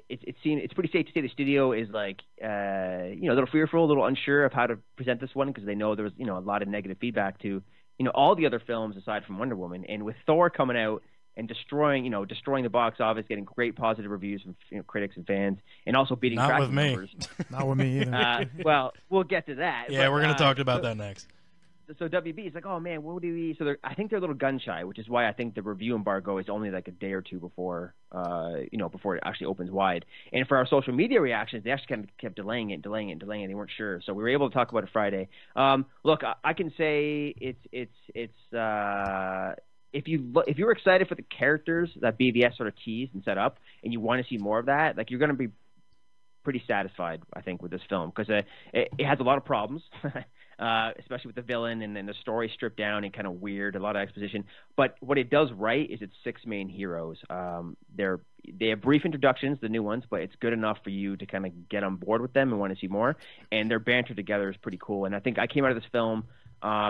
[SPEAKER 12] It's pretty safe to say the studio is like a little fearful, a little unsure of how to present this one because they know there was a lot of negative feedback to all the other films aside from Wonder Woman, and with Thor coming out and destroying the box office, getting great positive reviews from critics and fans, and also beating
[SPEAKER 2] Not
[SPEAKER 12] tracking
[SPEAKER 2] with me.
[SPEAKER 12] numbers.
[SPEAKER 11] Not with me either.
[SPEAKER 12] Well, we'll get to that.
[SPEAKER 2] Yeah,
[SPEAKER 12] but,
[SPEAKER 2] we're going to talk about that next.
[SPEAKER 12] So WB is like, oh man, what do we? So I think they're a little gun shy, which is why I think the review embargo is only like a day or two before it actually opens wide. And for our social media reactions, they actually kind of kept delaying it. They weren't sure, so we were able to talk about it Friday. Look, I can say it's if you were excited for the characters that BVS sort of teased and set up, and you want to see more of that, like you're going to be pretty satisfied, I think, with this film because it has a lot of problems. Especially with the villain and then the story stripped down and kind of weird, a lot of exposition. But what it does right is it's 6 main heroes. They have brief introductions, the new ones, but it's good enough for you to kind of get on board with them and want to see more. And their banter together is pretty cool. And I think I came out of this film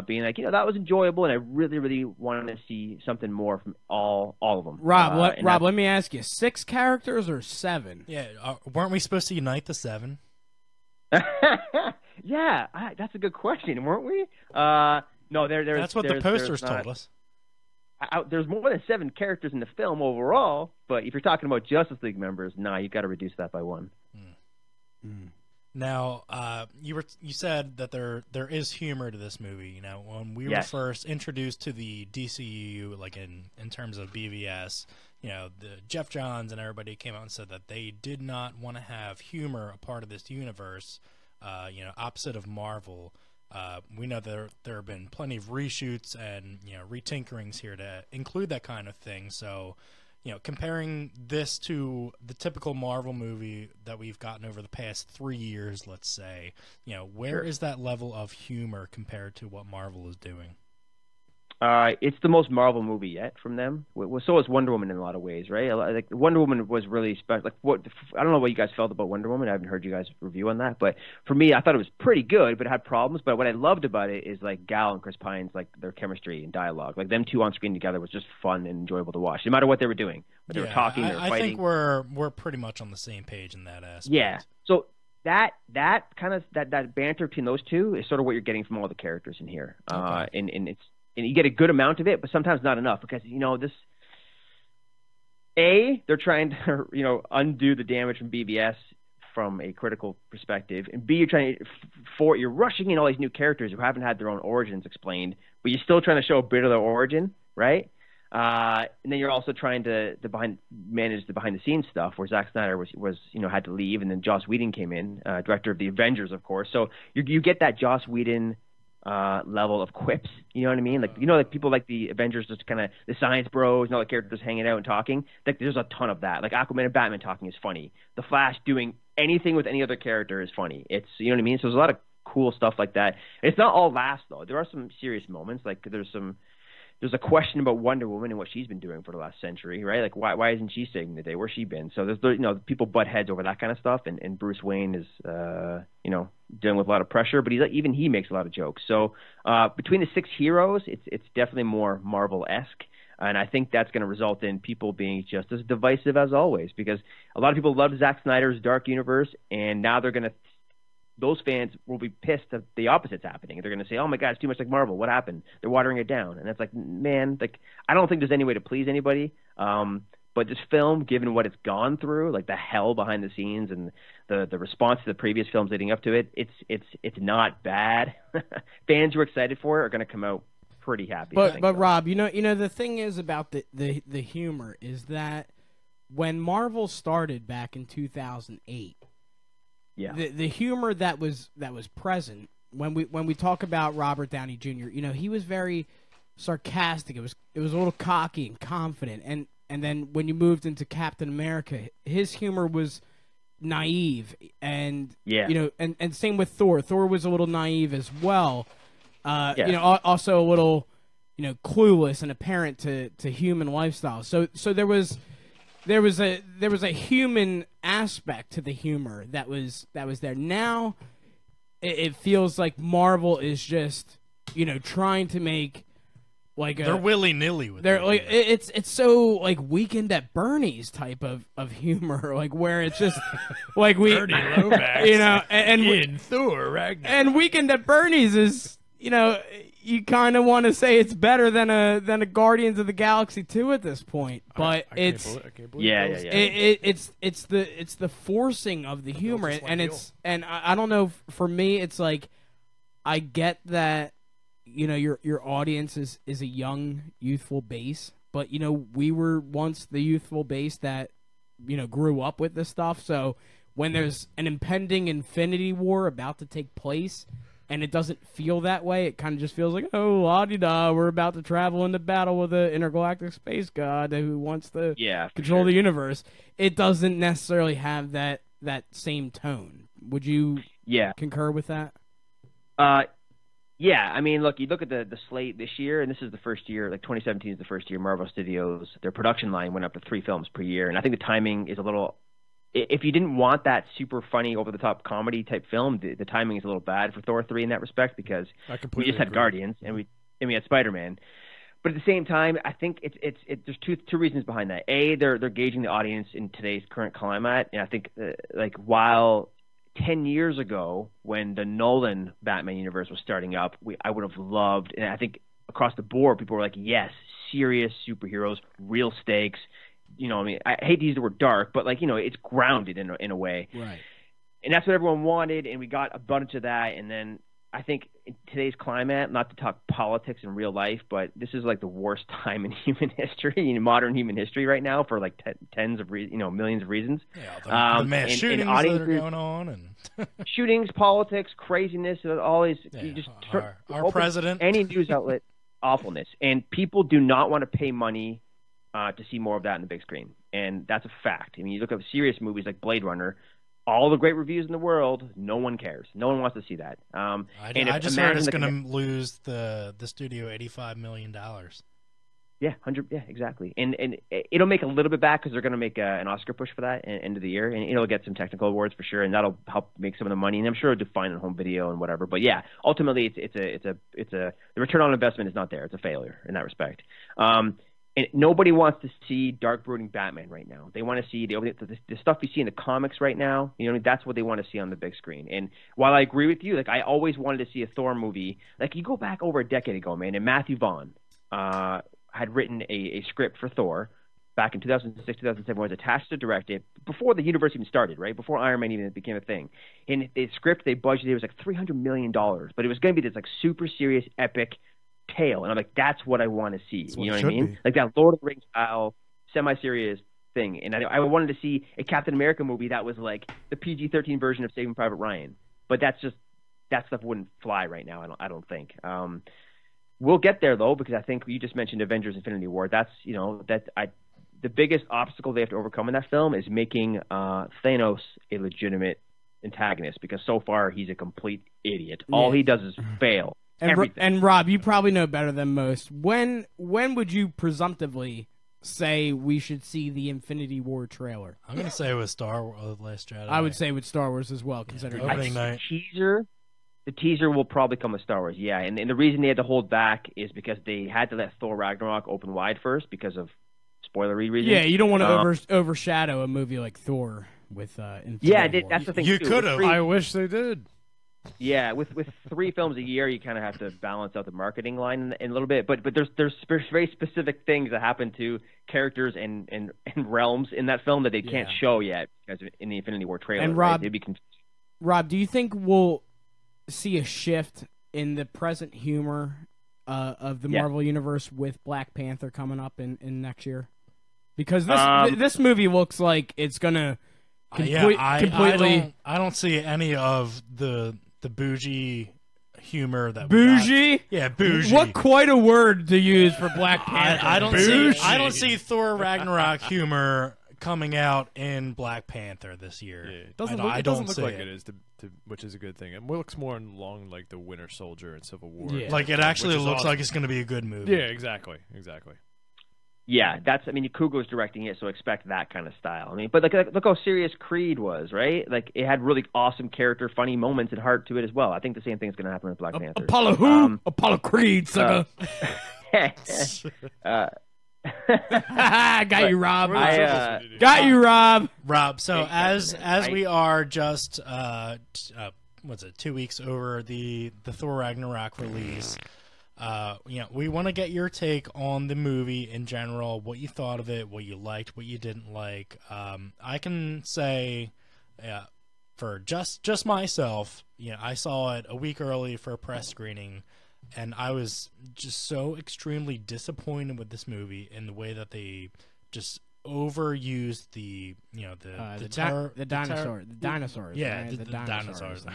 [SPEAKER 12] being like, that was enjoyable, and I really, really wanted to see something more from all of them.
[SPEAKER 3] Rob, let me ask you: 6 characters or 7?
[SPEAKER 2] Yeah, weren't we supposed to unite the 7?
[SPEAKER 12] Yeah, that's a good question, weren't we? No,
[SPEAKER 2] that's what the posters told us.
[SPEAKER 12] There's more than 7 characters in the film overall, but if you're talking about Justice League members, you've got to reduce that by 1.
[SPEAKER 2] Now, you said that there is humor to this movie. When we were first introduced to the DCU, like in terms of BVS, the Jeff Johns and everybody came out and said that they did not want to have humor a part of this universe, opposite of Marvel. We know there have been plenty of reshoots and retinkerings here to include that kind of thing. So, comparing this to the typical Marvel movie that we've gotten over the past 3 years, let's say, where is that level of humor compared to what Marvel is doing?
[SPEAKER 12] It's the most Marvel movie yet from them. So is Wonder Woman in a lot of ways, right? Like Wonder Woman was really special. Like I don't know what you guys felt about Wonder Woman. I haven't heard you guys review on that, but for me, I thought it was pretty good, but it had problems. But what I loved about it is like Gal and Chris Pine's like their chemistry and dialogue. Like them two on screen together was just fun and enjoyable to watch, no matter what they were doing. But they were talking, they were fighting.
[SPEAKER 2] I think we're pretty much on the same page in that aspect.
[SPEAKER 12] Yeah. So that kind of that banter between those two is sort of what you're getting from all the characters in here.
[SPEAKER 2] Okay.
[SPEAKER 12] And you get a good amount of it, but sometimes not enough because they're trying to undo the damage from BVS from a critical perspective, and B, you're rushing in all these new characters who haven't had their own origins explained, but you're still trying to show a bit of their origin, right? And then you're also trying to manage the behind the scenes stuff where Zack Snyder was had to leave, and then Joss Whedon came in, director of the Avengers, of course. So you get that Joss Whedon level of quips, you know what I mean? Like people like the Avengers, just kind of the science bros and all the characters hanging out and talking. Like there's a ton of that. Like Aquaman and Batman talking is funny. The Flash doing anything with any other character is funny. It's what I mean. So there's a lot of cool stuff like that. And it's not all laughs though. There are some serious moments. Like there's a question about Wonder Woman and what she's been doing for the last century, right? Like why isn't she saving the day? Where's she been? So there's people butt heads over that kind of stuff, and Bruce Wayne is dealing with a lot of pressure, but even he makes a lot of jokes. So between the 6 heroes, it's definitely more Marvel-esque, and I think that's going to result in people being just as divisive as always, because a lot of people loved Zack Snyder's Dark Universe, and now those fans will be pissed that the opposite's happening. They're going to say, oh my God, it's too much like Marvel. What happened? They're watering it down. And that's like, man, I don't think there's any way to please anybody. But this film, given what it's gone through, like the hell behind the scenes and the response to the previous films leading up to it, it's not bad. Fans who are excited for it are going to come out pretty happy.
[SPEAKER 3] But Rob, the thing is about the humor is that when Marvel started back in 2008,
[SPEAKER 12] yeah,
[SPEAKER 3] the humor that was present when we talk about Robert Downey Jr., he was very sarcastic. It was a little cocky and confident, and then when you moved into Captain America, his humor was naive, and and same with Thor. Thor was a little naive as well. Also a little clueless and apparent to human lifestyle. So there was a human aspect to the humor that was there. Now it feels like Marvel is just trying to make
[SPEAKER 2] they're willy-nilly with
[SPEAKER 3] it. Like it's so like Weekend at Bernie's type of humor, like where it's just like
[SPEAKER 2] Bernie Lomax,
[SPEAKER 3] and
[SPEAKER 2] Thor Ragnarok.
[SPEAKER 3] And Weekend at Bernie's is you kind of want to say it's better than a Guardians of the Galaxy 2 at this point, but
[SPEAKER 6] I can't believe
[SPEAKER 3] it's the forcing of the humor, and I don't know, for me it's like I get that your audience is a young, youthful base, but we were once the youthful base that grew up with this stuff. So when there's an impending Infinity War about to take place, and it doesn't feel that way, it kind of just feels like, oh, la-di-da, we're about to travel into battle with an intergalactic space god who wants to control the universe. It doesn't necessarily have that same tone. Would you concur with that?
[SPEAKER 12] Yeah, I mean, look, you look at the slate this year, and this is the first year, like 2017 is the first year Marvel Studios, their production line went up to 3 films per year, and I think the timing is a little... If you didn't want that super funny, over-the-top comedy type film, the timing is a little bad for Thor 3 in that respect, because we just had Guardians and we had Spider-Man. But at the same time, I think there's two reasons behind that. A, they're gauging the audience in today's current climate, and I think while 10 years ago, when the Nolan Batman universe was starting up, I would have loved, and I think across the board, people were like, yes, serious superheroes, real stakes. I mean, I hate to use the word dark, but it's grounded in a way.
[SPEAKER 3] Right.
[SPEAKER 12] And that's what everyone wanted, and we got a bunch of that, and then I think in today's climate, not to talk politics in real life, but this is like the worst time in human history, in modern human history right now, for like tens of millions of reasons.
[SPEAKER 2] Yeah, the mass shootings that are going on, and
[SPEAKER 12] shootings, politics, craziness, all these. You just
[SPEAKER 2] our president,
[SPEAKER 12] any news outlet, awfulness, and people do not want to pay money to see more of that in the big screen, and that's a fact. I mean, you look at serious movies like Blade Runner. All the great reviews in the world, no one cares. No one wants to see that.
[SPEAKER 2] I just heard it's going to lose the studio $85 million.
[SPEAKER 12] Yeah, 100. Yeah, exactly. And it'll make a little bit back because they're going to make an Oscar push for that at the end of the year, and it'll get some technical awards for sure, and that'll help make some of the money. And I'm sure it'll define on home video and whatever. But yeah, ultimately, the return on investment is not there. It's a failure in that respect. And nobody wants to see dark brooding Batman right now. They want to see the stuff you see in the comics right now. You know, that's what they want to see on the big screen. And while I agree with you, like I always wanted to see a Thor movie. Like you go back over a decade ago, man, and Matthew Vaughn had written a script for Thor back in 2006, 2007, was attached to direct it before the universe even started, right? Before Iron Man even became a thing. And the script they budgeted, it was like $300 million, but it was going to be this like super serious, epic tale, and I'm like, that's what I want to see. You know what I mean? Like that Lord of the Rings style, semi-serious thing. And I wanted to see a Captain America movie that was like the PG-13 version of Saving Private Ryan. But that stuff wouldn't fly right now. I don't think. We'll get there though, because I think you just mentioned Avengers: Infinity War. That's the biggest obstacle they have to overcome in that film is making Thanos a legitimate antagonist, because so far he's a complete idiot. All he does is fail.
[SPEAKER 3] And Rob, you probably know better than most. When would you presumptively say we should see the Infinity War trailer?
[SPEAKER 2] I'm going to say with Star Wars: Last Jedi.
[SPEAKER 3] I would say with Star Wars as well, considering
[SPEAKER 2] opening night.
[SPEAKER 12] The teaser will probably come with Star Wars, yeah. And the reason they had to hold back is because they had to let Thor Ragnarok open wide first because of spoilery reasons.
[SPEAKER 3] Yeah, you don't want to overshadow a movie like Thor with Infinity War.
[SPEAKER 12] That's the thing.
[SPEAKER 2] You could have.
[SPEAKER 6] I wish they did.
[SPEAKER 12] Yeah, with 3 films a year, you kind of have to balance out the marketing line in a little bit. But there's very specific things that happen to characters and realms in that film that they can't show yet because in the Infinity War trailer.
[SPEAKER 3] And Rob,
[SPEAKER 12] right?
[SPEAKER 3] Rob, do you think we'll see a shift in the present humor of the Marvel Universe with Black Panther coming up in next year? Because this movie looks like it's gonna completely.
[SPEAKER 2] I don't see any of the bougie humor that
[SPEAKER 3] bougie.
[SPEAKER 2] Yeah, bougie.
[SPEAKER 3] What quite a word to use for Black Panther.
[SPEAKER 2] I don't see Thor Ragnarok humor coming out in Black Panther this year.
[SPEAKER 6] Yeah, it doesn't look like it is, which is a good thing. It looks more along like the Winter Soldier and Civil War.
[SPEAKER 3] Yeah.
[SPEAKER 2] Like it actually looks like it's going to be a good movie.
[SPEAKER 6] Yeah, exactly.
[SPEAKER 12] Yeah, Kugo's directing it, so expect that kind of style. I mean, but look how serious Creed was, right? Like, it had really awesome character, funny moments, and heart to it as well. I think the same thing is going to happen with Black Panther.
[SPEAKER 3] Apollo who? Apollo Creed, sucker. Got you, Rob. Got you, Rob.
[SPEAKER 2] Rob. So as we are just 2 weeks over the Thor Ragnarok release. We want to get your take on the movie in general, what you thought of it, what you liked, what you didn't like. I can say, for just myself, I saw it a week early for a press screening, and I was just so extremely disappointed with this movie in the way that they just overused the
[SPEAKER 3] dinosaurs.
[SPEAKER 2] Yeah,
[SPEAKER 3] right?
[SPEAKER 2] the dinosaurs.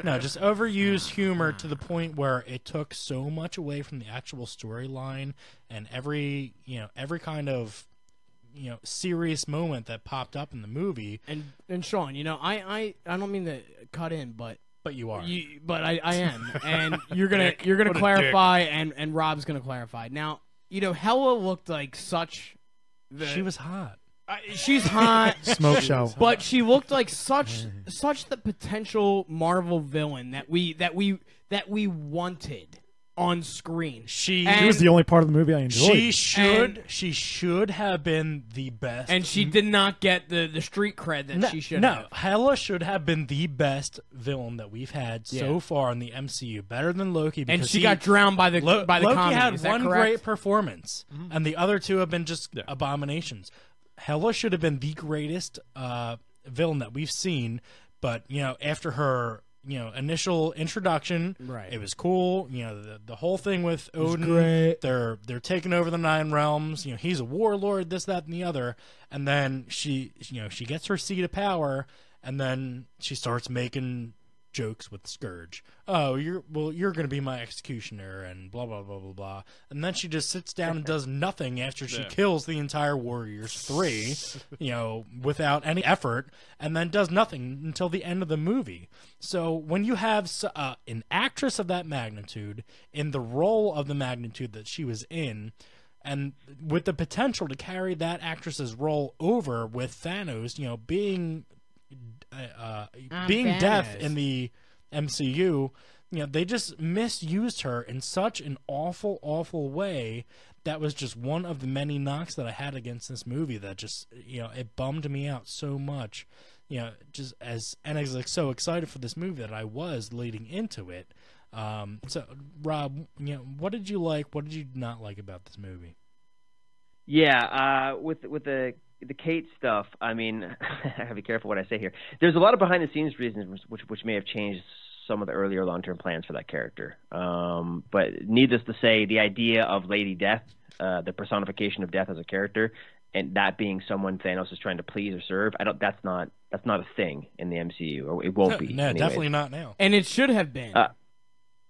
[SPEAKER 2] No, just overused humor to the point where it took so much away from the actual storyline and every kind of serious moment that popped up in the movie.
[SPEAKER 3] And Sean, I don't mean to cut in, but
[SPEAKER 2] you are.
[SPEAKER 3] But I am, and you're gonna clarify, and Rob's gonna clarify now. Hela looked like such.
[SPEAKER 2] She was hot.
[SPEAKER 3] She's hot.
[SPEAKER 11] Smoke show.
[SPEAKER 3] But she looked like such the potential Marvel villain that we wanted on screen.
[SPEAKER 11] She was the only part of the movie I enjoyed.
[SPEAKER 2] She should have been the best,
[SPEAKER 3] and she did not get the street cred that she should have.
[SPEAKER 2] No, Hela should have been the best villain that we've had so far in the MCU, better than Loki. Because
[SPEAKER 3] and she got drowned by the
[SPEAKER 2] Loki
[SPEAKER 3] comedy.
[SPEAKER 2] had one great performance, and the other two have been just abominations. Hela should have been the greatest villain that we've seen, but after her initial introduction.
[SPEAKER 3] Right.
[SPEAKER 2] It was cool. The whole thing with Odin.
[SPEAKER 3] great.
[SPEAKER 2] They're taking over the 9 realms. He's a warlord, this, that, and the other. And then she gets her seat of power, and then she starts making jokes with Scourge. Oh, you're going to be my executioner, and blah blah blah blah blah. And then she just sits down and does nothing after she kills the entire Warriors 3, without any effort, and then does nothing until the end of the movie. So when you have an actress of that magnitude in the role of the magnitude that she was in, and with the potential to carry that actress's role over with Thanos, being deaf in the MCU, they just misused her in such an awful, awful way. That was just one of the many knocks that I had against this movie that just, it bummed me out so much. I was like so excited for this movie that I was leading into it. So Rob, what did you like? What did you not like about this movie?
[SPEAKER 12] Yeah, with the Kate stuff, I mean, I have to be careful what I say here. There's a lot of behind-the-scenes reasons which may have changed some of the earlier long-term plans for that character. But needless to say, the idea of Lady Death, the personification of death as a character, and that being someone Thanos is trying to please or serve, that's not a thing in the MCU, or it won't be.
[SPEAKER 2] No,
[SPEAKER 12] anyways.
[SPEAKER 2] definitely not now.
[SPEAKER 3] And it should have been.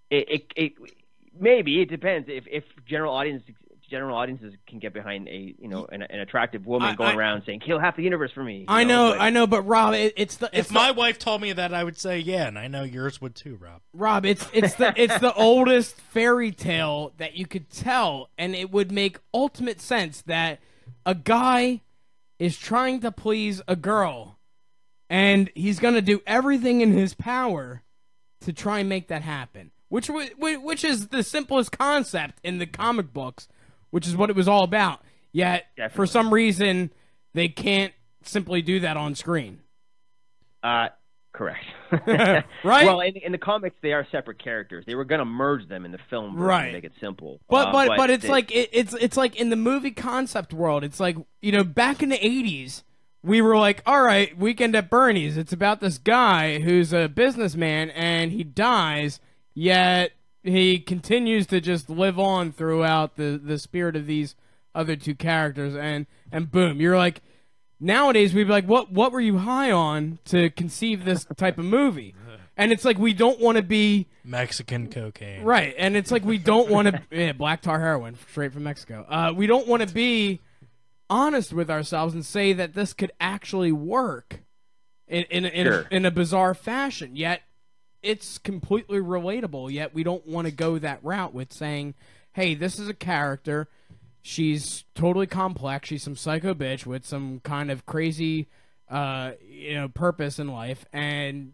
[SPEAKER 12] It maybe it depends if general audiences can get behind an attractive woman going around saying kill half the universe for me.
[SPEAKER 3] I know, but Rob, if
[SPEAKER 2] my wife told me that, I would say yeah, and I know yours would too, Rob.
[SPEAKER 3] Rob, it's the oldest fairy tale that you could tell, and it would make ultimate sense that a guy is trying to please a girl, and he's gonna do everything in his power to try and make that happen. Which is the simplest concept in the comic books, which is what it was all about. Yet, for some reason, they can't simply do that on screen.
[SPEAKER 12] Correct.
[SPEAKER 3] Right?
[SPEAKER 12] Well, in the comics, they are separate characters. They were going to merge them in the film version to make it simple.
[SPEAKER 3] But it's like it's like in the movie concept world. It's like, back in the 80s, we were like, all right, Weekend at Bernie's. It's about this guy who's a businessman and he dies. Yet he continues to just live on throughout the spirit of these other two characters, and boom, you're like, nowadays we'd be like, what were you high on to conceive this type of movie? And it's like we don't want to be
[SPEAKER 2] Mexican cocaine,
[SPEAKER 3] right? And it's like we don't want to black tar heroin straight from Mexico. We don't want to be honest with ourselves and say that this could actually work in a bizarre fashion. Yet it's completely relatable, yet we don't want to go that route with saying, hey, this is a character, she's totally complex, she's some psycho bitch with some kind of crazy purpose in life, and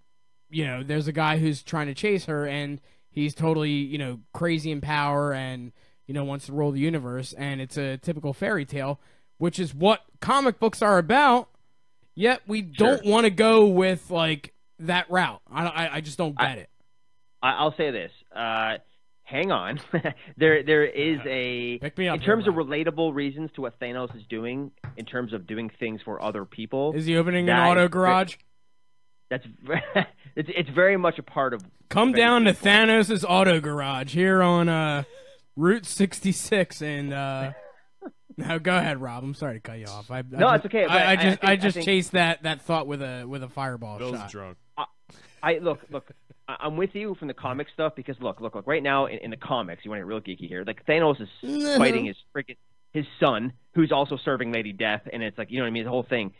[SPEAKER 3] there's a guy who's trying to chase her, and he's totally crazy in power and wants to rule the universe, and it's a typical fairy tale, which is what comic books are about, yet we don't want to go with like that route. I just don't get it.
[SPEAKER 12] I'll say this. Hang on. there is a
[SPEAKER 3] Pick me up
[SPEAKER 12] in terms
[SPEAKER 3] here,
[SPEAKER 12] of relatable reasons to what Thanos is doing in terms of doing things for other people.
[SPEAKER 3] Is he opening an auto garage?
[SPEAKER 12] That's it's very much a part of.
[SPEAKER 3] Come down to Thanos' auto garage here on Route 66 and. No, go ahead, Rob. I'm sorry to cut you off.
[SPEAKER 12] It's okay. But
[SPEAKER 3] I just chased that thought with a fireball
[SPEAKER 6] Bill's
[SPEAKER 3] shot.
[SPEAKER 6] drunk.
[SPEAKER 12] Look. I'm with you from the comic stuff because look. Right now in the comics, you want to get real geeky here. Like Thanos is fighting his son, who's also serving Lady Death, and it's like what I mean, the whole thing.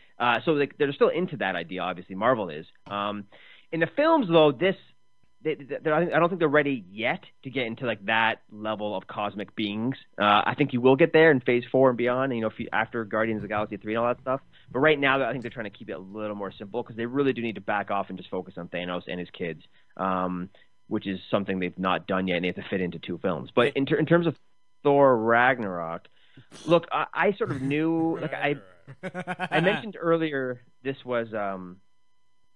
[SPEAKER 12] So like they're still into that idea. Obviously, Marvel is. In the films, though, I don't think they're ready yet to get into like that level of cosmic beings. I think you will get there in Phase 4 and beyond. After Guardians of the Galaxy 3 and all that stuff. But right now, I think they're trying to keep it a little more simple because they really do need to back off and just focus on Thanos and his kids, which is something they've not done yet, and they have to fit into 2 films. But in terms of Thor Ragnarok, look, I sort of knew. Like I mentioned earlier, this was.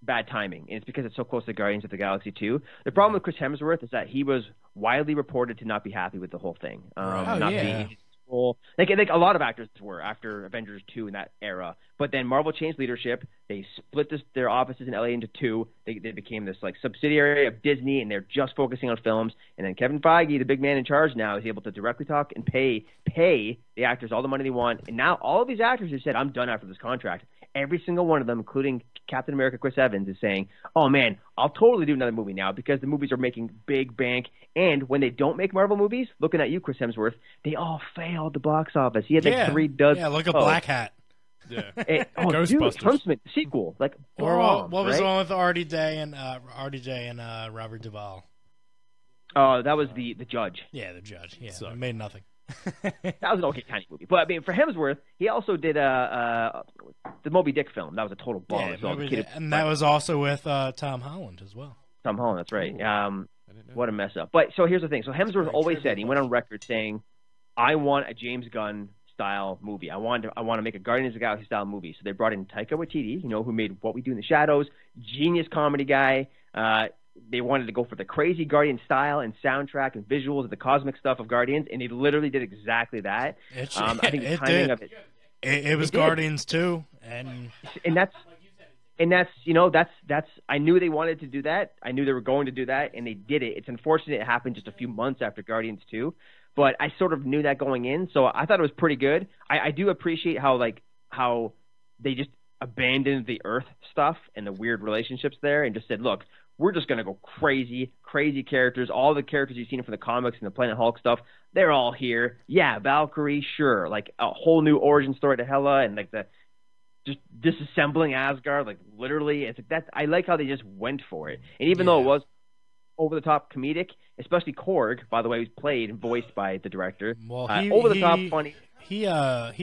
[SPEAKER 12] Bad timing, and it's because it's so close to Guardians of the Galaxy 2. The problem with Chris Hemsworth is that he was widely reported to not be happy with the whole thing, not being role. Like a lot of actors were after Avengers 2 in that era. But then Marvel changed leadership. They split their offices in LA into two. They became this like subsidiary of Disney, and they're just focusing on films. And then Kevin Feige, the big man in charge now, is able to directly talk and pay the actors all the money they want. And now all of these actors have said, I'm done after this contract. Every single one of them, including Captain America Chris Evans, is saying, oh, man, I'll totally do another movie now because the movies are making big bank. And when they don't make Marvel movies, looking at you, Chris Hemsworth, they all fail at the box office. He had like 3 duds.
[SPEAKER 2] Yeah, look at Black Hat.
[SPEAKER 6] Yeah.
[SPEAKER 12] Dude, Huntsman, the sequel. Like,
[SPEAKER 2] or what was
[SPEAKER 12] right?
[SPEAKER 2] the one with RDJ and Robert Duvall?
[SPEAKER 12] Oh, that was the Judge.
[SPEAKER 2] Yeah, the Judge. Yeah, it made nothing.
[SPEAKER 12] That was an okay tiny movie, but I mean, for Hemsworth, he also did the Moby Dick film. That was a total bomb.
[SPEAKER 2] Yeah, and that was also with Tom Holland as well.
[SPEAKER 12] Tom Holland, that's right. What a mess up. But so here's the thing. So Hemsworth always said, he went on record saying, "I want a James Gunn style movie. I want to make a Guardians of the Galaxy style movie." So they brought in Taika Waititi, who made What We Do in the Shadows, genius comedy guy. They wanted to go for the crazy Guardian style and soundtrack and visuals and the cosmic stuff of Guardians, and they literally did exactly that. I think the timing of
[SPEAKER 2] it was Guardians too, and
[SPEAKER 12] that's I knew they wanted to do that. I knew they were going to do that, and they did it. It's unfortunate it happened just a few months after Guardians 2, but I sort of knew that going in, so I thought it was pretty good. I do appreciate how they just abandoned the Earth stuff and the weird relationships there and just said, look, we're just going to go crazy characters. All the characters you've seen from the comics and the Planet Hulk stuff, they're all here. Yeah, Valkyrie, sure. Like a whole new origin story to Hela and like just disassembling Asgard, like literally. It's like that. I like how they just went for it. And even though it was over the top comedic, especially Korg, by the way, who's played and voiced by the director.
[SPEAKER 2] Well,
[SPEAKER 12] over the top funny.
[SPEAKER 2] He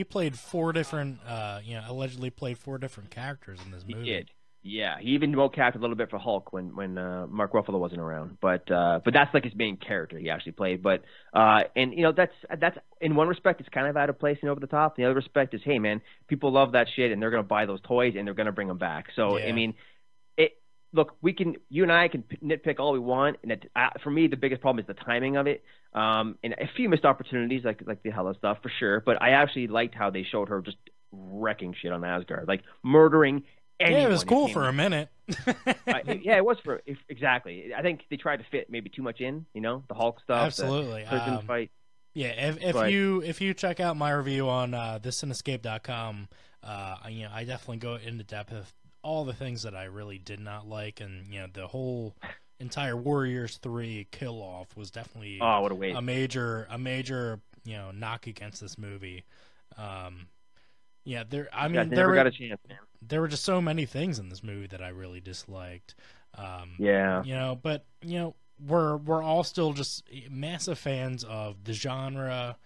[SPEAKER 2] played 4 different, allegedly played 4 different characters in this movie.
[SPEAKER 12] He did. Yeah, he even mocapped a little bit for Hulk when Mark Ruffalo wasn't around. But that's like his main character he actually played. But and that's in one respect it's kind of out of place and over the top. The other respect is, hey man, people love that shit and they're gonna buy those toys and they're gonna bring them back. So I mean, look, you and I can nitpick all we want, and for me the biggest problem is the timing of it. And a few missed opportunities like the Hela stuff for sure. But I actually liked how they showed her just wrecking shit on Asgard, like murdering.
[SPEAKER 2] Yeah, it was cool for a minute.
[SPEAKER 12] Yeah, it was exactly. I think they tried to fit maybe too much in, the Hulk stuff.
[SPEAKER 2] Absolutely.
[SPEAKER 12] The fight.
[SPEAKER 2] Yeah, if you check out my review on thecinescape.com, I definitely go into depth of all the things that I really did not like, and the whole entire Warriors 3 kill off was definitely
[SPEAKER 12] what a waste.
[SPEAKER 2] a major knock against this movie. There
[SPEAKER 12] got a chance, man.
[SPEAKER 2] There were just so many things in this movie that I really disliked. But we're all still just massive fans of the genre,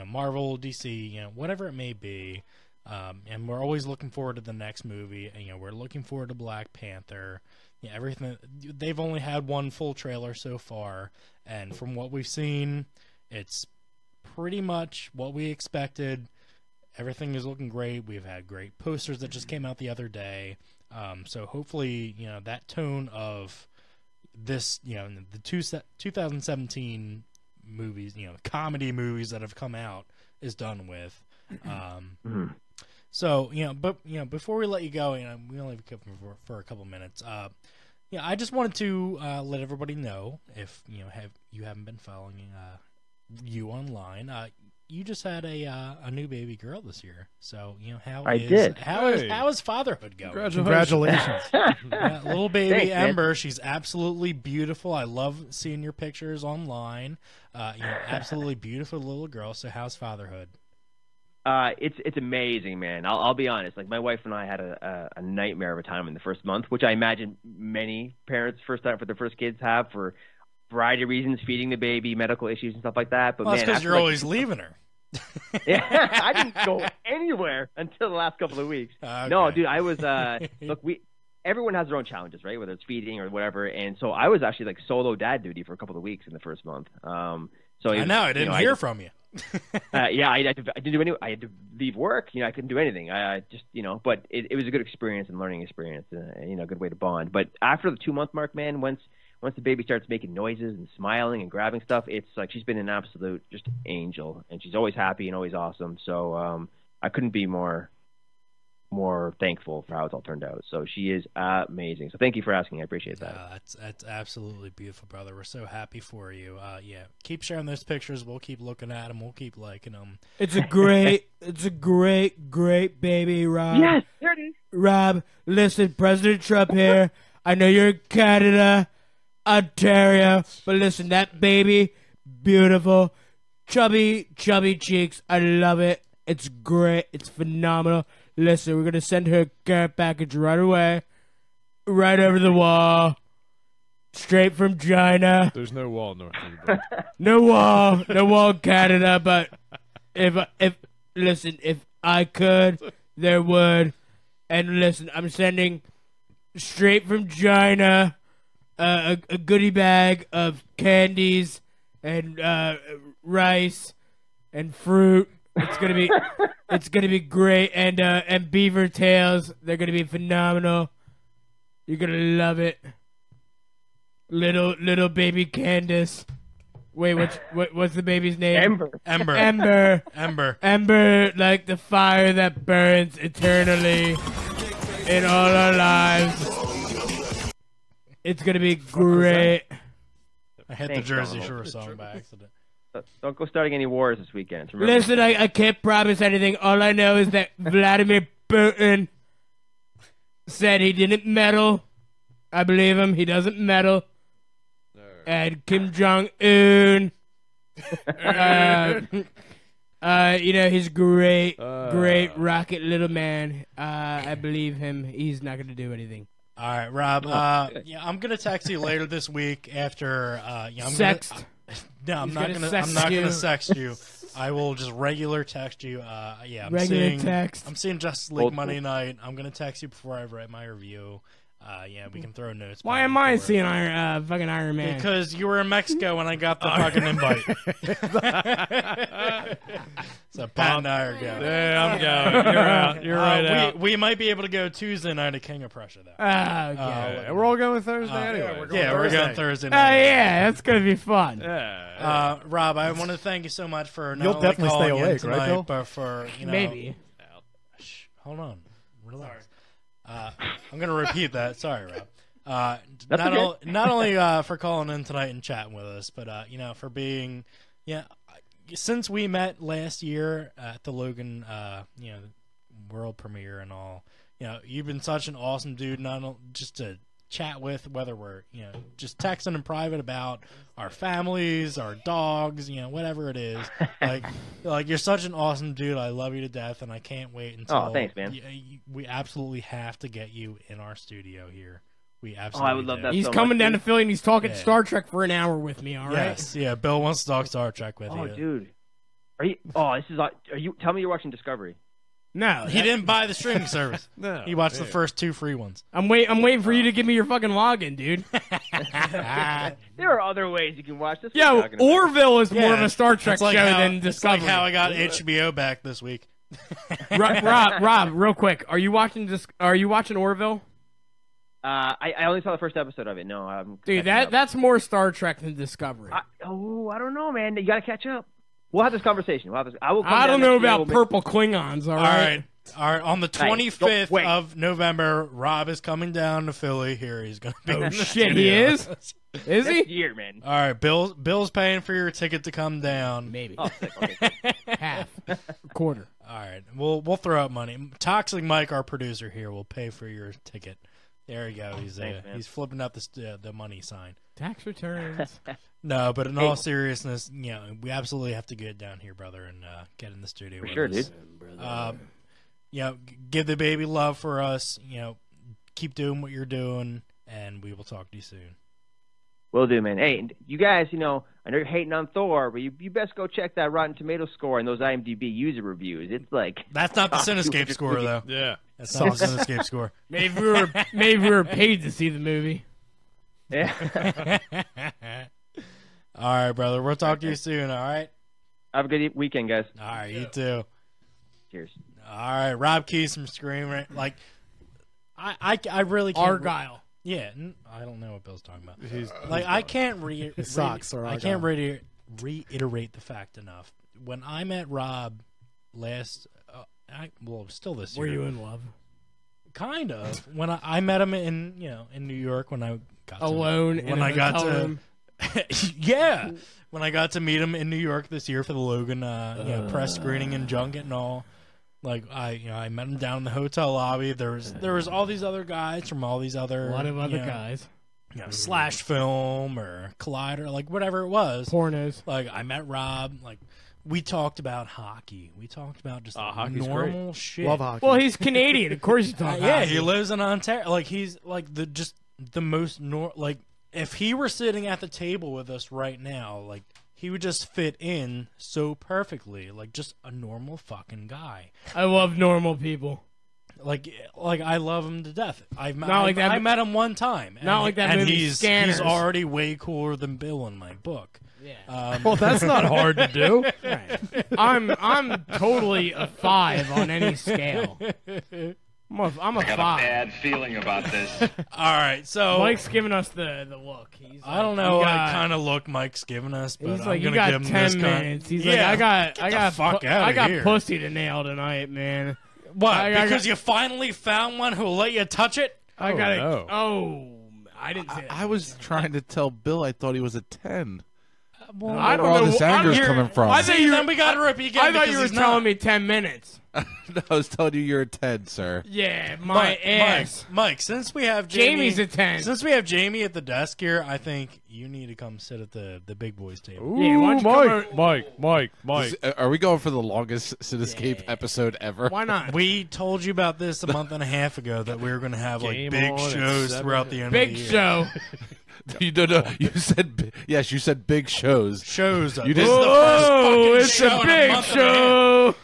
[SPEAKER 2] Marvel, DC, whatever it may be, and we're always looking forward to the next movie. And, we're looking forward to Black Panther. Everything. They've only had one full trailer so far, and from what we've seen, it's pretty much what we expected. Everything is looking great. We've had great posters that just came out the other day. So hopefully, that tone of this, the 2017 movies, comedy movies that have come out is done with. So, before we let you go, we only have for a couple minutes. I just wanted to let everybody know, if you haven't been following you online, you just had a new baby girl this year. So how is fatherhood going?
[SPEAKER 11] Congratulations.
[SPEAKER 2] Little baby
[SPEAKER 12] Thanks,
[SPEAKER 2] Ember, she's absolutely beautiful. I love seeing your pictures online. Absolutely beautiful little girl. So how's fatherhood?
[SPEAKER 12] It's amazing, man. I'll be honest. Like my wife and I had a nightmare of a time in the first month, which I imagine many parents first time for their first kids have for variety of reasons, feeding the baby, medical issues and stuff like that. But
[SPEAKER 2] that's because you're always leaving her.
[SPEAKER 12] Yeah, I didn't go anywhere until the last couple of weeks.
[SPEAKER 2] Okay.
[SPEAKER 12] No, dude, I was look, everyone has their own challenges, right? Whether it's feeding or whatever. And so I was actually like solo dad duty for a couple of weeks in the first month. So
[SPEAKER 2] I know I didn't hear from you.
[SPEAKER 12] Yeah, I didn't do any. I had to leave work. I couldn't do anything. I just, but it was a good experience and learning experience. A good way to bond. But after the 2-month mark, man, once once the baby starts making noises and smiling and grabbing stuff, it's like she's been an absolute just angel, and she's always happy and always awesome. So I couldn't be more thankful for how it's all turned out. So she is amazing. So thank you for asking. I appreciate that.
[SPEAKER 2] That's absolutely beautiful, brother. We're so happy for you. Yeah, keep sharing those pictures. We'll keep looking at them. We'll keep liking them.
[SPEAKER 3] It's a great baby, Rob.
[SPEAKER 12] Yes, there it is.
[SPEAKER 3] Rob, listen, President Trump here. I know you're in Canada, Ontario, but listen, that baby, beautiful, chubby cheeks. I love it. It's great. It's phenomenal. Listen, we're going to send her a care package right away, right over the wall, straight from China.
[SPEAKER 6] There's no wall north of the border.
[SPEAKER 3] No wall in Canada, but if I could, there would. And listen, I'm sending straight from China a goodie bag of candies and rice and fruit. It's gonna be great, and beaver tails. They're gonna be phenomenal. You're gonna love it. Little baby Candace. Wait, what's the baby's name? Ember, like the fire that burns eternally in all our lives. It's gonna be great.
[SPEAKER 2] I hit the Jersey Shore song by accident.
[SPEAKER 12] Don't go starting any wars this weekend. Remember.
[SPEAKER 3] Listen, I can't promise anything. All I know is that Vladimir Putin said he didn't meddle. I believe him. He doesn't meddle. And Kim Jong-un, he's great rocket little man. I believe him. He's not going to do anything.
[SPEAKER 2] All right, Rob. I'm gonna text you later this week after.
[SPEAKER 3] Sext.
[SPEAKER 2] I'm not gonna sext you. I will just regular text you. I'm seeing Justice League Monday night. I'm gonna text you before I write my review. We can throw notes.
[SPEAKER 3] Why am I seeing fucking Iron Man?
[SPEAKER 2] Because you were in Mexico when I got the fucking invite. So Pat and I are going.
[SPEAKER 6] Yeah, I'm going. You're out. You're right out.
[SPEAKER 2] We might be able to go Tuesday night at King of Prussia, though.
[SPEAKER 6] Okay. We're all going Thursday anyway.
[SPEAKER 2] We're going Thursday night.
[SPEAKER 3] Oh, yeah, that's going to be fun.
[SPEAKER 6] Yeah.
[SPEAKER 2] Rob, I want to thank you so much for not
[SPEAKER 11] You'll
[SPEAKER 2] only
[SPEAKER 11] definitely
[SPEAKER 2] calling
[SPEAKER 11] stay
[SPEAKER 2] in
[SPEAKER 11] awake,
[SPEAKER 2] tonight,
[SPEAKER 11] right, Bill?
[SPEAKER 2] but for,
[SPEAKER 3] Maybe.
[SPEAKER 2] Hold on. Relax. I'm going to repeat that. Sorry, Rob. Not only for calling in tonight and chatting with us, but for being, since we met last year at the Logan, world premiere and all, you've been such an awesome dude. Not just to chat with, whether we're just texting in private about our families, our dogs, whatever it is. Like you're such an awesome dude. I love you to death, and I can't wait until.
[SPEAKER 12] Oh, thanks, man.
[SPEAKER 2] We absolutely have to get you in our studio here. We absolutely.
[SPEAKER 12] I would love that.
[SPEAKER 3] He's
[SPEAKER 12] so
[SPEAKER 3] coming
[SPEAKER 12] much,
[SPEAKER 3] down
[SPEAKER 12] dude.
[SPEAKER 3] to Philly and he's talking Star Trek for an hour with me. All right.
[SPEAKER 2] Yes, yeah. Bill wants to talk Star Trek with you.
[SPEAKER 12] Oh, dude. Are you? Oh, this is. Are you? Tell me you're watching Discovery.
[SPEAKER 3] No,
[SPEAKER 2] he didn't buy the streaming service.
[SPEAKER 6] No,
[SPEAKER 2] he watched the first 2 free ones.
[SPEAKER 3] I'm waiting for you to give me your fucking login, dude.
[SPEAKER 12] There are other ways you can watch this.
[SPEAKER 3] Yo, Orville is more of a Star Trek
[SPEAKER 2] like
[SPEAKER 3] show than
[SPEAKER 2] It's
[SPEAKER 3] Discovery.
[SPEAKER 2] like how I got HBO back this week.
[SPEAKER 3] Rob, real quick, are you watching Orville?
[SPEAKER 12] I only saw the first episode of it. No, I'm.
[SPEAKER 3] Dude, that's more Star Trek than Discovery.
[SPEAKER 12] I don't know, man. You gotta catch up. We'll have this conversation.
[SPEAKER 3] I don't know about purple Klingons. All right.
[SPEAKER 2] On the 25th of November, Rob is coming down to Philly. Here he's going to be.
[SPEAKER 3] Oh
[SPEAKER 2] in the
[SPEAKER 3] shit,
[SPEAKER 2] studio.
[SPEAKER 3] he is. Is he?
[SPEAKER 12] Next year, man.
[SPEAKER 2] All right, Bill's paying for your ticket to come down.
[SPEAKER 3] Maybe
[SPEAKER 12] Oh, sick. Okay.
[SPEAKER 3] half, quarter.
[SPEAKER 2] All right, we'll throw out money. Toxic Mike, our producer here, will pay for your ticket. There you go. He's flipping out the money sign.
[SPEAKER 3] Tax returns.
[SPEAKER 2] No, but in all seriousness, we absolutely have to get down here, brother, and get in the studio.
[SPEAKER 12] For
[SPEAKER 2] with
[SPEAKER 12] sure,
[SPEAKER 2] us.
[SPEAKER 12] dude.
[SPEAKER 2] Give the baby love for us. Keep doing what you're doing, and we will talk to you soon.
[SPEAKER 12] Will do, man. Hey, you guys, I know you're hating on Thor, but you best go check that Rotten Tomato score and those IMDb user reviews. It's like
[SPEAKER 2] that's not the Cinescape score, though.
[SPEAKER 6] Yeah,
[SPEAKER 2] that's not the Cinescape score.
[SPEAKER 3] Maybe we were paid to see the movie.
[SPEAKER 12] Yeah.
[SPEAKER 2] All right, brother. We'll talk to you soon. All right.
[SPEAKER 12] Have a good weekend, guys.
[SPEAKER 2] All right, you too.
[SPEAKER 12] Cheers.
[SPEAKER 2] All right, Rob Keys from Screen Rant. Like, I really can't.
[SPEAKER 3] Argyle.
[SPEAKER 2] Yeah, I don't know what Bill's talking about.
[SPEAKER 6] He's
[SPEAKER 2] I can't
[SPEAKER 11] His socks are
[SPEAKER 2] I can't reiterate the fact enough. When I met Rob last, still this year.
[SPEAKER 3] Were you in love?
[SPEAKER 2] Kind of. When I met him in New York when I got
[SPEAKER 3] Alone
[SPEAKER 2] to, when
[SPEAKER 3] in a
[SPEAKER 2] I got
[SPEAKER 3] hotel
[SPEAKER 2] to
[SPEAKER 3] room?
[SPEAKER 2] yeah, when I got to meet him in New York this year for the Logan press screening and junket and all. Like I met him down in the hotel lobby. There was all these other guys from all these other
[SPEAKER 3] A lot of other guys.
[SPEAKER 2] Slash Film or Collider, like whatever it was.
[SPEAKER 3] Pornos.
[SPEAKER 2] Like I met Rob. Like we talked about hockey. We talked about just
[SPEAKER 6] hockey's
[SPEAKER 2] normal
[SPEAKER 6] great.
[SPEAKER 2] shit.
[SPEAKER 11] Love hockey.
[SPEAKER 3] Well, he's Canadian. Of course, he's talking.
[SPEAKER 2] Yeah,
[SPEAKER 3] hockey.
[SPEAKER 2] he lives in Ontario. Like he's like the most like if he were sitting at the table with us right now, like he would just fit in so perfectly, like just a normal fucking guy.
[SPEAKER 3] I love normal people.
[SPEAKER 2] Like I love him to death. I
[SPEAKER 3] that-
[SPEAKER 2] met him one time.
[SPEAKER 3] Not like that
[SPEAKER 2] and
[SPEAKER 3] movie
[SPEAKER 2] he's
[SPEAKER 3] Scanners.
[SPEAKER 2] already way cooler than Bill in my book.
[SPEAKER 3] Yeah.
[SPEAKER 6] well, that's not hard to do.
[SPEAKER 3] Right. I'm totally a 5 on any scale. I'm a 5.
[SPEAKER 13] Bad feeling about this.
[SPEAKER 2] All right, so
[SPEAKER 3] Mike's giving us the look. He's
[SPEAKER 2] I don't know what kind of look Mike's giving us, but
[SPEAKER 3] He's
[SPEAKER 2] I'm
[SPEAKER 3] like, you
[SPEAKER 2] gonna
[SPEAKER 3] got
[SPEAKER 2] give him
[SPEAKER 3] 10
[SPEAKER 2] this
[SPEAKER 3] minutes. He's
[SPEAKER 2] yeah,
[SPEAKER 3] like, I got
[SPEAKER 2] fuck out
[SPEAKER 3] I got
[SPEAKER 2] here.
[SPEAKER 3] pussy to nail tonight, man.
[SPEAKER 2] What?
[SPEAKER 3] I
[SPEAKER 2] Because you finally found one who'll let you touch it?
[SPEAKER 3] I got it.
[SPEAKER 6] no.
[SPEAKER 3] Oh, I didn't say that.
[SPEAKER 7] I was trying to tell Bill I thought he was a 10.
[SPEAKER 2] Well,
[SPEAKER 3] I don't
[SPEAKER 7] where all
[SPEAKER 3] know.
[SPEAKER 7] this anger's coming from.
[SPEAKER 3] I thought
[SPEAKER 2] See,
[SPEAKER 3] you
[SPEAKER 2] then we got to rip you again.
[SPEAKER 3] I thought
[SPEAKER 2] because
[SPEAKER 3] you were
[SPEAKER 2] he's
[SPEAKER 3] telling
[SPEAKER 2] not.
[SPEAKER 3] me 10 minutes.
[SPEAKER 7] No, I was telling you you're a 10, sir.
[SPEAKER 3] Yeah, my ass.
[SPEAKER 2] Mike, since we have Jamie,
[SPEAKER 3] Jamie's a 10.
[SPEAKER 2] Since we have Jamie at the desk here, I think you need to come sit at the big boys table.
[SPEAKER 6] Ooh,
[SPEAKER 3] Yeah, why don't you come
[SPEAKER 6] Mike.
[SPEAKER 7] Are we going for the longest Cinescape episode ever?
[SPEAKER 3] Why not?
[SPEAKER 2] We told you about this a month and a half ago that we were going to have like
[SPEAKER 6] Game
[SPEAKER 2] big
[SPEAKER 6] on at
[SPEAKER 2] shows
[SPEAKER 6] 7.
[SPEAKER 2] throughout the end
[SPEAKER 3] Big
[SPEAKER 2] of the year.
[SPEAKER 3] show.
[SPEAKER 7] You don't know. You said yes. You said big shows.
[SPEAKER 2] Shows.
[SPEAKER 7] You
[SPEAKER 2] This
[SPEAKER 7] didn't-
[SPEAKER 2] is the first
[SPEAKER 3] Oh,
[SPEAKER 2] fucking
[SPEAKER 3] it's
[SPEAKER 2] show
[SPEAKER 3] a
[SPEAKER 2] in
[SPEAKER 3] big
[SPEAKER 2] month and a half.
[SPEAKER 3] show.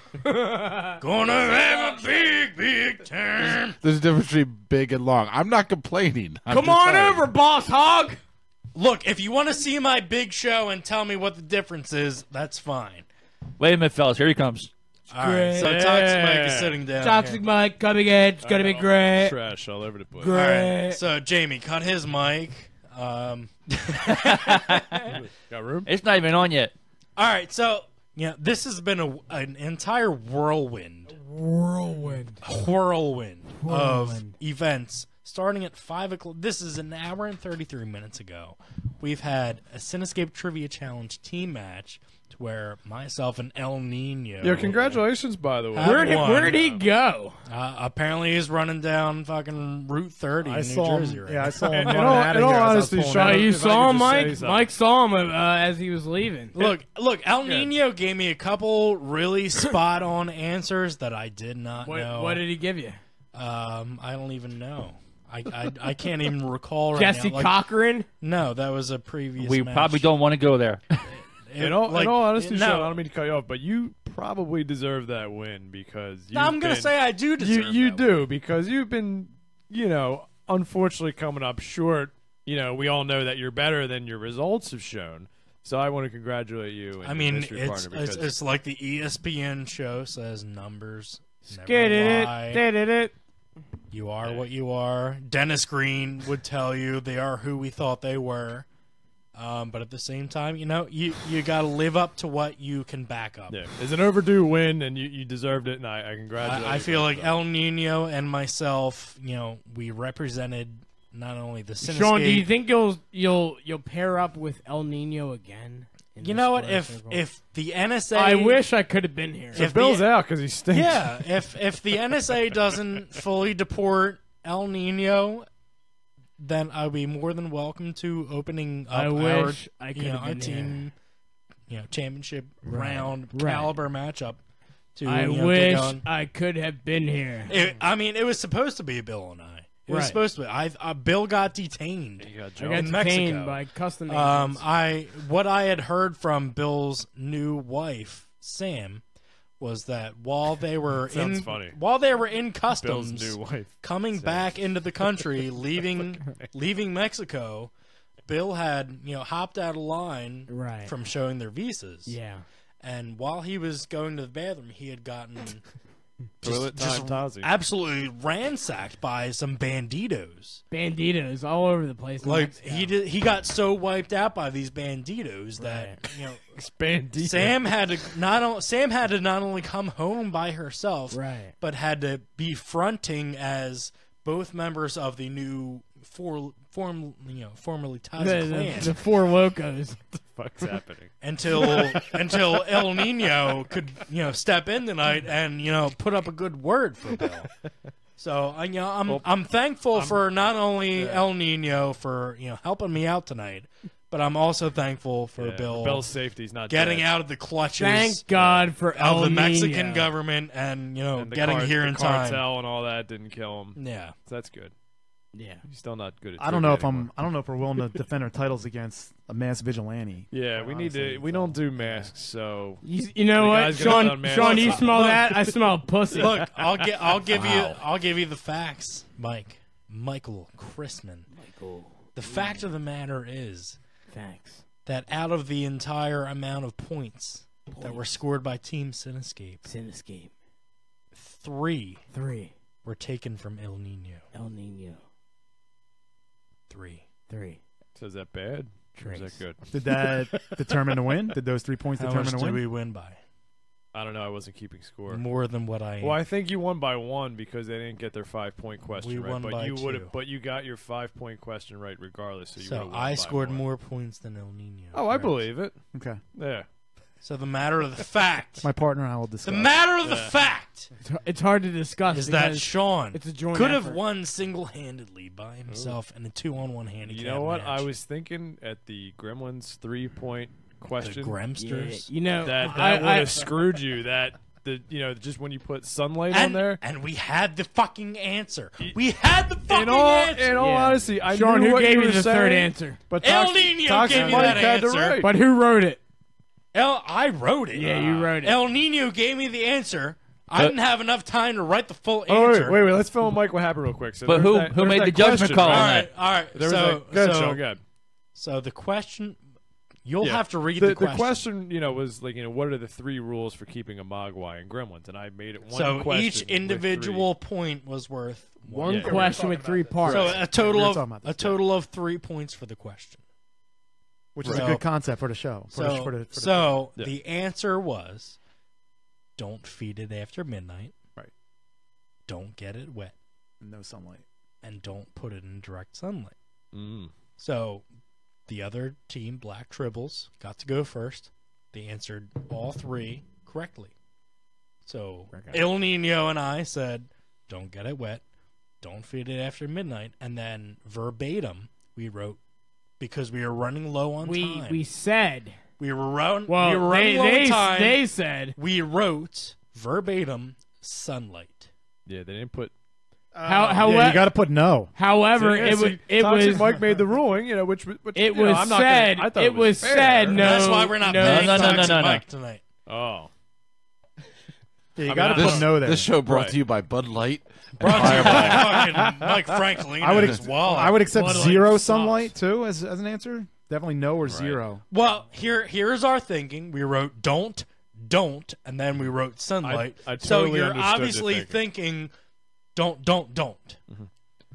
[SPEAKER 2] Gonna have a big time.
[SPEAKER 7] There's a difference between big and long. I'm not complaining. I'm
[SPEAKER 3] Come
[SPEAKER 7] just
[SPEAKER 3] on
[SPEAKER 7] saying.
[SPEAKER 3] over, boss hog.
[SPEAKER 2] Look, if you want to see my big show and tell me what the difference is, that's fine.
[SPEAKER 14] Wait a minute, fellas. Here he comes.
[SPEAKER 2] All right, so Toxic Mike is sitting down.
[SPEAKER 3] Toxic Mike coming in. It's gonna be great.
[SPEAKER 6] Trash all over the place.
[SPEAKER 2] All
[SPEAKER 3] Great.
[SPEAKER 2] right, so Jamie, cut his mic.
[SPEAKER 6] Got room?
[SPEAKER 14] It's not even on yet.
[SPEAKER 2] All right, so this has been an entire whirlwind of events starting at 5 o'clock. This is an hour and 33 minutes ago. We've had a Cinescape Trivia Challenge team match to where myself and El Nino.
[SPEAKER 6] Yeah, congratulations, by the way.
[SPEAKER 3] Where did he go?
[SPEAKER 2] Apparently, he's running down fucking Route 30 in New Jersey right
[SPEAKER 11] I
[SPEAKER 2] now.
[SPEAKER 11] saw him.
[SPEAKER 6] In all honesty, Sean,
[SPEAKER 3] You
[SPEAKER 6] if I
[SPEAKER 3] saw
[SPEAKER 6] could
[SPEAKER 3] him,
[SPEAKER 6] just say
[SPEAKER 3] Mike?
[SPEAKER 6] something.
[SPEAKER 3] Mike saw him as he was leaving.
[SPEAKER 2] Look, El Nino gave me a couple really spot on answers that I did not know.
[SPEAKER 3] What did he give you?
[SPEAKER 2] I don't even know. I can't even recall right
[SPEAKER 3] Jesse
[SPEAKER 2] now. Like,
[SPEAKER 3] Cochran?
[SPEAKER 2] No, that was a previous
[SPEAKER 14] We
[SPEAKER 2] match.
[SPEAKER 14] probably don't want to go there.
[SPEAKER 6] In all honesty,
[SPEAKER 2] no.
[SPEAKER 6] Sean, I don't mean to cut you off, but you probably deserve that win because
[SPEAKER 2] I'm going to say I do deserve
[SPEAKER 6] you
[SPEAKER 2] that
[SPEAKER 6] do
[SPEAKER 2] win.
[SPEAKER 6] because you've been, unfortunately coming up short. We all know that you're better than your results have shown. So I want to congratulate you. And
[SPEAKER 2] I mean,
[SPEAKER 6] your mystery partner because
[SPEAKER 2] it's like the ESPN show says numbers never
[SPEAKER 3] Skid
[SPEAKER 2] lie.
[SPEAKER 3] it.
[SPEAKER 2] You are what you are. Dennis Green would tell you they are who we thought they were. But at the same time, you got to live up to what you can back up.
[SPEAKER 6] yeah, it's an overdue win, and you deserved it, and I congratulate you.
[SPEAKER 2] I feel like El Nino and myself, we represented not only the Cinescape.
[SPEAKER 3] Sean, do you think you'll pair up with El Nino again?
[SPEAKER 2] You know what? If the NSA,
[SPEAKER 3] I wish I could have been here.
[SPEAKER 6] So Bill's out because he stinks.
[SPEAKER 2] Yeah, if the NSA doesn't fully deport El Nino, then I'll be more than welcome to opening up
[SPEAKER 3] I wish I could have
[SPEAKER 2] a
[SPEAKER 3] been
[SPEAKER 2] team, championship round
[SPEAKER 3] Right.
[SPEAKER 2] caliber matchup. To
[SPEAKER 3] I
[SPEAKER 2] get
[SPEAKER 3] wish
[SPEAKER 2] going.
[SPEAKER 3] I could have been here.
[SPEAKER 2] It was supposed to be Bill and I. It was
[SPEAKER 3] Right.
[SPEAKER 2] supposed to be. Bill got detained.
[SPEAKER 3] I got
[SPEAKER 2] in
[SPEAKER 3] detained
[SPEAKER 2] Mexico.
[SPEAKER 3] by custom agents.
[SPEAKER 2] What I had heard from Bill's new wife, Sam, was that while they were
[SPEAKER 6] Sounds
[SPEAKER 2] in
[SPEAKER 6] funny.
[SPEAKER 2] while they were in customs,
[SPEAKER 6] Bill's new wife,
[SPEAKER 2] coming back into the country, leaving Mexico, Bill had hopped out of line
[SPEAKER 3] Right.
[SPEAKER 2] from showing their visas.
[SPEAKER 3] Yeah.
[SPEAKER 2] And while he was going to the bathroom, he had gotten
[SPEAKER 6] Toilet time Tazi.
[SPEAKER 2] absolutely ransacked by some banditos.
[SPEAKER 3] Banditos all over the place. in
[SPEAKER 2] Like
[SPEAKER 3] Mexico.
[SPEAKER 2] he got so wiped out by these banditos that
[SPEAKER 6] Bandito.
[SPEAKER 2] Sam had to not only come home by herself,
[SPEAKER 3] Right.
[SPEAKER 2] but had to be fronting as both members of the new formerly Tazi clan
[SPEAKER 3] the Four Locos.
[SPEAKER 6] What the fuck's happening?
[SPEAKER 2] until El Nino could step in tonight and put up a good word for Bill. So I'm thankful for not only El Nino for
[SPEAKER 6] helping me out tonight, but I'm also thankful for Bill. Bill's safety's not
[SPEAKER 2] getting
[SPEAKER 6] dead.
[SPEAKER 2] out of the clutches.
[SPEAKER 3] Thank God for
[SPEAKER 2] of
[SPEAKER 3] El
[SPEAKER 2] the Mexican
[SPEAKER 3] Nino.
[SPEAKER 2] government and
[SPEAKER 6] And the
[SPEAKER 2] getting here
[SPEAKER 6] the
[SPEAKER 2] in time.
[SPEAKER 6] cartel and all that didn't kill him.
[SPEAKER 2] Yeah.
[SPEAKER 6] So that's good.
[SPEAKER 3] Yeah,
[SPEAKER 6] he's still not good at.
[SPEAKER 11] I don't know if
[SPEAKER 6] trivia anymore.
[SPEAKER 11] I don't know if we're willing to defend our titles against a mass vigilante.
[SPEAKER 6] Yeah, we need to. We don't do masks, so
[SPEAKER 3] You know
[SPEAKER 6] the
[SPEAKER 3] what,
[SPEAKER 6] guys gonna put on masks.
[SPEAKER 3] Sean? You smell that? I smell pussy.
[SPEAKER 2] Look, I'll give you the facts, Michael Chrisman. The fact of the matter is, that out of the entire amount of points that were scored by Team Cinescape, three were taken from El Nino. Three.
[SPEAKER 6] So is that bad? Or is that good?
[SPEAKER 11] Did that determine the win? Did those 3 points
[SPEAKER 2] How
[SPEAKER 11] determine
[SPEAKER 2] much
[SPEAKER 11] the
[SPEAKER 2] did
[SPEAKER 11] win?
[SPEAKER 2] we win by?
[SPEAKER 6] I don't know. I wasn't keeping score.
[SPEAKER 2] More than what I.
[SPEAKER 6] Well, I think you won by 1 because they didn't get their 5-point question
[SPEAKER 2] We
[SPEAKER 6] right.
[SPEAKER 2] won
[SPEAKER 6] But
[SPEAKER 2] by
[SPEAKER 6] you
[SPEAKER 2] 2.
[SPEAKER 6] But you got your 5-point question right regardless. So you
[SPEAKER 2] So
[SPEAKER 6] would've won
[SPEAKER 2] I
[SPEAKER 6] by
[SPEAKER 2] scored
[SPEAKER 6] 1.
[SPEAKER 2] more points than El Nino.
[SPEAKER 6] Oh, I believe it.
[SPEAKER 11] Okay.
[SPEAKER 6] Yeah.
[SPEAKER 2] So the matter of the fact.
[SPEAKER 11] My partner and I will discuss.
[SPEAKER 2] The matter of the fact
[SPEAKER 3] It's hard to discuss.
[SPEAKER 2] is that
[SPEAKER 3] because
[SPEAKER 2] Sean
[SPEAKER 3] it's a joint
[SPEAKER 2] could have
[SPEAKER 3] effort.
[SPEAKER 2] won single-handedly by himself in a 2-on-1 handicap.
[SPEAKER 6] You know what?
[SPEAKER 2] match.
[SPEAKER 6] I was thinking at the Gremlins 3-point question.
[SPEAKER 2] Gremsters?
[SPEAKER 3] Yeah, you know,
[SPEAKER 6] that
[SPEAKER 3] I-
[SPEAKER 6] would
[SPEAKER 3] I-
[SPEAKER 6] have screwed you. That just when you put sunlight on there.
[SPEAKER 2] And we had the fucking answer. We had the fucking answer.
[SPEAKER 6] In all honesty, I
[SPEAKER 3] Sean,
[SPEAKER 6] knew
[SPEAKER 3] who
[SPEAKER 6] what
[SPEAKER 3] gave
[SPEAKER 6] you
[SPEAKER 3] you
[SPEAKER 6] were
[SPEAKER 3] the
[SPEAKER 6] saying,
[SPEAKER 3] third answer?
[SPEAKER 6] But
[SPEAKER 2] El Nino
[SPEAKER 6] Toxic
[SPEAKER 2] gave me
[SPEAKER 6] Mike
[SPEAKER 2] that
[SPEAKER 6] had the
[SPEAKER 2] answer.
[SPEAKER 6] right.
[SPEAKER 3] But who wrote it?
[SPEAKER 2] I wrote it.
[SPEAKER 3] Yeah, you wrote it.
[SPEAKER 2] El Nino gave me the answer. I didn't have enough time to write the full
[SPEAKER 6] Oh,
[SPEAKER 2] answer.
[SPEAKER 6] wait. Let's fill in Mike what happened real quick. So
[SPEAKER 14] But
[SPEAKER 6] there's
[SPEAKER 14] who
[SPEAKER 6] that- there's
[SPEAKER 14] made
[SPEAKER 6] that
[SPEAKER 14] the judgment
[SPEAKER 6] question,
[SPEAKER 14] call
[SPEAKER 6] right?
[SPEAKER 14] on that?
[SPEAKER 2] All right.
[SPEAKER 6] There was
[SPEAKER 2] So,
[SPEAKER 6] that- Go ahead,
[SPEAKER 2] so,
[SPEAKER 6] Sean, go ahead.
[SPEAKER 2] So the question, you'll
[SPEAKER 6] Yeah.
[SPEAKER 2] have to read
[SPEAKER 6] the
[SPEAKER 2] question.
[SPEAKER 6] question, was like, what are the 3 rules for keeping a Mogwai in Gremlins? And I made it one
[SPEAKER 2] So
[SPEAKER 6] question.
[SPEAKER 2] each individual point was worth
[SPEAKER 3] One question with 3 parts.
[SPEAKER 2] So a total
[SPEAKER 11] We were
[SPEAKER 2] of
[SPEAKER 11] talking about this,
[SPEAKER 2] a total of 3 points for the question.
[SPEAKER 11] Which is
[SPEAKER 2] So-
[SPEAKER 11] a good concept for the show.
[SPEAKER 2] So the answer was, don't feed it after midnight.
[SPEAKER 11] Right.
[SPEAKER 2] Don't get it wet.
[SPEAKER 11] No sunlight.
[SPEAKER 2] And don't put it in direct sunlight.
[SPEAKER 6] Mm.
[SPEAKER 2] So the other team, Black Tribbles, got to go first. They answered all 3 correctly. So El Nino and I said, don't get it wet. Don't feed it after midnight. And then verbatim, we wrote, because we were running low on time.
[SPEAKER 3] We said
[SPEAKER 2] We were running
[SPEAKER 3] they,
[SPEAKER 2] low on
[SPEAKER 3] they,
[SPEAKER 2] time.
[SPEAKER 3] they said
[SPEAKER 2] We wrote verbatim sunlight.
[SPEAKER 6] Yeah, they didn't put.
[SPEAKER 11] Yeah, you got to put no.
[SPEAKER 3] However, it
[SPEAKER 6] Toxic
[SPEAKER 3] was
[SPEAKER 6] Mike made the ruling, which
[SPEAKER 3] it was
[SPEAKER 6] I'm not
[SPEAKER 3] said
[SPEAKER 6] gonna, I thought
[SPEAKER 3] it was
[SPEAKER 6] fair.
[SPEAKER 3] said no.
[SPEAKER 2] That's why we're not
[SPEAKER 3] no,
[SPEAKER 2] paying
[SPEAKER 14] no,
[SPEAKER 2] Toxic
[SPEAKER 14] no.
[SPEAKER 2] Mike tonight.
[SPEAKER 6] Oh.
[SPEAKER 11] Yeah, you
[SPEAKER 6] I
[SPEAKER 11] got to
[SPEAKER 6] mean,
[SPEAKER 11] put no there.
[SPEAKER 7] This show brought
[SPEAKER 6] Right.
[SPEAKER 7] to you by Bud Light.
[SPEAKER 2] Brought to you by fucking Mike Franklin.
[SPEAKER 11] I would
[SPEAKER 2] Wallet.
[SPEAKER 11] accept
[SPEAKER 2] Bud Light
[SPEAKER 11] zero
[SPEAKER 2] sucks.
[SPEAKER 11] sunlight too as an answer. Definitely no or zero.
[SPEAKER 2] Well, here's our thinking. We wrote don't, and then we wrote sunlight.
[SPEAKER 6] I
[SPEAKER 2] so
[SPEAKER 6] totally
[SPEAKER 2] you're
[SPEAKER 6] understood your
[SPEAKER 2] obviously
[SPEAKER 6] thinking.
[SPEAKER 2] don't.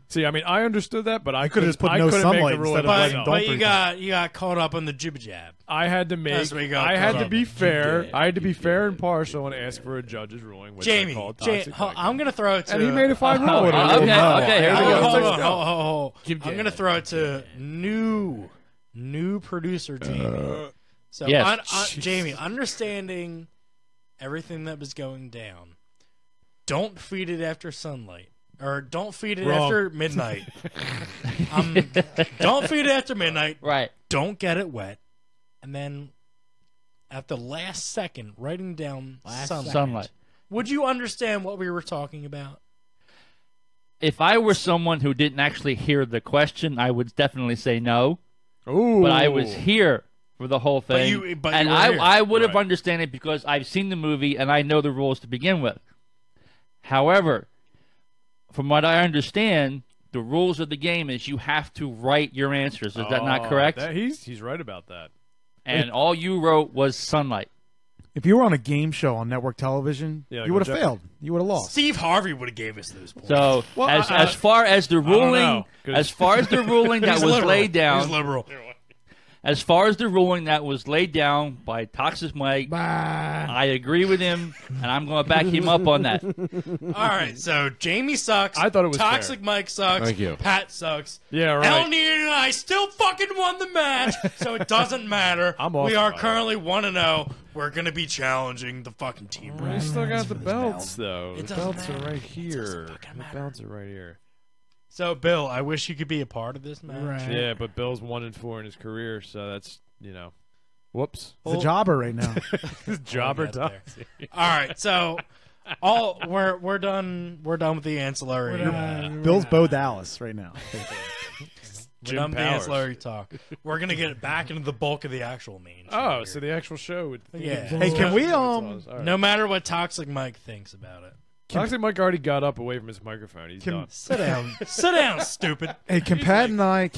[SPEAKER 6] See, I mean, I understood that, but I
[SPEAKER 11] could've just put
[SPEAKER 6] I
[SPEAKER 11] no
[SPEAKER 6] couldn't make
[SPEAKER 11] sunlight
[SPEAKER 6] the rule
[SPEAKER 11] instead of
[SPEAKER 6] myself.
[SPEAKER 11] letting don't
[SPEAKER 2] But you
[SPEAKER 11] three
[SPEAKER 2] got caught up on the jib jab.
[SPEAKER 6] I had to make.
[SPEAKER 2] That's what you got
[SPEAKER 6] I had
[SPEAKER 2] caught
[SPEAKER 6] to
[SPEAKER 2] up
[SPEAKER 6] be
[SPEAKER 2] in.
[SPEAKER 6] fair. I had to be fair and partial and ask for a judge's ruling, which I
[SPEAKER 2] Jamie,
[SPEAKER 6] called Toxic Mike.
[SPEAKER 2] I'm gonna throw it to.
[SPEAKER 6] And he made a fine ruling.
[SPEAKER 14] Okay, here we go.
[SPEAKER 2] Hold on. I'm gonna throw it to new producer Jamie. So
[SPEAKER 14] Yes.
[SPEAKER 2] Jamie, understanding everything that was going down, don't feed it after sunlight. Or don't feed it after midnight. Don't feed it after midnight.
[SPEAKER 14] Right.
[SPEAKER 2] Don't get it wet. And then at the last second, writing down
[SPEAKER 14] Sunlight.
[SPEAKER 2] Would you understand what we were talking about?
[SPEAKER 14] If I were someone who didn't actually hear the question, I would definitely say no.
[SPEAKER 6] Ooh.
[SPEAKER 14] But I was here for the whole thing.
[SPEAKER 2] But
[SPEAKER 14] and
[SPEAKER 2] you were here.
[SPEAKER 14] I would have
[SPEAKER 6] Right.
[SPEAKER 14] understood it because I've seen the movie and I know the rules to begin with. However, from what I understand, the rules of the game is you have to write your answers. Is that not correct?
[SPEAKER 6] He's right about that.
[SPEAKER 14] And all you wrote was sunlight.
[SPEAKER 11] If you were on a game show on network television,
[SPEAKER 6] Yeah, like
[SPEAKER 11] you would
[SPEAKER 6] on
[SPEAKER 11] have failed. You would have lost.
[SPEAKER 2] Steve Harvey would have gave us those points.
[SPEAKER 14] So
[SPEAKER 11] Well,
[SPEAKER 14] as far as the ruling,
[SPEAKER 6] know, 'cause-
[SPEAKER 14] as far as the ruling that
[SPEAKER 2] He's
[SPEAKER 14] was
[SPEAKER 2] liberal.
[SPEAKER 14] laid down,
[SPEAKER 2] He's liberal.
[SPEAKER 14] as far as the ruling that was laid down by Toxic Mike, I agree with him, and I'm going to back him up on that.
[SPEAKER 2] All right, so Jamie sucks.
[SPEAKER 6] I thought it was
[SPEAKER 2] Toxic
[SPEAKER 6] fair.
[SPEAKER 2] Mike sucks.
[SPEAKER 7] Thank you.
[SPEAKER 2] Pat sucks.
[SPEAKER 6] Yeah, right.
[SPEAKER 2] El Nino and I still fucking won the match, so it doesn't matter.
[SPEAKER 6] I'm
[SPEAKER 2] we
[SPEAKER 6] awesome,
[SPEAKER 2] are
[SPEAKER 6] by the
[SPEAKER 2] currently 1-0. We're going to be challenging the fucking team.
[SPEAKER 6] We still got the belts, though.
[SPEAKER 2] It
[SPEAKER 6] The
[SPEAKER 2] doesn't
[SPEAKER 6] belts are
[SPEAKER 2] matter.
[SPEAKER 6] right
[SPEAKER 2] It
[SPEAKER 6] here.
[SPEAKER 2] doesn't fucking
[SPEAKER 6] The
[SPEAKER 2] matter.
[SPEAKER 6] belts are right here.
[SPEAKER 2] So, Bill, I wish you could be a part of this match.
[SPEAKER 3] Right.
[SPEAKER 6] Yeah, but Bill's 1-4 in his career, so that's, whoops.
[SPEAKER 11] He's a jobber right now.
[SPEAKER 6] Jobber
[SPEAKER 2] We'll get there.
[SPEAKER 6] Toxic.
[SPEAKER 2] All right, so we're done. We're done with the ancillary.
[SPEAKER 11] Bill's Bo Dallas right now.
[SPEAKER 2] We're
[SPEAKER 6] Jim
[SPEAKER 2] done with the
[SPEAKER 6] Powers.
[SPEAKER 2] ancillary talk. We're gonna get back into the bulk of the actual main show.
[SPEAKER 6] Oh,
[SPEAKER 2] here.
[SPEAKER 6] so the actual show would.
[SPEAKER 2] Yeah.
[SPEAKER 11] Hey, can we
[SPEAKER 6] All right.
[SPEAKER 2] No matter what Toxic Mike thinks about it.
[SPEAKER 6] Toxic Mike already got up away from his microphone. He's done.
[SPEAKER 2] Sit down. Sit down, stupid.
[SPEAKER 11] Hey, can Pat and I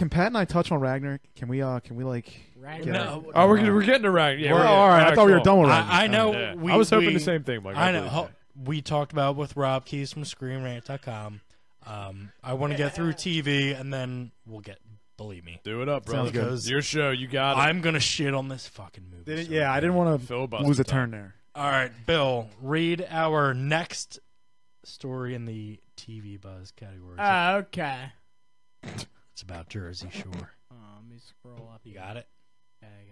[SPEAKER 11] touch on Ragnarok? Can we like? Get
[SPEAKER 2] No.
[SPEAKER 6] Oh, we're getting to Ragnar. Yeah,
[SPEAKER 11] Well,
[SPEAKER 6] we're
[SPEAKER 11] all right. I thought we were
[SPEAKER 6] cool.
[SPEAKER 11] done with Ragnarok.
[SPEAKER 2] I know.
[SPEAKER 6] Yeah. I was hoping the same thing, Mike.
[SPEAKER 2] I
[SPEAKER 6] believe
[SPEAKER 2] know.
[SPEAKER 6] that.
[SPEAKER 2] We talked about with Rob Keys from ScreenRant.com. I want to get through TV, and then we'll get. Believe me.
[SPEAKER 6] Do it up, brother.
[SPEAKER 11] Sounds good.
[SPEAKER 2] Because
[SPEAKER 6] Your show. You got it.
[SPEAKER 2] I'm gonna shit on this fucking movie. so
[SPEAKER 11] Yeah, I didn't want to
[SPEAKER 6] Filibuster
[SPEAKER 11] lose a
[SPEAKER 6] time.
[SPEAKER 11] turn there.
[SPEAKER 2] All right, Bill, read our next story in the TV Buzz category.
[SPEAKER 3] Okay.
[SPEAKER 2] It's about Jersey Shore.
[SPEAKER 3] Let me scroll up.
[SPEAKER 2] You got it?
[SPEAKER 3] Yeah, I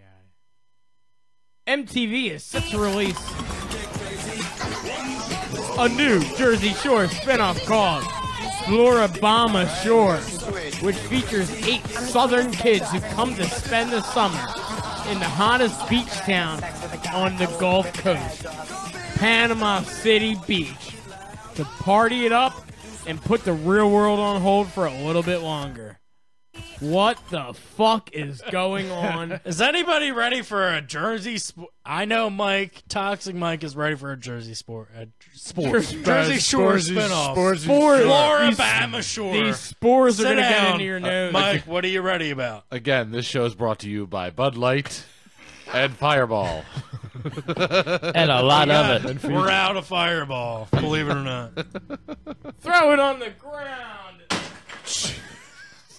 [SPEAKER 3] got it. MTV is set to release a new Jersey Shore spinoff called Floribama Shore, which features 8 southern kids who come to spend the summer in the hottest beach town on the Gulf Coast, Panama City Beach, to party it up and put the real world on hold for a little bit longer. What the fuck is going on?
[SPEAKER 2] Is anybody ready for a Jersey sport? I know Mike, Toxic Mike, is ready for a Jersey sports. Jersey Shore spinoff.
[SPEAKER 3] Spores.
[SPEAKER 2] Floribama Shore.
[SPEAKER 3] These spores are
[SPEAKER 2] Sit
[SPEAKER 3] going to get
[SPEAKER 2] down.
[SPEAKER 3] into your nose.
[SPEAKER 2] Mike, what are you ready about?
[SPEAKER 7] Again, this show is brought to you by Bud Light and Fireball.
[SPEAKER 14] And a lot of it.
[SPEAKER 2] We're out of Fireball, believe it or not.
[SPEAKER 3] Throw it on the ground.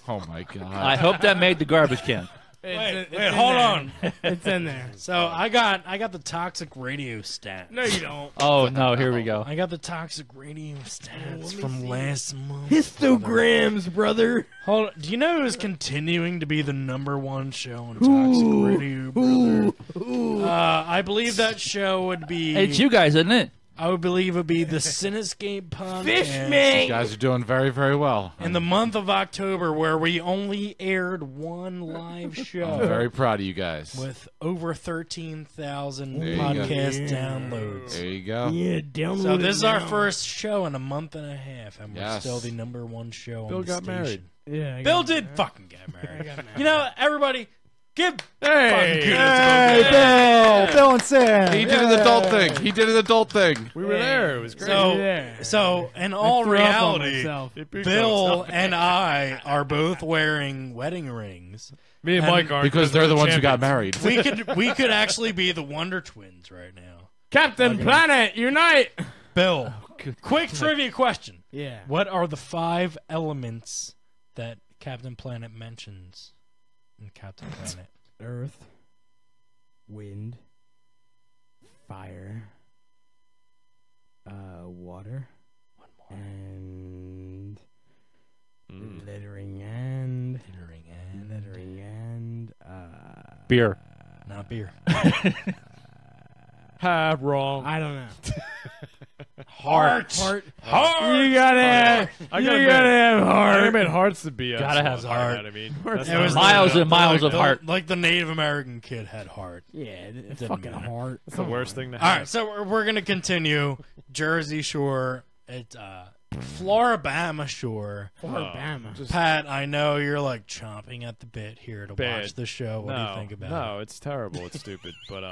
[SPEAKER 7] Oh my god!
[SPEAKER 14] I hope that made the garbage can.
[SPEAKER 2] Wait,
[SPEAKER 3] in
[SPEAKER 2] hold
[SPEAKER 3] there.
[SPEAKER 2] on.
[SPEAKER 3] It's in there.
[SPEAKER 2] So I got the Toxic Radio stats.
[SPEAKER 3] No, you don't.
[SPEAKER 14] Oh no, here we go.
[SPEAKER 2] I got the Toxic Radio stats from last month.
[SPEAKER 3] Histograms, brother.
[SPEAKER 2] Hold on. Do you know who's continuing to be the #1 show on Toxic Radio, brother? I believe that show would be.
[SPEAKER 14] It's you guys, isn't it?
[SPEAKER 2] I would believe it would be the Cinescape podcast.
[SPEAKER 7] You guys are doing very, very well.
[SPEAKER 2] In the month of October, where we only aired one live show.
[SPEAKER 7] I'm very proud of you guys.
[SPEAKER 2] With over 13,000
[SPEAKER 7] There you go.
[SPEAKER 2] podcast downloads.
[SPEAKER 7] There you go.
[SPEAKER 3] Yeah, download
[SPEAKER 2] So
[SPEAKER 3] it
[SPEAKER 2] this is our
[SPEAKER 3] now.
[SPEAKER 2] first show in a month and a half, and we're
[SPEAKER 7] Yes.
[SPEAKER 2] still the #1 show
[SPEAKER 6] Bill
[SPEAKER 2] on the
[SPEAKER 6] got
[SPEAKER 2] station.
[SPEAKER 6] married.
[SPEAKER 3] Yeah, I
[SPEAKER 2] Bill
[SPEAKER 3] got
[SPEAKER 2] did
[SPEAKER 3] married.
[SPEAKER 2] fucking get married.
[SPEAKER 3] I got married.
[SPEAKER 2] You know, everybody, give
[SPEAKER 6] Hey,
[SPEAKER 2] fucking kudos to
[SPEAKER 11] Hey,
[SPEAKER 2] Bill.
[SPEAKER 11] Bill and Sam.
[SPEAKER 7] He did an adult thing. He did an adult thing.
[SPEAKER 6] we were there. It was great.
[SPEAKER 2] So in all
[SPEAKER 3] threw up on
[SPEAKER 2] reality,
[SPEAKER 3] myself.
[SPEAKER 2] Bill and I are both wearing wedding rings.
[SPEAKER 6] Me and Mike aren't
[SPEAKER 7] Because they're the ones who got
[SPEAKER 6] champions.
[SPEAKER 7] married.
[SPEAKER 2] We could actually be the Wonder Twins right now.
[SPEAKER 3] Captain Planet, unite!
[SPEAKER 2] Bill, quick trivia question.
[SPEAKER 3] Yeah.
[SPEAKER 2] What are the 5 elements that Captain Planet mentions in Captain Planet?
[SPEAKER 3] Earth, wind, fire, water, and littering and
[SPEAKER 14] Beer.
[SPEAKER 2] Not beer.
[SPEAKER 6] Ha, wrong.
[SPEAKER 3] I don't know.
[SPEAKER 2] Heart.
[SPEAKER 3] Heart.
[SPEAKER 2] Heart.
[SPEAKER 3] You gotta have.
[SPEAKER 6] I
[SPEAKER 3] You
[SPEAKER 6] gotta
[SPEAKER 3] gotta have
[SPEAKER 6] I
[SPEAKER 3] heart.
[SPEAKER 6] meant hearts to be.
[SPEAKER 2] Gotta have heart.
[SPEAKER 6] I mean,
[SPEAKER 3] Hearts.
[SPEAKER 6] that's
[SPEAKER 2] It
[SPEAKER 6] not
[SPEAKER 2] was
[SPEAKER 6] right.
[SPEAKER 14] Miles and miles of
[SPEAKER 2] the-
[SPEAKER 14] heart.
[SPEAKER 2] Like the Native American kid had heart.
[SPEAKER 3] Yeah,
[SPEAKER 2] Didn't
[SPEAKER 3] fucking
[SPEAKER 2] matter.
[SPEAKER 3] heart.
[SPEAKER 6] It's the worst thing to
[SPEAKER 2] All
[SPEAKER 6] have.
[SPEAKER 2] right, so we're gonna continue. Jersey Shore. It's Floribama Shore.
[SPEAKER 3] Alabama.
[SPEAKER 2] Pat, I know you're like chomping at the bit here to
[SPEAKER 6] Bad.
[SPEAKER 2] watch the show. What do you think about it?
[SPEAKER 6] No, it's terrible. It's stupid. But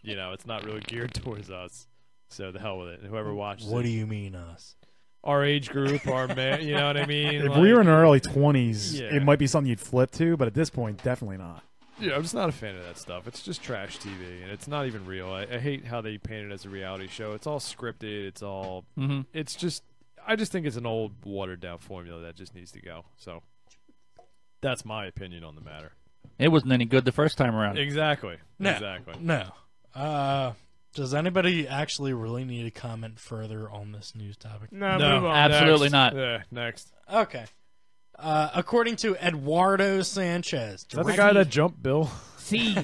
[SPEAKER 6] it's not really geared towards us. So the hell with it. Whoever watches
[SPEAKER 2] What
[SPEAKER 6] it,
[SPEAKER 2] do you mean us?
[SPEAKER 6] our age group, our man, you know what I mean?
[SPEAKER 11] If
[SPEAKER 6] Like,
[SPEAKER 11] we were in our early 20s,
[SPEAKER 6] Yeah.
[SPEAKER 11] it might be something you'd flip to, but at this point, definitely not.
[SPEAKER 6] Yeah, I'm just not a fan of that stuff. It's just trash TV, and it's not even real. I hate how they paint it as a reality show. It's all scripted. It's all. It's just. I just think it's an old, watered down formula that just needs to go. So, that's my opinion on the matter.
[SPEAKER 14] It wasn't any good the first time around.
[SPEAKER 6] Exactly.
[SPEAKER 2] No,
[SPEAKER 6] Exactly.
[SPEAKER 2] No. Does anybody actually really need to comment further on this news topic?
[SPEAKER 3] No, move on.
[SPEAKER 14] Absolutely not.
[SPEAKER 6] Yeah, next.
[SPEAKER 2] Okay. According to Eduardo Sanchez.
[SPEAKER 6] Is that the guy that jumped Bill?
[SPEAKER 3] See.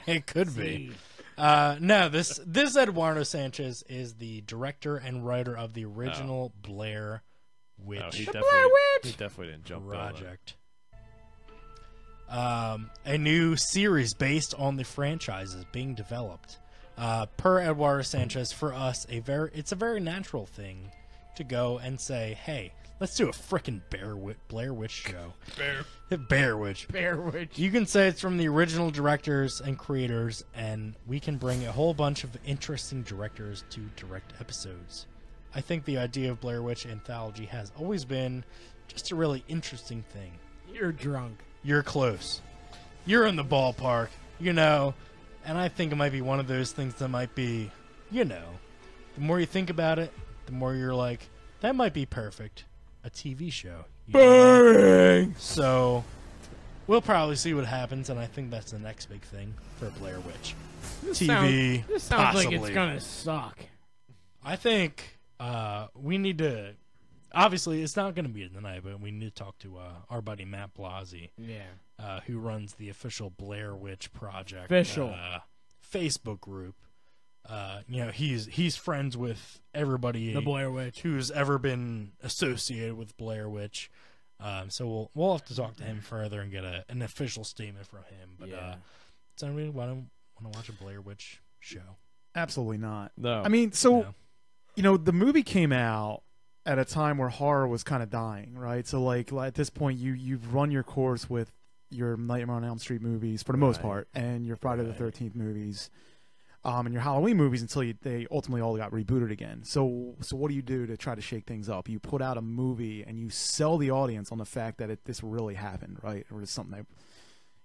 [SPEAKER 2] It could be. No, this Eduardo Sanchez is the director and writer of the original Blair Witch
[SPEAKER 6] He definitely didn't jump
[SPEAKER 2] project. A new series based on the franchise is being developed. Per Eduardo Sanchez, for us, it's a very natural thing to go and say, hey, let's do a frickin' Blair Witch show. Blair Witch. You can say it's from the original directors and creators, and we can bring a whole bunch of interesting directors to direct episodes. I think the idea of Blair Witch anthology has always been just a really interesting thing.
[SPEAKER 3] You're drunk.
[SPEAKER 2] You're close. You're in the ballpark, you know, and I think it might be one of those things that might be, you know, the more you think about it, the more you're like, that might be perfect. A TV show.
[SPEAKER 3] Bang!
[SPEAKER 2] So, we'll probably see what happens, and I think that's the next big thing for Blair Witch.
[SPEAKER 3] This
[SPEAKER 2] TV,
[SPEAKER 3] this sounds
[SPEAKER 2] possibly.
[SPEAKER 3] like it's gonna suck.
[SPEAKER 2] I think we need to. Obviously, it's not going to be tonight, but we need to talk to our buddy Matt Blasey, who runs the official Blair Witch Project Facebook group. You know, he's friends with everybody.
[SPEAKER 3] The Blair Witch
[SPEAKER 2] who's ever been associated with Blair Witch. So we'll have to talk to him further and get an official statement from him. But does anybody want to watch a Blair Witch show?
[SPEAKER 11] Absolutely not.
[SPEAKER 6] No.
[SPEAKER 11] I mean, so you know, the movie came out at a time where horror was kind of dying, right? So like at this point, you've run your course with your Nightmare on Elm Street movies for the most part, and your Friday the 13th movies, and your Halloween movies until they ultimately all got rebooted again. So what do you do to try to shake things up? You put out a movie and you sell the audience on the fact that this really happened, right? Or it's something that,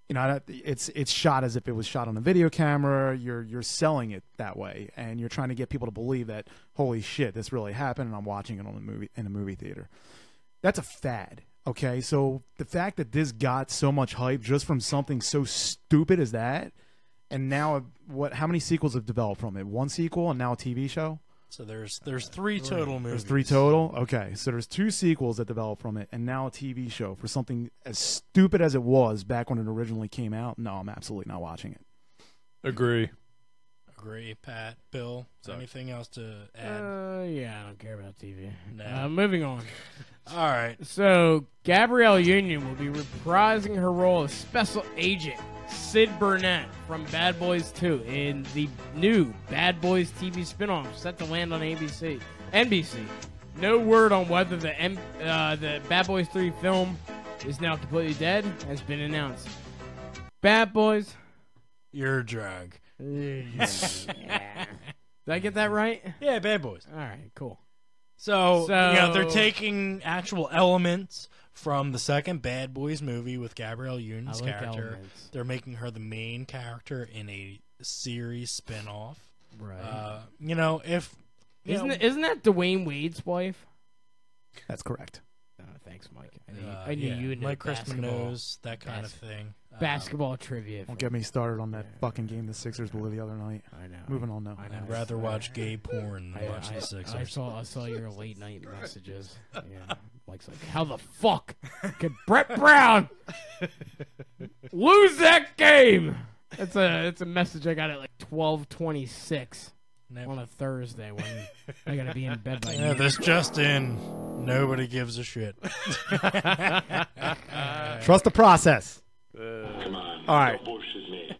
[SPEAKER 11] you know, it's shot as if it was shot on a video camera. You're selling it that way, and you're trying to get people to believe that, holy shit, this really happened, and I'm watching it in a movie theater. That's a fad, okay? So the fact that this got so much hype just from something so stupid as that, and now how many sequels have developed from it? One sequel and now a TV show?
[SPEAKER 2] So there's 3 total movies.
[SPEAKER 11] There's 3 total? Okay. So there's 2 sequels that developed from it, and now a TV show for something as stupid as it was back when it originally came out. No, I'm absolutely not watching it.
[SPEAKER 6] Agree.
[SPEAKER 2] Pat, Bill, anything else to add?
[SPEAKER 3] Yeah, I don't care about TV.
[SPEAKER 2] No.
[SPEAKER 3] Moving on.
[SPEAKER 2] All right.
[SPEAKER 3] So, Gabrielle Union will be reprising her role as Special Agent Sid Burnett from Bad Boys 2 in the new Bad Boys TV spinoff set to land on NBC. No word on whether the Bad Boys 3 film is now completely dead has been announced. Bad Boys.
[SPEAKER 2] You're drunk.
[SPEAKER 3] Did I get that right?
[SPEAKER 2] Yeah, Bad Boys.
[SPEAKER 3] All right, cool.
[SPEAKER 2] So you know, they're taking actual elements from the second Bad Boys movie with Gabrielle Union's character.
[SPEAKER 3] Elements.
[SPEAKER 2] They're making her the main character in a series spinoff.
[SPEAKER 3] Right.
[SPEAKER 2] You know,
[SPEAKER 3] Isn't that Dwayne Wade's wife?
[SPEAKER 11] That's correct.
[SPEAKER 3] Thanks, Mike. I knew you would know
[SPEAKER 2] Mike Crispin
[SPEAKER 3] basketball.
[SPEAKER 2] knows that kind of thing.
[SPEAKER 3] Basketball trivia.
[SPEAKER 11] Don't get me started on that fucking game the Sixers blew the other night.
[SPEAKER 3] I know.
[SPEAKER 11] Moving on now.
[SPEAKER 2] I'd rather watch gay porn than watch the Sixers.
[SPEAKER 3] I saw your late night messages. Yeah. Mike's like, how the fuck could Brett Brown lose that game? It's a message I got at like 12:26 on a Thursday when I gotta be in bed by noon.
[SPEAKER 2] This just in. Nobody gives a shit.
[SPEAKER 11] Trust the process.
[SPEAKER 13] Come on.
[SPEAKER 11] All right.
[SPEAKER 13] Don't bullshit me.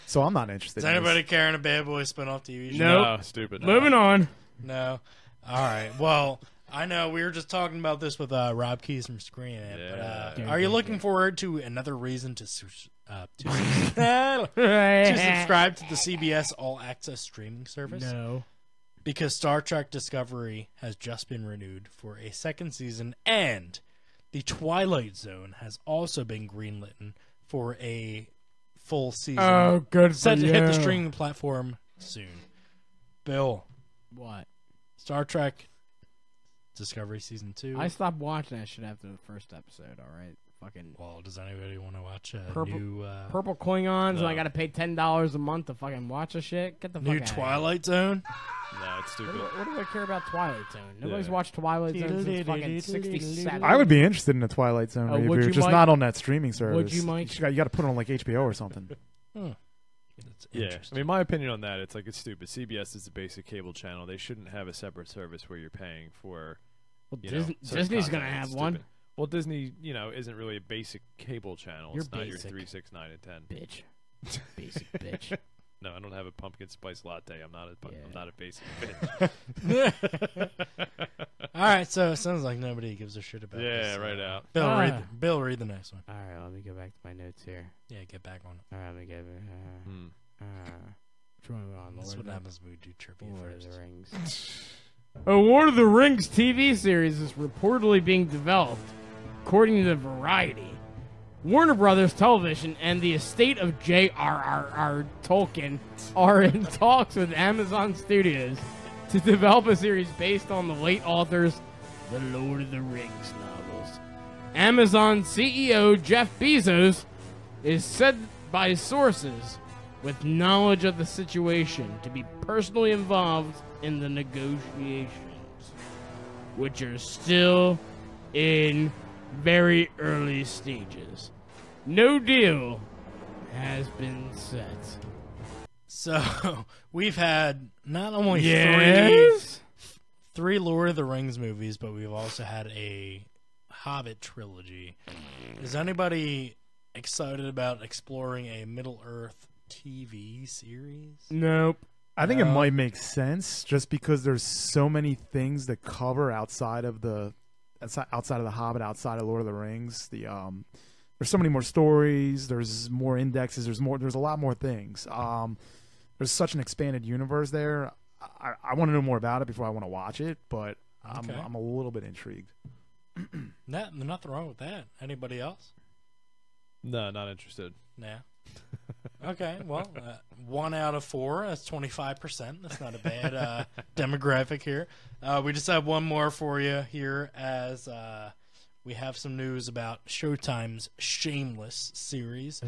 [SPEAKER 11] So I'm not interested.
[SPEAKER 2] Is
[SPEAKER 11] in
[SPEAKER 2] anybody carrying a Bad Boys spinoff TV show?
[SPEAKER 3] Nope.
[SPEAKER 6] No, stupid.
[SPEAKER 3] Moving on.
[SPEAKER 2] No. All right. Well, I know we were just talking about this with Rob Keys from Screen Rant, but are you looking forward to another reason to subscribe to the CBS All Access streaming service?
[SPEAKER 3] No.
[SPEAKER 2] Because Star Trek Discovery has just been renewed for a second season, and The Twilight Zone has also been greenlit for a full season.
[SPEAKER 3] Oh, good
[SPEAKER 2] Set
[SPEAKER 3] for
[SPEAKER 2] to hit the
[SPEAKER 3] you.
[SPEAKER 2] streaming platform soon. Bill.
[SPEAKER 3] What?
[SPEAKER 2] Star Trek Discovery Season 2.
[SPEAKER 3] I stopped watching that shit after the first episode, alright? Fucking.
[SPEAKER 2] Well, does anybody want to watch a
[SPEAKER 3] Purple,
[SPEAKER 2] new...
[SPEAKER 3] purple Klingons, and
[SPEAKER 2] no.
[SPEAKER 3] I gotta pay $10 a month to fucking watch a shit? Get the fuck
[SPEAKER 2] New
[SPEAKER 3] out
[SPEAKER 2] Twilight Zone?
[SPEAKER 6] No, it's stupid.
[SPEAKER 3] What do I care about Twilight Zone? Nobody's
[SPEAKER 6] Yeah.
[SPEAKER 3] watched Twilight Zone since fucking 67.
[SPEAKER 11] I would be interested in a Twilight Zone
[SPEAKER 3] would
[SPEAKER 11] review,
[SPEAKER 3] you,
[SPEAKER 11] just
[SPEAKER 3] Mike?
[SPEAKER 11] not on that streaming service.
[SPEAKER 3] Would you, Mike?
[SPEAKER 11] You got to put it on like HBO or something.
[SPEAKER 6] Yeah, I mean, my opinion on that, it's like it's stupid. CBS is the basic cable channel. They shouldn't have a separate service where you're paying for.
[SPEAKER 3] Well,
[SPEAKER 6] you know, certain
[SPEAKER 3] Disney's gonna
[SPEAKER 6] content.
[SPEAKER 3] have
[SPEAKER 6] It's
[SPEAKER 3] one.
[SPEAKER 6] stupid. Well, Disney, isn't really a basic cable channel.
[SPEAKER 3] You're
[SPEAKER 6] It's not your
[SPEAKER 3] basic.
[SPEAKER 6] 3, 6, 9, and 10.
[SPEAKER 3] Bitch. Basic bitch.
[SPEAKER 6] No, I don't have a pumpkin spice latte. I'm not a basic bitch.
[SPEAKER 2] All right, so it sounds like nobody gives a shit about this.
[SPEAKER 6] Yeah, right out.
[SPEAKER 2] Bill,
[SPEAKER 3] Ah.
[SPEAKER 2] read the next one.
[SPEAKER 3] Alright, let me go back to my notes here.
[SPEAKER 2] Yeah, get back on it.
[SPEAKER 3] Alright, let me get which one are we on?
[SPEAKER 2] That's
[SPEAKER 3] Lord
[SPEAKER 2] what
[SPEAKER 3] of
[SPEAKER 2] happens when we do trivia
[SPEAKER 3] Lord
[SPEAKER 2] first.
[SPEAKER 3] of the Rings. A Lord of the Rings TV series is reportedly being developed, according to Variety. Warner Brothers Television and the estate of J.R.R.R. Tolkien are in talks with Amazon Studios to develop a series based on the late author's The Lord of the Rings novels. Amazon CEO Jeff Bezos is said by sources with knowledge of the situation to be personally involved in the negotiations, which are still in very early stages. No deal has been set.
[SPEAKER 2] So, we've had not only
[SPEAKER 3] Yes?
[SPEAKER 2] three Lord of the Rings movies, but we've also had a Hobbit trilogy. Is anybody excited about exploring a Middle-earth TV series?
[SPEAKER 3] Nope.
[SPEAKER 11] I think it might make sense just because there's so many things to cover outside of the Hobbit, outside of Lord of the Rings. There's so many more stories. There's more indexes. There's a lot more things. There's such an expanded universe there. I want to know more about it before I want to watch it, but
[SPEAKER 2] Okay.
[SPEAKER 11] I'm a little bit intrigued.
[SPEAKER 2] Nothing wrong with that. Anybody else?
[SPEAKER 6] No, not interested.
[SPEAKER 2] Nah. Okay, well, 1 out of 4, that's 25%. That's not a bad demographic here. We just have one more for you here as we have some news about Showtime's Shameless series.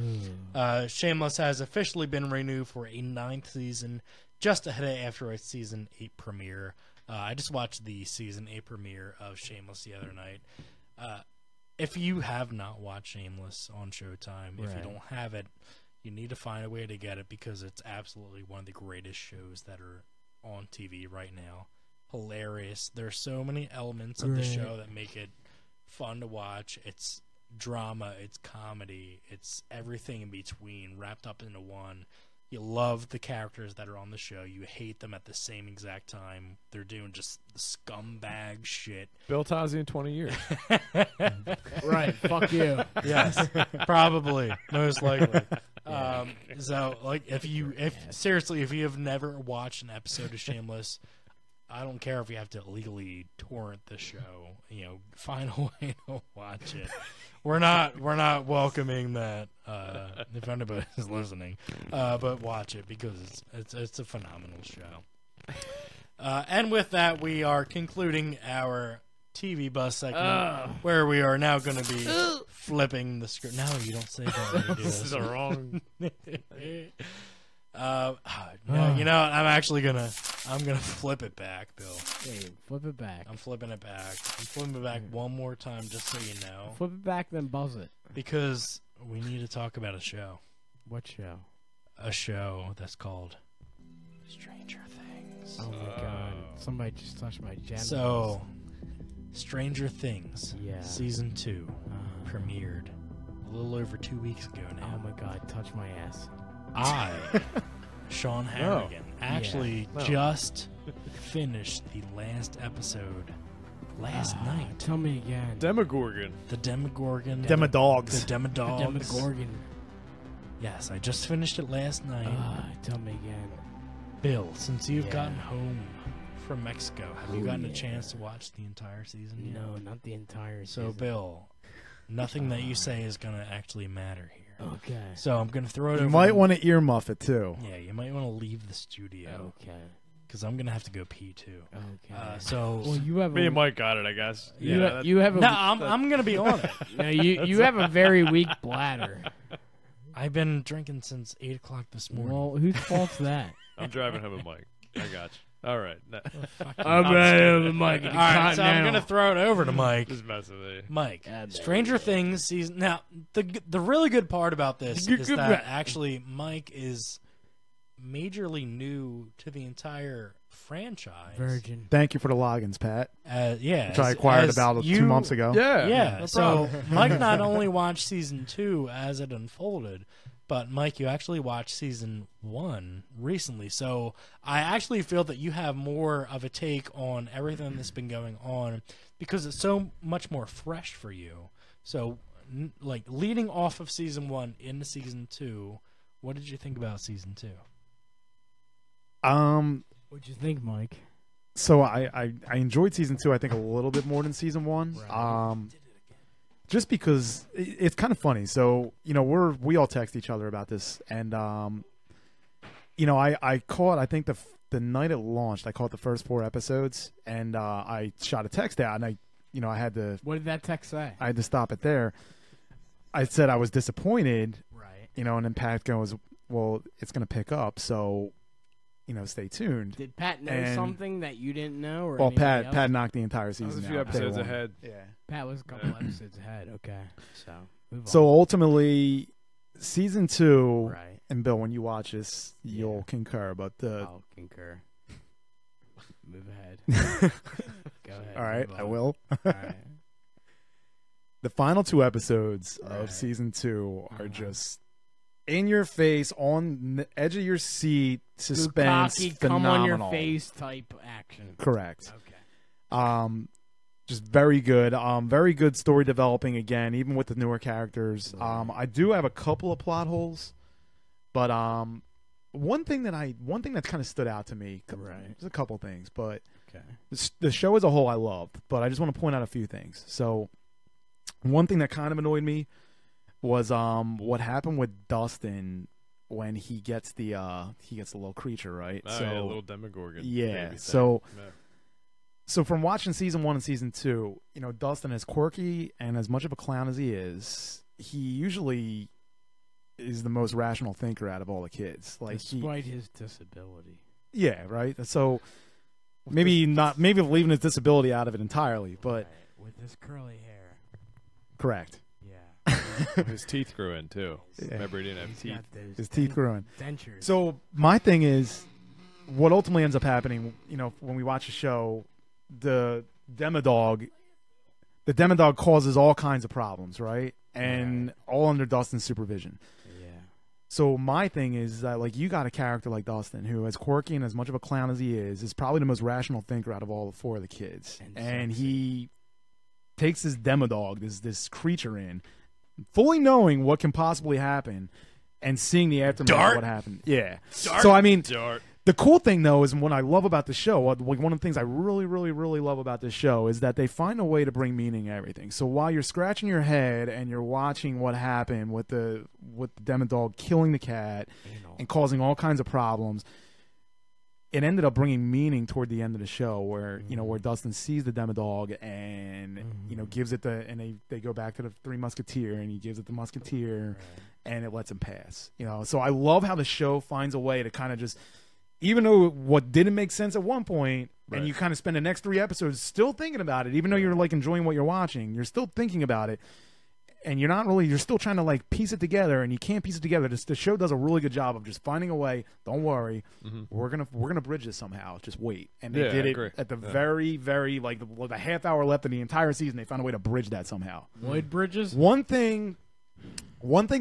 [SPEAKER 2] Shameless has officially been renewed for a 9th season, just ahead after its season 8 premiere. I just watched the season 8 premiere of Shameless the other night. If you have not watched Shameless on Showtime, if you don't have it, you need to find a way to get it because it's absolutely one of the greatest shows that are on TV right now. Hilarious. There's so many elements of the show that make it fun to watch. It's drama, it's comedy, it's everything in between wrapped up into one. You love the characters that are on the show. You hate them at the same exact time. They're doing just scumbag shit.
[SPEAKER 6] Bill Tozzi in 20 years.
[SPEAKER 3] Right, fuck you.
[SPEAKER 2] Yes, probably, most likely. So, like, if you have never watched an episode of Shameless, I don't care if you have to illegally torrent the show. Find a way to watch it. We're not welcoming that. If anybody is listening, but watch it because it's a phenomenal show. And with that, we are concluding our TV bus segment, where we are now going to be flipping the script. No, you don't say that. When you do
[SPEAKER 6] This is the wrong.
[SPEAKER 2] No, I'm gonna flip it back, Bill.
[SPEAKER 3] Hey, flip it back.
[SPEAKER 2] I'm flipping it back. I'm flipping it back one more time, just so you know.
[SPEAKER 3] Flip it back, then buzz it.
[SPEAKER 2] Because we need to talk about a show.
[SPEAKER 3] What show?
[SPEAKER 2] A show that's called Stranger Things.
[SPEAKER 3] Oh my god. Somebody just touched my genitals.
[SPEAKER 2] So, Stranger Things,
[SPEAKER 3] Yeah.
[SPEAKER 2] Season 2, premiered a little over 2 weeks ago now.
[SPEAKER 3] Oh my god, touch my ass.
[SPEAKER 2] I, Sean Harrigan, actually
[SPEAKER 6] No.
[SPEAKER 2] just finished the last episode last night.
[SPEAKER 3] Tell me again.
[SPEAKER 6] Demogorgon.
[SPEAKER 2] The Demogorgon.
[SPEAKER 11] Demodogs.
[SPEAKER 2] The Demodogs.
[SPEAKER 3] Demogorgon.
[SPEAKER 2] Yes, I just finished it last night.
[SPEAKER 3] Tell me again.
[SPEAKER 2] Bill, since you've gotten home from Mexico, have you gotten a chance to watch the entire season yet?
[SPEAKER 3] No, not the entire
[SPEAKER 2] So,
[SPEAKER 3] season.
[SPEAKER 2] Bill, nothing that you say is going to actually matter here.
[SPEAKER 3] Okay.
[SPEAKER 2] So I'm gonna throw it over.
[SPEAKER 11] You might
[SPEAKER 2] to-
[SPEAKER 11] want to earmuff it too.
[SPEAKER 2] Yeah, you might want to leave the studio.
[SPEAKER 3] Okay.
[SPEAKER 2] Because I'm gonna have to go pee too.
[SPEAKER 3] Okay.
[SPEAKER 2] So
[SPEAKER 3] Well, you have
[SPEAKER 6] Me
[SPEAKER 3] a,
[SPEAKER 6] and Mike got it, I guess.
[SPEAKER 3] you,
[SPEAKER 6] Yeah,
[SPEAKER 3] ha-
[SPEAKER 6] that-
[SPEAKER 3] you have a
[SPEAKER 2] no, I'm gonna be on it.
[SPEAKER 3] no, you have a very weak bladder.
[SPEAKER 2] I've been drinking since 8 o'clock this morning.
[SPEAKER 3] Well, whose fault's that?
[SPEAKER 6] I'm driving home with Mike. I got you. All right.
[SPEAKER 3] I'm right with Mike.
[SPEAKER 2] All right, so I'm gonna throw it over to Mike.
[SPEAKER 6] Just messing with me.
[SPEAKER 2] Mike, Stranger Things season. Now, the really good part about this is that actually Mike is majorly new to the entire franchise.
[SPEAKER 3] Virgin.
[SPEAKER 11] Thank you for the logins, Pat.
[SPEAKER 2] Yeah,
[SPEAKER 11] Which I acquired about 2 months ago.
[SPEAKER 2] Yeah.
[SPEAKER 6] no
[SPEAKER 2] So
[SPEAKER 6] problem.
[SPEAKER 2] Mike not only watched season 2 as it unfolded, but Mike, you actually watched season 1 recently. So I actually feel that you have more of a take on everything that's been going on because it's so much more fresh for you. So, like leading off of season 1 into season 2, what did you think about season 2?
[SPEAKER 3] What'd you think, Mike?
[SPEAKER 11] So I enjoyed season 2. I think a little bit more than season 1.
[SPEAKER 3] Right.
[SPEAKER 11] Just because it's kind of funny. So we all text each other about this, and I caught, I think the night it launched, I caught the first 4 episodes, and I shot a text out, and I had to.
[SPEAKER 3] What did that text say?
[SPEAKER 11] I had to stop it there. I said I was disappointed.
[SPEAKER 3] Right.
[SPEAKER 11] And then Pat goes, "Well, it's going to pick up, so stay tuned."
[SPEAKER 3] Did Pat know
[SPEAKER 11] And-
[SPEAKER 3] something that you didn't know? Or
[SPEAKER 11] Well,
[SPEAKER 3] anybody else?
[SPEAKER 11] Pat knocked the entire
[SPEAKER 6] I was
[SPEAKER 11] season
[SPEAKER 6] a few
[SPEAKER 11] out. Day
[SPEAKER 6] episodes
[SPEAKER 11] one.
[SPEAKER 6] ahead.
[SPEAKER 11] Yeah.
[SPEAKER 3] Pat was a couple episodes ahead. Okay. So move
[SPEAKER 11] So
[SPEAKER 3] on.
[SPEAKER 11] ultimately, season 2,
[SPEAKER 3] Right.
[SPEAKER 11] and Bill, when you watch this, you'll concur. But
[SPEAKER 3] I'll concur. Move ahead. Go ahead.
[SPEAKER 11] all right,
[SPEAKER 3] move
[SPEAKER 11] I
[SPEAKER 3] on.
[SPEAKER 11] will.
[SPEAKER 3] All right.
[SPEAKER 11] The final 2 episodes of season 2 are just in your face, on the edge of your seat, suspense,
[SPEAKER 3] Bukkake,
[SPEAKER 11] phenomenal.
[SPEAKER 3] come on your face type action.
[SPEAKER 11] Correct.
[SPEAKER 3] Okay.
[SPEAKER 11] Just very good. Very good story developing again, even with the newer characters. I do have a couple of plot holes, but one thing that's kind of stood out to me.
[SPEAKER 3] Right.
[SPEAKER 11] There's a couple things, but
[SPEAKER 3] Okay.
[SPEAKER 11] the show as a whole I loved, but I just want to point out a few things. So, one thing that kind of annoyed me was what happened with Dustin when he gets the little creature, right?
[SPEAKER 6] Oh,
[SPEAKER 11] so
[SPEAKER 6] yeah, little Demogorgon.
[SPEAKER 11] Yeah.
[SPEAKER 6] baby
[SPEAKER 11] So
[SPEAKER 6] thing. Yeah.
[SPEAKER 11] so from watching season 1 and season 2, Dustin, as quirky and as much of a clown as he usually is the most rational thinker out of all the kids. Like
[SPEAKER 3] Despite his disability.
[SPEAKER 11] yeah, right. So maybe leaving his disability out of it entirely, but
[SPEAKER 3] With his curly hair.
[SPEAKER 11] correct.
[SPEAKER 3] Yeah.
[SPEAKER 6] His teeth grew in too.
[SPEAKER 11] Yeah.
[SPEAKER 6] Remember, he didn't have
[SPEAKER 3] He's
[SPEAKER 6] teeth.
[SPEAKER 3] got those
[SPEAKER 11] His teeth growing.
[SPEAKER 3] dentures.
[SPEAKER 11] So my thing is, what ultimately ends up happening, when we watch a show, the Demodog causes all kinds of problems, right? And all under Dustin's supervision.
[SPEAKER 3] Yeah.
[SPEAKER 11] So my thing is that, like, you got a character like Dustin, who, as quirky and as much of a clown as he is probably the most rational thinker out of all 4 of the kids. And he takes this Demodog, this creature in, fully knowing what can possibly happen, and seeing the aftermath of what happened. Yeah. So I mean, the cool thing though is, what I love about the show, one of the things I really, really, really love about this show is that they find a way to bring meaning to everything. So while you're scratching your head and you're watching what happened with the Demodog killing the cat and causing all kinds of problems, it ended up bringing meaning toward the end of the show, where where Dustin sees the Demodog and gives it and they go back to the Three Musketeer, and he gives it the Musketeer, and it lets him pass. So I love how the show finds a way to kind of just, even though what didn't make sense at one point, and you kind of spend the next 3 episodes still thinking about it, even though you're like enjoying what you're watching, you're still thinking about it. And you're still trying to like piece it together, and you can't piece it together. The show does a really good job of just finding a way. Don't worry, we're gonna bridge this somehow. Just wait. And they did it at the very, very like the half hour left of the entire season. They found a way to bridge that somehow.
[SPEAKER 3] Lloyd Bridges.
[SPEAKER 11] One thing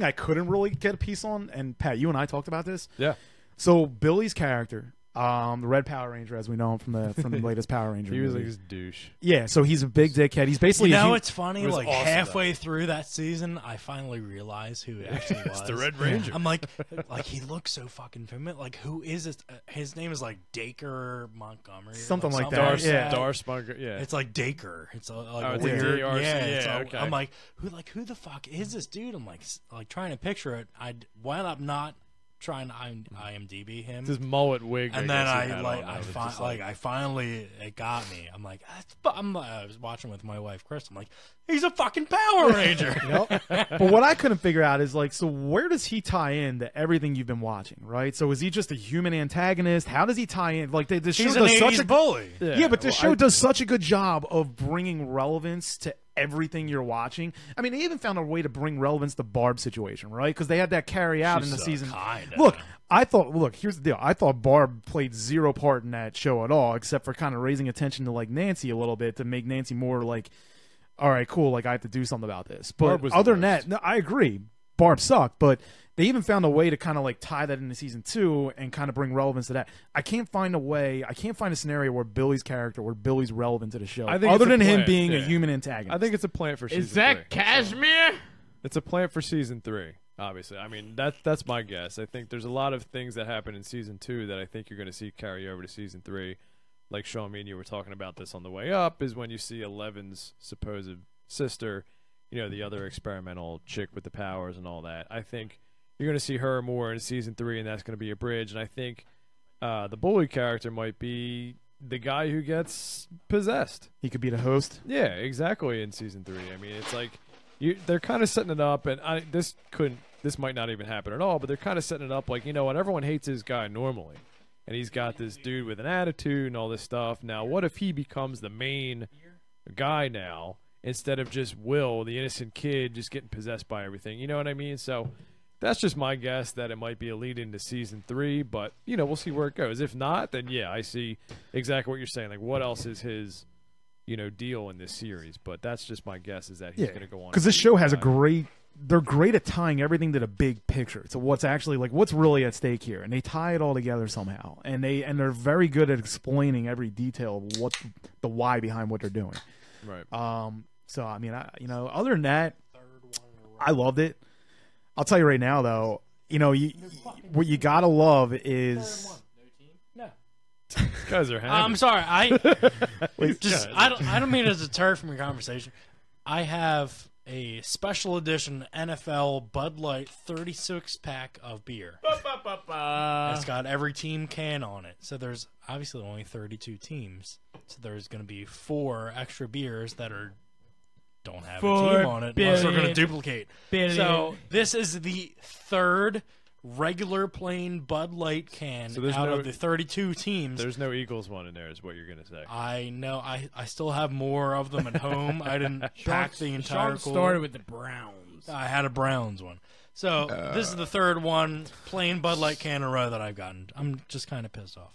[SPEAKER 11] I couldn't really get a piece on, and Pat, you and I talked about this.
[SPEAKER 6] Yeah.
[SPEAKER 11] So Billy's character, The Red Power Ranger, as we know him from the latest Power Ranger.
[SPEAKER 6] He was like
[SPEAKER 11] movie.
[SPEAKER 6] this douche.
[SPEAKER 11] Yeah, so he's a big dickhead. He's basically
[SPEAKER 2] it's funny. Like halfway through that season, I finally realized who it actually was.
[SPEAKER 6] It's the Red Ranger.
[SPEAKER 2] I'm like he looks so fucking familiar. Like, who is this? His name is like Dacre Montgomery,
[SPEAKER 11] something like that.
[SPEAKER 6] Darspunk. Yeah,
[SPEAKER 2] it's like Dacre. It's like
[SPEAKER 6] it's
[SPEAKER 2] weird.
[SPEAKER 6] okay.
[SPEAKER 2] I'm like, who the fuck is this dude? I'm like trying to picture it. I wound up not trying to IMDb him.
[SPEAKER 6] It's his mullet wig.
[SPEAKER 2] And then I finally it got me. I'm like, I was watching with my wife Chris. I'm like, he's a fucking Power Ranger.
[SPEAKER 11] But what I couldn't figure out is like, so where does he tie in to everything you've been watching, right? So is he just a human antagonist? How does he tie in? Like the show does such a
[SPEAKER 2] bully.
[SPEAKER 11] Yeah, but the show does such a good job of bringing relevance to everything you're watching. I mean, they even found a way to bring relevance to Barb's situation, right? Because they had that carry out in the season. Look, here's the deal. I thought Barb played zero part in that show at all, except for kind of raising attention to like Nancy a little bit to make Nancy more like, all right, cool, like I have to do something about this. But other than that, no, I agree. Barb sucked, but they even found a way to kind of like tie that into season 2 and kind of bring relevance to that. I can't find a scenario where Billy's relevant to the show, other than him being a human antagonist.
[SPEAKER 6] I think it's a plant for season 3.
[SPEAKER 3] Is that Cashmere?
[SPEAKER 6] It's a plant for season 3. Obviously, I mean that's my guess. I think there's a lot of things that happen in season 2 that I think you're going to see carry over to season 3. Like Sean, me and you were talking about this on the way up, is when you see Eleven's supposed sister, the other experimental chick with the powers and all that. I think you're going to see her more in season 3, and that's going to be a bridge. And I think the bully character might be the guy who gets possessed.
[SPEAKER 11] He could be the host.
[SPEAKER 6] Yeah, exactly. In season 3, I mean, it's like they're kind of setting it up, and this might not even happen at all, but they're kind of setting it up like, what, everyone hates this guy normally, and he's got this dude with an attitude and all this stuff. Now, what if he becomes the main guy now, instead of just Will, the innocent kid, just getting possessed by everything? You know what I mean? So that's just my guess that it might be a lead into season 3, but, we'll see where it goes. If not, then, yeah, I see exactly what you're saying. Like, what else is his, deal in this series? But that's just my guess, is that he's going to go on.
[SPEAKER 11] Because this show has they're great at tying everything to the big picture. So what's actually, like, what's really at stake here? And they tie it all together somehow. And they're very good at explaining every detail of what the why behind what they're doing.
[SPEAKER 6] Right.
[SPEAKER 11] So, I mean, other than that, I loved it. I'll tell you right now, though, what you gotta love is.
[SPEAKER 2] No.
[SPEAKER 6] These guys are happy.
[SPEAKER 2] I'm sorry. I don't mean to deter from your conversation. I have a special edition NFL Bud Light 36-pack of beer. It's got every team can on it. So there's obviously only 32 teams. So there's going to be 4 extra beers that don't have a team on it unless they're going to duplicate. So this is the 3rd regular plain Bud Light can out of the 32 teams.
[SPEAKER 6] There's no Eagles one in there, is what you're going to say.
[SPEAKER 2] I know. I still have more of them at home. I didn't pack the entire
[SPEAKER 3] Sean started with the Browns.
[SPEAKER 2] I had a Browns one. So this is the 3rd one, plain Bud Light can in a row that I've gotten. I'm just kind of pissed off.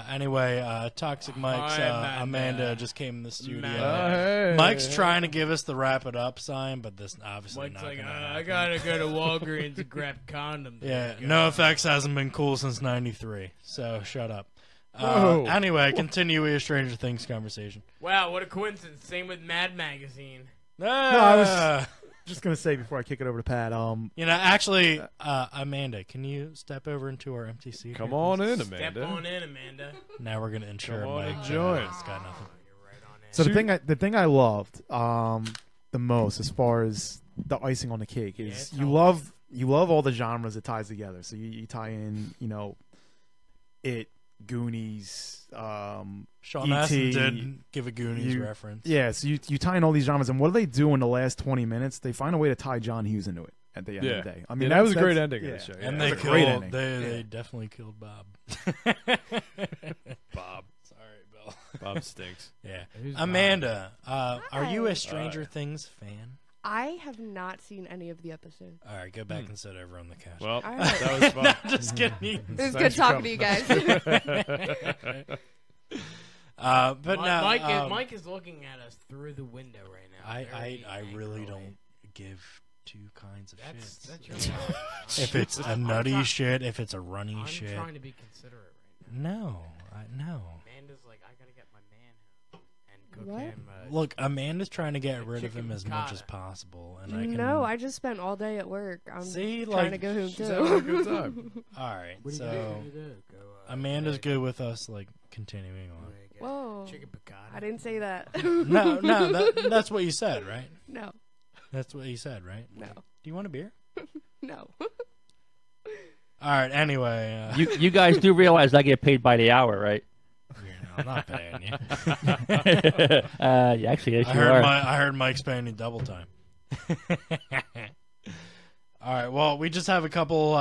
[SPEAKER 2] Anyway, Toxic Mike's Amanda just came in the studio.
[SPEAKER 6] Hey.
[SPEAKER 2] Mike's trying to give us the wrap it up sign, but this obviously
[SPEAKER 3] Mike's
[SPEAKER 2] not
[SPEAKER 3] like,
[SPEAKER 2] gonna
[SPEAKER 3] I
[SPEAKER 2] happen.
[SPEAKER 3] gotta go to Walgreens and grab condoms.
[SPEAKER 2] Yeah, NoFX hasn't been cool since '93, so shut up.
[SPEAKER 6] Whoa.
[SPEAKER 2] Anyway, continue with your Stranger Things conversation.
[SPEAKER 3] Wow, what a coincidence. Same with Mad Magazine.
[SPEAKER 11] I was just gonna say before I kick it over to Pat.
[SPEAKER 2] Actually, Amanda, can you step over into our empty seat?
[SPEAKER 6] Come
[SPEAKER 2] here,
[SPEAKER 6] on
[SPEAKER 2] please?
[SPEAKER 6] in, Amanda.
[SPEAKER 3] Step on in, Amanda.
[SPEAKER 2] Now we're gonna ensure
[SPEAKER 6] Come on
[SPEAKER 2] Mike
[SPEAKER 6] and join.
[SPEAKER 2] It's got nothing.
[SPEAKER 11] So the thing I loved the most, as far as the icing on the cake, is you love all the genres it ties together. So you tie in, it, Goonies,
[SPEAKER 2] Sean Astin did give a Goonies reference.
[SPEAKER 11] Yeah, so you tie in all these genres, and what do they do in the last 20 minutes? They find a way to tie John Hughes into it at the end of the day. I mean,
[SPEAKER 6] that was a great ending of the show. Yeah.
[SPEAKER 2] And
[SPEAKER 11] that
[SPEAKER 2] they
[SPEAKER 11] was a great ending.
[SPEAKER 2] They definitely killed Bob.
[SPEAKER 6] Bob.
[SPEAKER 2] Sorry, Bill.
[SPEAKER 6] Bob stinks.
[SPEAKER 2] Yeah. Amanda, are you a Stranger Things fan?
[SPEAKER 15] I have not seen any of the episodes.
[SPEAKER 2] All right, go back and sit over on the couch.
[SPEAKER 6] Well,
[SPEAKER 15] All right.
[SPEAKER 6] that was fun.
[SPEAKER 2] No, just kidding.
[SPEAKER 15] It was good talking to you guys.
[SPEAKER 2] But no,
[SPEAKER 3] Mike is looking at us through the window right now.
[SPEAKER 2] I really don't give 2 kinds of shit.
[SPEAKER 3] That's your problem.
[SPEAKER 2] If it's a nutty shit, if it's a runny
[SPEAKER 3] I'm
[SPEAKER 2] shit.
[SPEAKER 3] trying to be considerate right
[SPEAKER 2] No.
[SPEAKER 3] Amanda's like, I gotta get my man home and cook
[SPEAKER 15] What?
[SPEAKER 3] him.
[SPEAKER 2] Look, Amanda's trying to get rid of
[SPEAKER 3] chicken
[SPEAKER 2] him as much as
[SPEAKER 3] piccata.
[SPEAKER 2] possible, and I can.
[SPEAKER 15] No, I just spent all day at work. I'm
[SPEAKER 2] See,
[SPEAKER 15] trying
[SPEAKER 2] like,
[SPEAKER 15] to go home
[SPEAKER 6] she's
[SPEAKER 15] too.
[SPEAKER 6] having a good time.
[SPEAKER 2] All right,
[SPEAKER 3] What do you
[SPEAKER 2] so
[SPEAKER 3] do? Go,
[SPEAKER 2] Amanda's good with us, like continuing on.
[SPEAKER 15] Whoa.
[SPEAKER 3] Chicken piccata.
[SPEAKER 15] I didn't say that.
[SPEAKER 2] No, that's what you said, right?
[SPEAKER 15] No.
[SPEAKER 2] That's what you said, right?
[SPEAKER 15] No.
[SPEAKER 2] Do you want a beer?
[SPEAKER 15] No.
[SPEAKER 2] All right. Anyway,
[SPEAKER 14] You guys do realize I get paid by the hour, right?
[SPEAKER 2] I'm not paying you.
[SPEAKER 14] Actually, yes, you are.
[SPEAKER 2] I heard Mike's paying you double time. All right. Well, we just have a couple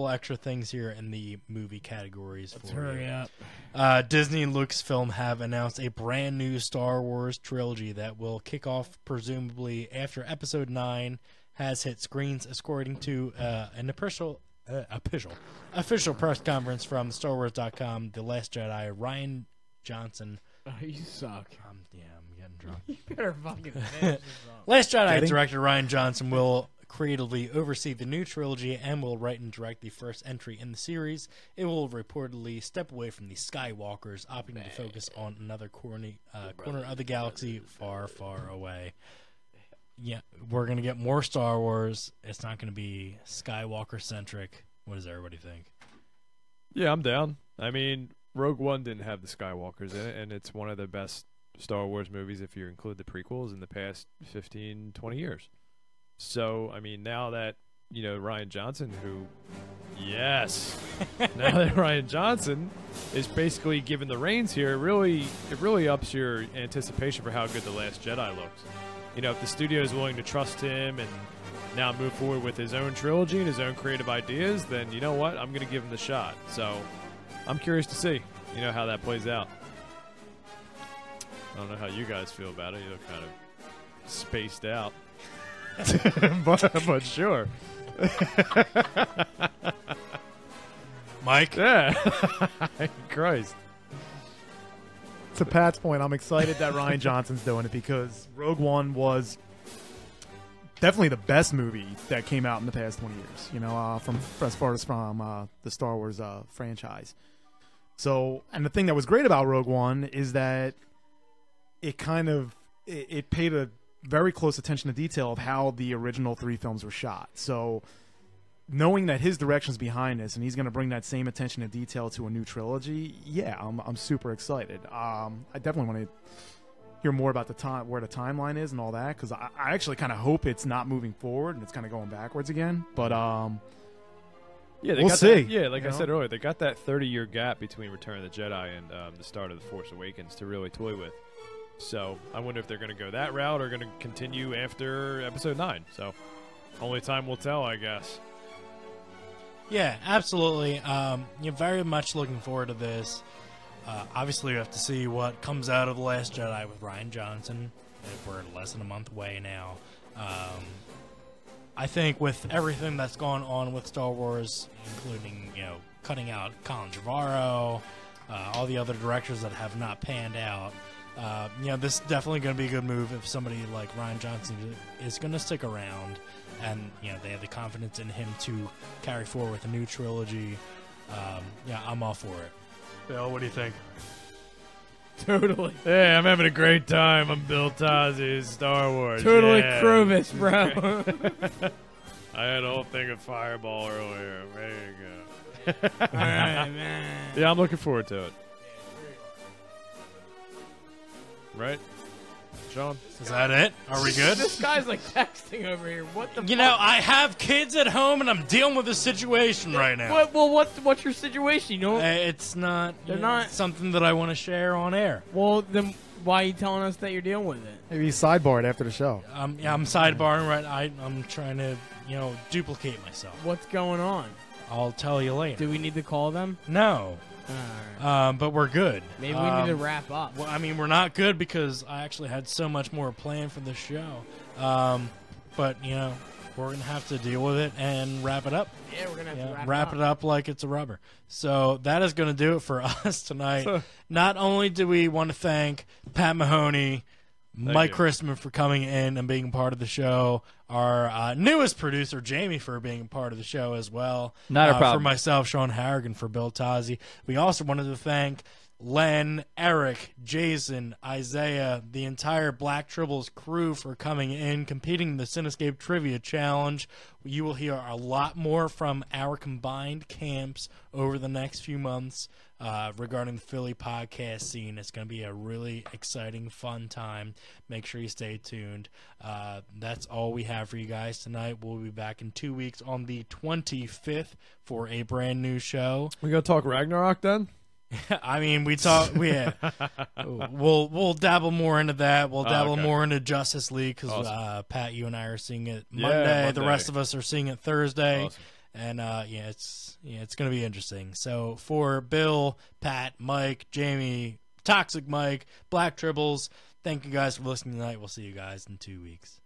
[SPEAKER 2] extra things here in the movie categories.
[SPEAKER 3] Let's
[SPEAKER 2] for
[SPEAKER 3] hurry
[SPEAKER 2] you.
[SPEAKER 3] up.
[SPEAKER 2] Disney and Lucasfilm have announced a brand new Star Wars trilogy that will kick off presumably after Episode 9 has hit screens, according to an official press conference from StarWars.com. The Last Jedi, Ryan Johnson.
[SPEAKER 3] Oh, you suck.
[SPEAKER 2] I'm getting drunk.
[SPEAKER 3] You better fucking finish this up.
[SPEAKER 2] Last Jedi director Ryan Johnson will creatively oversee the new trilogy and will write and direct the first entry in the series. It will reportedly step away from the Skywalkers, opting to focus on another corner of the galaxy far, far away. Yeah, we're going to get more Star Wars. It's not going to be Skywalker-centric. What does everybody think?
[SPEAKER 6] Yeah, I'm down. I mean, Rogue One didn't have the Skywalkers in it, and it's one of the best Star Wars movies if you include the prequels in the past 15, 20 years. So, I mean, now that, Ryan Johnson, now that Ryan Johnson is basically given the reins here, it really ups your anticipation for how good The Last Jedi looks. If the studio is willing to trust him and now move forward with his own trilogy and his own creative ideas, then you know what? I'm going to give him the shot. So I'm curious to see, how that plays out. I don't know how you guys feel about it. You look kind of spaced out. but sure.
[SPEAKER 2] Mike?
[SPEAKER 6] Yeah. Christ.
[SPEAKER 11] To Pat's point, I'm excited that Ryan Johnson's doing it because Rogue One was definitely the best movie that came out in the past 20 years, from as far as from the Star Wars franchise. So, and the thing that was great about Rogue One is that it it paid a very close attention to detail of how the original 3 films were shot. So, knowing that his direction's behind this and he's going to bring that same attention to detail to a new trilogy, yeah, I'm super excited. I definitely want to hear more about where the timeline is and all that, because I actually kind of hope it's not moving forward and it's kind of going backwards again. But
[SPEAKER 6] yeah,
[SPEAKER 11] we'll see.
[SPEAKER 6] Like I said earlier, they got that 30-year gap between Return of the Jedi and the start of The Force Awakens to really toy with. So I wonder if they're going to go that route or going to continue after Episode 9. So only time will tell, I guess.
[SPEAKER 2] Yeah, absolutely. You're very much looking forward to this. Obviously, we have to see what comes out of The Last Jedi with Ryan Johnson. We're less than a month away now. I think with everything that's gone on with Star Wars, including cutting out Colin Trevorrow, all the other directors that have not panned out, this is definitely going to be a good move if somebody like Ryan Johnson is going to stick around. And they have the confidence in him to carry forward with a new trilogy. I'm all for it. Bill, what do you think?
[SPEAKER 3] Totally.
[SPEAKER 6] Hey, I'm having a great time. I'm Bill Tazzy's Star Wars.
[SPEAKER 3] Totally
[SPEAKER 6] yeah.
[SPEAKER 3] Cruvis, bro.
[SPEAKER 6] I had a whole thing of Fireball earlier. I'm ready to go.
[SPEAKER 3] All right, man.
[SPEAKER 6] Yeah, I'm looking forward to it. Right? Sean?
[SPEAKER 2] Is that it? Are we good?
[SPEAKER 3] This guy's like texting over here. What the fuck?
[SPEAKER 2] I have kids at home and I'm dealing with a situation right now.
[SPEAKER 3] What's your situation?
[SPEAKER 2] It's not.
[SPEAKER 3] They're not
[SPEAKER 2] something that I want to share on air.
[SPEAKER 3] Well, then why are you telling us that you're dealing with it?
[SPEAKER 11] Maybe sidebar it after the show.
[SPEAKER 2] I'm sidebarring right. I'm trying to duplicate myself.
[SPEAKER 3] What's going on?
[SPEAKER 2] I'll tell you later.
[SPEAKER 3] Do we need to call them?
[SPEAKER 2] No. But we're good.
[SPEAKER 3] Maybe we need to wrap up.
[SPEAKER 2] Well, we're not good because I actually had so much more planned for this show. But we're gonna have to deal with it and wrap it up.
[SPEAKER 3] Yeah, we're gonna have to
[SPEAKER 2] wrap it up like it's a rubber. So that is gonna do it for us tonight. Not only do we want to thank Pat Mahoney, Mike
[SPEAKER 6] you.
[SPEAKER 2] Christman for coming in and being part of the show. Our newest producer, Jamie, for being part of the show as well.
[SPEAKER 14] Not a problem.
[SPEAKER 2] For myself, Sean Harrigan, for Bill Tozzi. We also wanted to thank Len, Eric, Jason, Isaiah, the entire Black Tribbles crew for coming in, competing in the Cinescape Trivia Challenge. You will hear a lot more from our combined camps over the next few months regarding the Philly podcast scene. It's going to be a really exciting, fun time. Make sure you stay tuned. That's all we have for you guys tonight. We'll be back in 2 weeks on the 25th for a brand new show.
[SPEAKER 6] We gonna talk Ragnarok then?
[SPEAKER 2] I mean, we'll dabble more into that. We'll dabble more into Justice League because
[SPEAKER 6] Awesome.
[SPEAKER 2] Pat, you and I are seeing it
[SPEAKER 6] Yeah,
[SPEAKER 2] Monday. The
[SPEAKER 6] Monday.
[SPEAKER 2] rest of us are seeing it Thursday.
[SPEAKER 6] Awesome.
[SPEAKER 2] And it's going to be interesting. So for Bill, Pat, Mike, Jamie, Toxic Mike, Black Tribbles, thank you guys for listening tonight. We'll see you guys in 2 weeks.